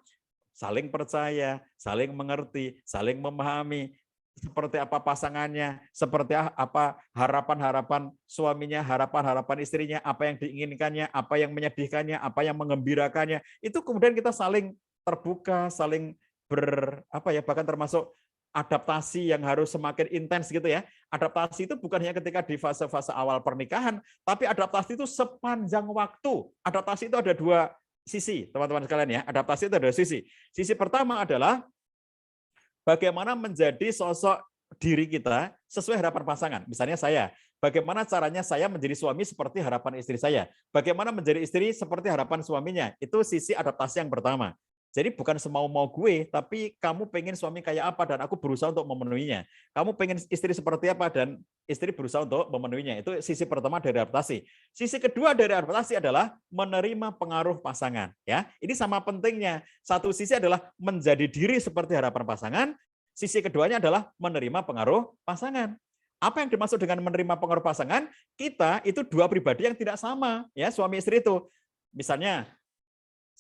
saling percaya, saling mengerti, saling memahami. Seperti apa pasangannya, seperti apa harapan-harapan suaminya, harapan-harapan istrinya, apa yang diinginkannya, apa yang menyedihkannya, apa yang menggembirakannya. Itu kemudian kita saling terbuka, saling bahkan termasuk adaptasi yang harus semakin intens gitu ya. Adaptasi itu bukan hanya ketika di fase-fase awal pernikahan, tapi adaptasi itu sepanjang waktu. Adaptasi itu ada dua sisi, teman-teman sekalian ya. Adaptasi itu ada dua sisi. Sisi pertama adalah bagaimana menjadi sosok diri kita sesuai harapan pasangan. Misalnya saya, bagaimana caranya saya menjadi suami seperti harapan istri saya. Bagaimana menjadi istri seperti harapan suaminya. Itu sisi adaptasi yang pertama. Jadi bukan semau-mau gue, tapi kamu pengen suami kayak apa dan aku berusaha untuk memenuhinya. Kamu pengen istri seperti apa dan istri berusaha untuk memenuhinya. Itu sisi pertama dari adaptasi. Sisi kedua dari adaptasi adalah menerima pengaruh pasangan. Ya, ini sama pentingnya. Satu sisi adalah menjadi diri seperti harapan pasangan. Sisi keduanya adalah menerima pengaruh pasangan. Apa yang dimaksud dengan menerima pengaruh pasangan? Kita itu dua pribadi yang tidak sama, ya suami istri itu. Misalnya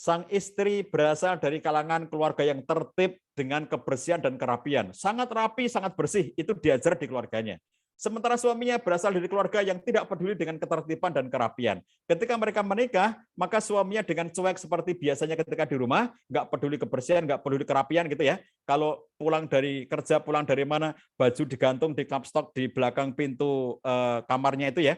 sang istri berasal dari kalangan keluarga yang tertib dengan kebersihan dan kerapian. Sangat rapi, sangat bersih, itu diajar di keluarganya. Sementara suaminya berasal dari keluarga yang tidak peduli dengan ketertiban dan kerapian. Ketika mereka menikah, maka suaminya dengan cuek seperti biasanya ketika di rumah, nggak peduli kebersihan, nggak peduli kerapian gitu ya. Kalau pulang dari kerja, pulang dari mana, baju digantung di kapstok di belakang pintu kamarnya itu ya.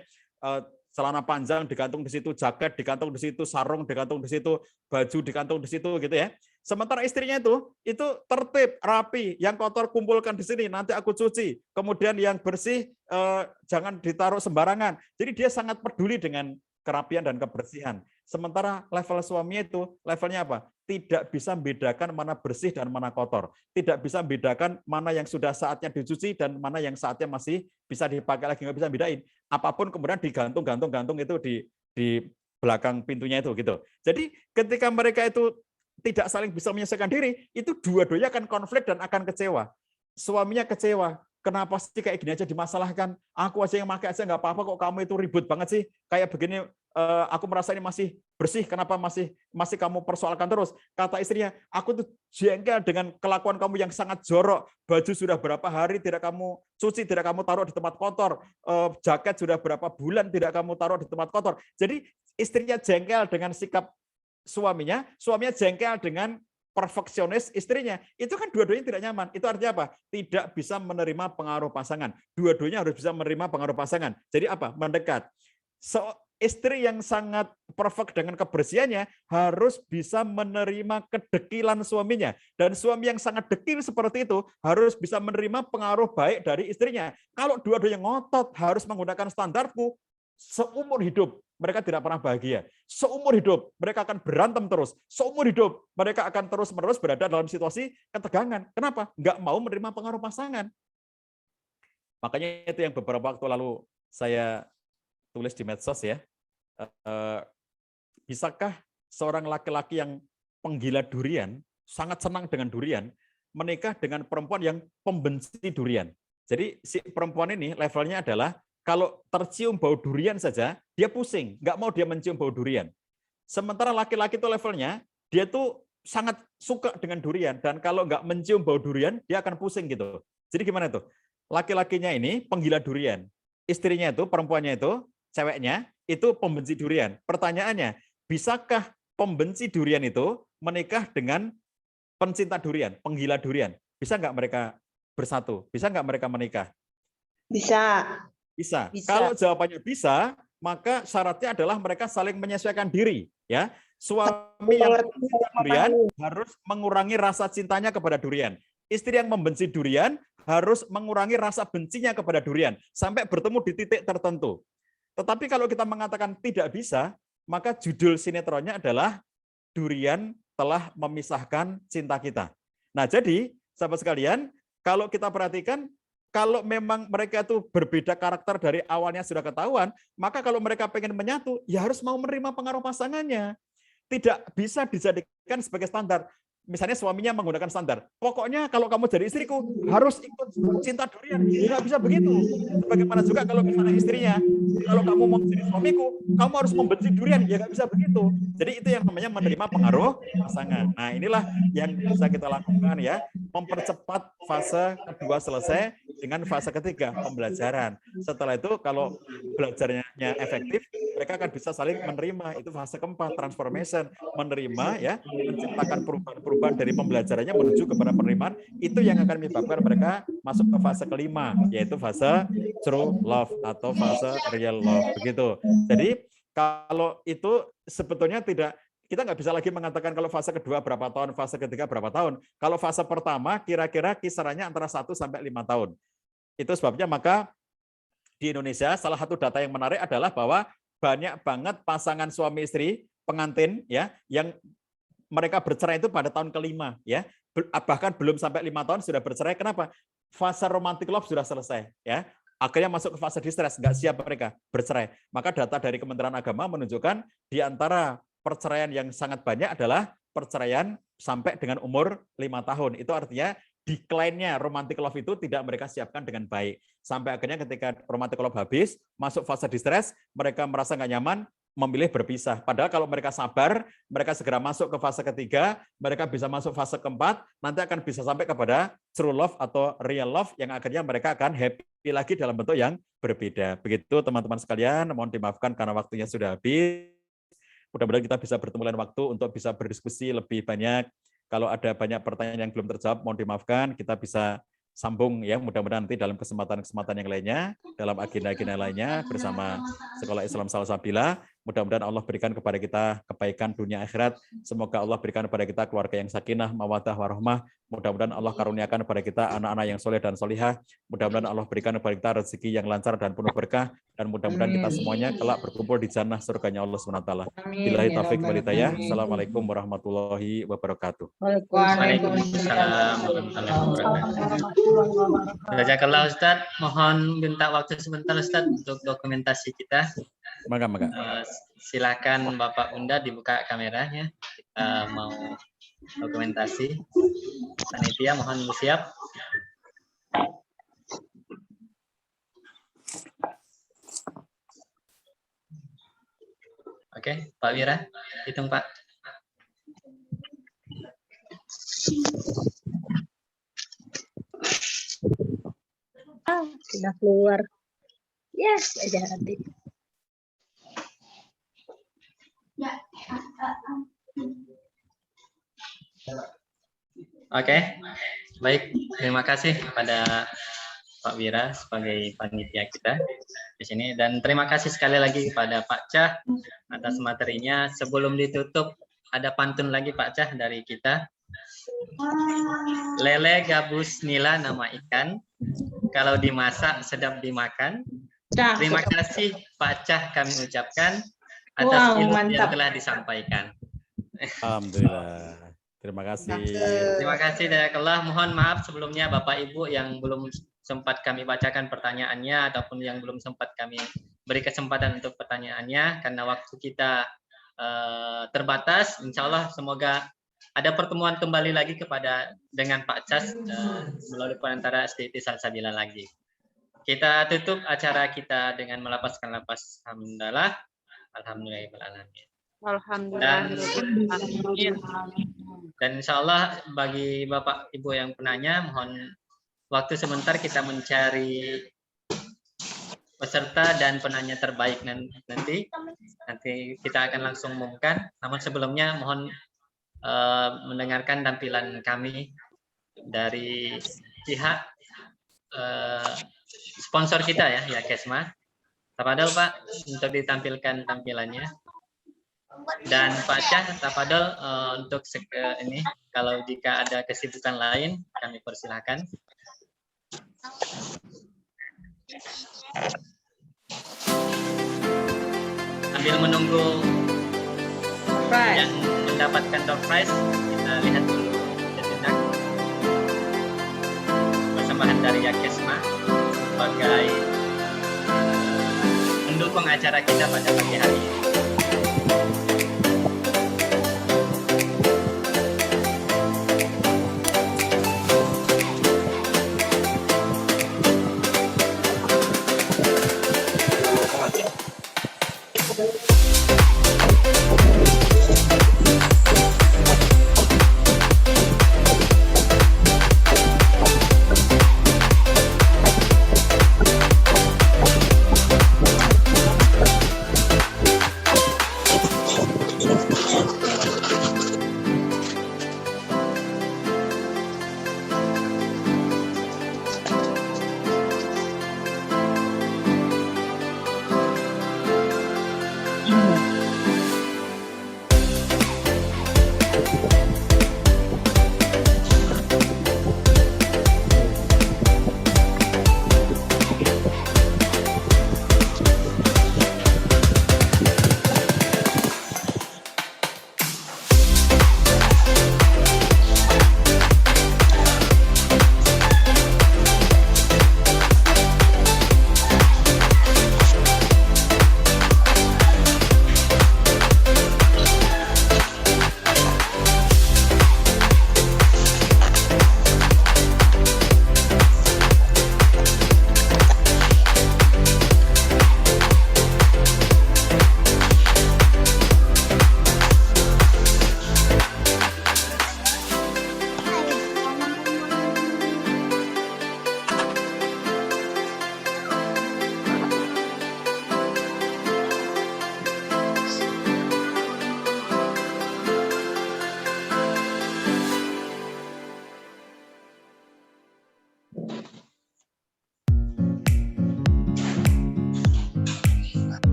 Celana panjang digantung di situ, jaket digantung di situ, sarung digantung di situ, baju digantung di situ gitu ya. Sementara istrinya itu tertib, rapi, yang kotor kumpulkan di sini, nanti aku cuci. Kemudian yang bersih jangan ditaruh sembarangan. Jadi dia sangat peduli dengan kerapian dan kebersihan. Sementara level suaminya itu levelnya apa? Tidak bisa membedakan mana bersih dan mana kotor. Tidak bisa membedakan mana yang sudah saatnya dicuci dan mana yang saatnya masih bisa dipakai lagi, nggak bisa bedain. Apapun kemudian digantung itu di belakang pintunya itu gitu. Jadi ketika mereka itu tidak saling bisa menyelesaikan diri, itu dua-duanya akan konflik dan akan kecewa. Suaminya kecewa. Kenapa sih kayak gini aja dimasalahkan? Aku aja yang pakai aja nggak apa-apa kok, kamu itu ribut banget sih. Kayak begini aku merasa ini masih bersih, kenapa masih kamu persoalkan terus? Kata istrinya, aku tuh jengkel dengan kelakuan kamu yang sangat jorok. Baju sudah berapa hari tidak kamu cuci, tidak kamu taruh di tempat kotor. Jaket sudah berapa bulan tidak kamu taruh di tempat kotor. Jadi istrinya jengkel dengan sikap suaminya jengkel dengan perfeksionis istrinya. Itu kan dua-duanya tidak nyaman. Itu artinya apa? Tidak bisa menerima pengaruh pasangan. Dua-duanya harus bisa menerima pengaruh pasangan. Jadi apa? Mendekat. Istri yang sangat perfect dengan kebersihannya harus bisa menerima kedekilan suaminya. Dan suami yang sangat dekil seperti itu harus bisa menerima pengaruh baik dari istrinya. Kalau dua-duanya ngotot harus menggunakan standarku, seumur hidup mereka tidak pernah bahagia. Seumur hidup mereka akan berantem terus. Seumur hidup mereka akan terus-menerus berada dalam situasi ketegangan. Kenapa? Nggak mau menerima pengaruh pasangan. Makanya itu yang beberapa waktu lalu saya tulis di medsos ya. Bisakah seorang laki-laki yang penggila durian, sangat senang dengan durian, menikah dengan perempuan yang pembenci durian? Jadi si perempuan ini levelnya adalah kalau tercium bau durian saja, dia pusing, nggak mau dia mencium bau durian. Sementara laki-laki itu levelnya, dia tuh sangat suka dengan durian, dan kalau nggak mencium bau durian, dia akan pusing gitu. Jadi gimana tuh? Laki-lakinya ini penggila durian, istrinya itu, perempuannya itu, ceweknya, itu pembenci durian. Pertanyaannya, bisakah pembenci durian itu menikah dengan pencinta durian, penggila durian? Bisa nggak mereka bersatu? Bisa nggak mereka menikah? Bisa. Bisa. Kalau jawabannya bisa, maka syaratnya adalah mereka saling menyesuaikan diri, ya. Suami yang mencinta durian harus mengurangi rasa cintanya kepada durian. Istri yang membenci durian harus mengurangi rasa bencinya kepada durian sampai bertemu di titik tertentu. Tetapi kalau kita mengatakan tidak bisa, maka judul sinetronnya adalah Durian Telah Memisahkan Cinta Kita. Nah, jadi sahabat sekalian, kalau kita perhatikan, kalau memang mereka itu berbeda karakter dari awalnya sudah ketahuan, maka kalau mereka pengen menyatu, ya harus mau menerima pengaruh pasangannya. Tidak bisa dijadikan sebagai standar. Misalnya suaminya menggunakan standar, pokoknya kalau kamu jadi istriku harus ikut cinta durian. Nggak bisa begitu. Bagaimana juga kalau misalnya istrinya, kalau kamu mau jadi suamiku, kamu harus membenci durian. Ya nggak bisa begitu. Jadi itu yang namanya menerima pengaruh pasangan. Nah, inilah yang bisa kita lakukan, ya, mempercepat fase kedua selesai dengan fase ketiga, pembelajaran. Setelah itu kalau belajarnya efektif, mereka akan bisa saling menerima. Itu fase keempat, transformation, menerima, ya, menciptakan perubahan dari pembelajarannya menuju kepada penerimaan. Itu yang akan menyebabkan mereka masuk ke fase kelima, yaitu fase true love atau fase real love, begitu. Jadi kalau itu sebetulnya tidak, kita nggak bisa lagi mengatakan kalau fase kedua berapa tahun, fase ketiga berapa tahun. Kalau fase pertama kira-kira kisarannya antara 1 sampai 5 tahun. Itu sebabnya maka di Indonesia salah satu data yang menarik adalah bahwa banyak banget pasangan suami istri pengantin, ya, yang mereka bercerai itu pada tahun kelima, ya, bahkan belum sampai 5 tahun sudah bercerai. Kenapa? Fase romantic love sudah selesai, ya, akhirnya masuk ke fase distress, nggak siap mereka bercerai. Maka data dari Kementerian Agama menunjukkan di antara perceraian yang sangat banyak adalah perceraian sampai dengan umur 5 tahun. Itu artinya decline-nya romantic love itu tidak mereka siapkan dengan baik. Sampai akhirnya ketika romantic love habis, masuk fase distress, mereka merasa nggak nyaman, memilih berpisah. Padahal kalau mereka sabar, mereka segera masuk ke fase ketiga, mereka bisa masuk fase keempat, nanti akan bisa sampai kepada true love atau real love yang akhirnya mereka akan happy lagi dalam bentuk yang berbeda. Begitu teman-teman sekalian, mohon dimaafkan karena waktunya sudah habis. Mudah-mudahan kita bisa bertemu lain waktu untuk bisa berdiskusi lebih banyak. Kalau ada banyak pertanyaan yang belum terjawab, mohon dimaafkan, kita bisa sambung, ya, mudah-mudahan nanti dalam kesempatan-kesempatan yang lainnya, dalam agenda-agenda lainnya bersama Sekolah Islam Salsabila. Mudah-mudahan Allah berikan kepada kita kebaikan dunia akhirat. Semoga Allah berikan kepada kita keluarga yang sakinah, mawaddah, warahmah. Mudah-mudahan Allah karuniakan kepada kita anak-anak yang soleh dan solihah. Mudah-mudahan Allah berikan kepada kita rezeki yang lancar dan penuh berkah. Dan mudah-mudahan kita semuanya kelak berkumpul di jannah surganya Allah SWT. Billahi taufiq wal hidayah. Assalamualaikum warahmatullahi wabarakatuh. Waalaikumsalam warahmatullahi wabarakatuh. Jazakallah Ustaz. Mohon minta waktu sebentar Ustaz untuk dokumentasi kita. Maka. Silakan Bapak Unda dibuka kameranya. Kita mau dokumentasi. Panitia mohon bersiap. Oke, Pak Wira, hitung Pak. Sudah keluar. Yes, aja nanti. Oke, baik. Terima kasih kepada Pak Wira sebagai panitia kita di sini, dan terima kasih sekali lagi kepada Pak Cah atas materinya. Sebelum ditutup, ada pantun lagi Pak Cah dari kita. Lele gabus nila nama ikan, kalau dimasak sedap dimakan. Terima kasih Pak Cah kami ucapkan atas ilmu yang telah disampaikan. Alhamdulillah. Terima kasih. Terima kasih Jazakallah. Mohon maaf sebelumnya Bapak Ibu yang belum sempat kami bacakan pertanyaannya ataupun yang belum sempat kami beri kesempatan untuk pertanyaannya karena waktu kita terbatas. Insya Allah semoga ada pertemuan kembali lagi dengan Pak Cas melalui perantara STT Salsabila lagi. Kita tutup acara kita dengan melapaskan lapas hamdalah. Alhamdulillahirrahmanirrahim. Dan insya Allah bagi Bapak Ibu yang penanya, mohon waktu sebentar kita mencari peserta dan penanya terbaik nanti kita akan langsung umumkan. Namun sebelumnya mohon mendengarkan tampilan kami dari pihak sponsor kita ya Kesma. Tafadhol Pak untuk ditampilkan tampilannya. Dan Pak Cah, tafadhol untuk ini kalau jika ada kesibukan lain kami persilahkan. Sambil menunggu yang mendapatkan door prize, kita lihat dulu sejenak persembahan dari Yakesma sebagai mendukung acara kita pada pagi hari ini.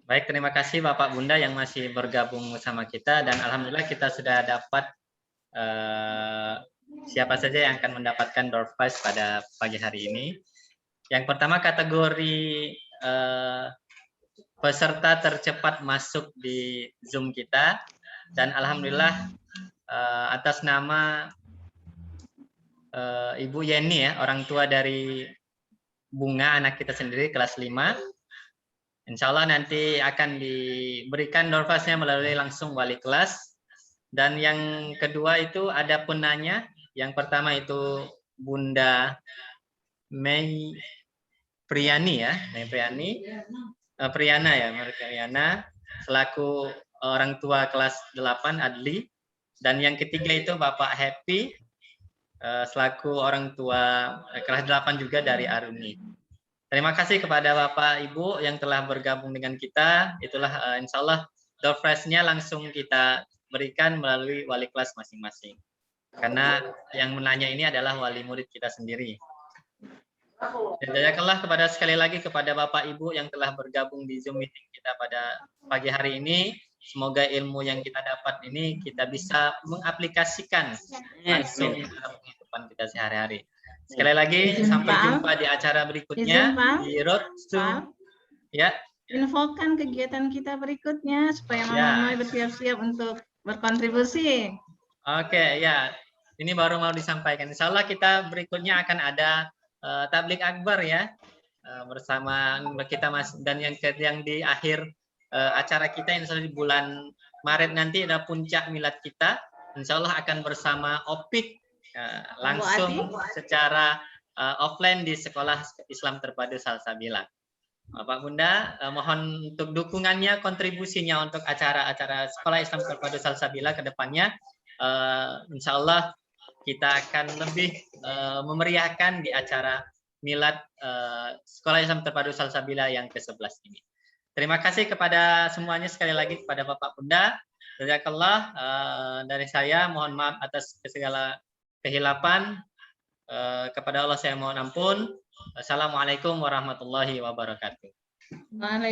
Baik, terima kasih Bapak Bunda yang masih bergabung bersama kita, dan alhamdulillah kita sudah dapat siapa saja yang akan mendapatkan door prize pada pagi hari ini. Yang pertama kategori peserta tercepat masuk di Zoom kita, dan alhamdulillah atas nama Ibu Yeni ya, orang tua dari Bunga, anak kita sendiri kelas 5. Insya Allah nanti akan diberikan door prize-nya melalui langsung wali kelas. Dan yang kedua itu ada penanya. Yang pertama itu Bunda Mei Priyani ya, Mei Priyani, Priyana ya, Priyana selaku orang tua kelas 8 Adli. Dan yang ketiga itu Bapak Happy selaku orang tua kelas 8 juga dari Aruni. Terima kasih kepada Bapak Ibu yang telah bergabung dengan kita. Itulah insya Allah door prize-nya langsung kita berikan melalui wali kelas masing-masing. Karena yang menanya ini adalah wali murid kita sendiri. Jazakallah kepada sekali lagi kepada Bapak Ibu yang telah bergabung di Zoom meeting kita pada pagi hari ini. Semoga ilmu yang kita dapat ini kita bisa mengaplikasikan langsung dalam kehidupan kita sehari-hari. Sekali lagi sampai jumpa di acara berikutnya di Road to ya. Infokan kegiatan kita berikutnya supaya Mama bersiap-siap untuk berkontribusi. Oke, ya. Ini baru mau disampaikan. Insya Allah kita berikutnya akan ada tablik akbar ya bersama kita Mas, dan yang di akhir acara kita insya Allah di bulan Maret nanti ada puncak milad kita. Insya Allah akan bersama Opik langsung secara offline di Sekolah Islam Terpadu Salsabila. Bapak Bunda, mohon untuk dukungannya, kontribusinya untuk acara-acara Sekolah Islam Terpadu Salsabila ke depannya. Insya Allah kita akan lebih memeriahkan di acara milad Sekolah Islam Terpadu Salsabila yang ke-11 ini. Terima kasih kepada semuanya, sekali lagi kepada Bapak Bunda. Jazakallah. Dari saya mohon maaf atas segala kehilapan. Kepada Allah saya mohon ampun. Assalamualaikum warahmatullahi wabarakatuh. Waalaikumsalam.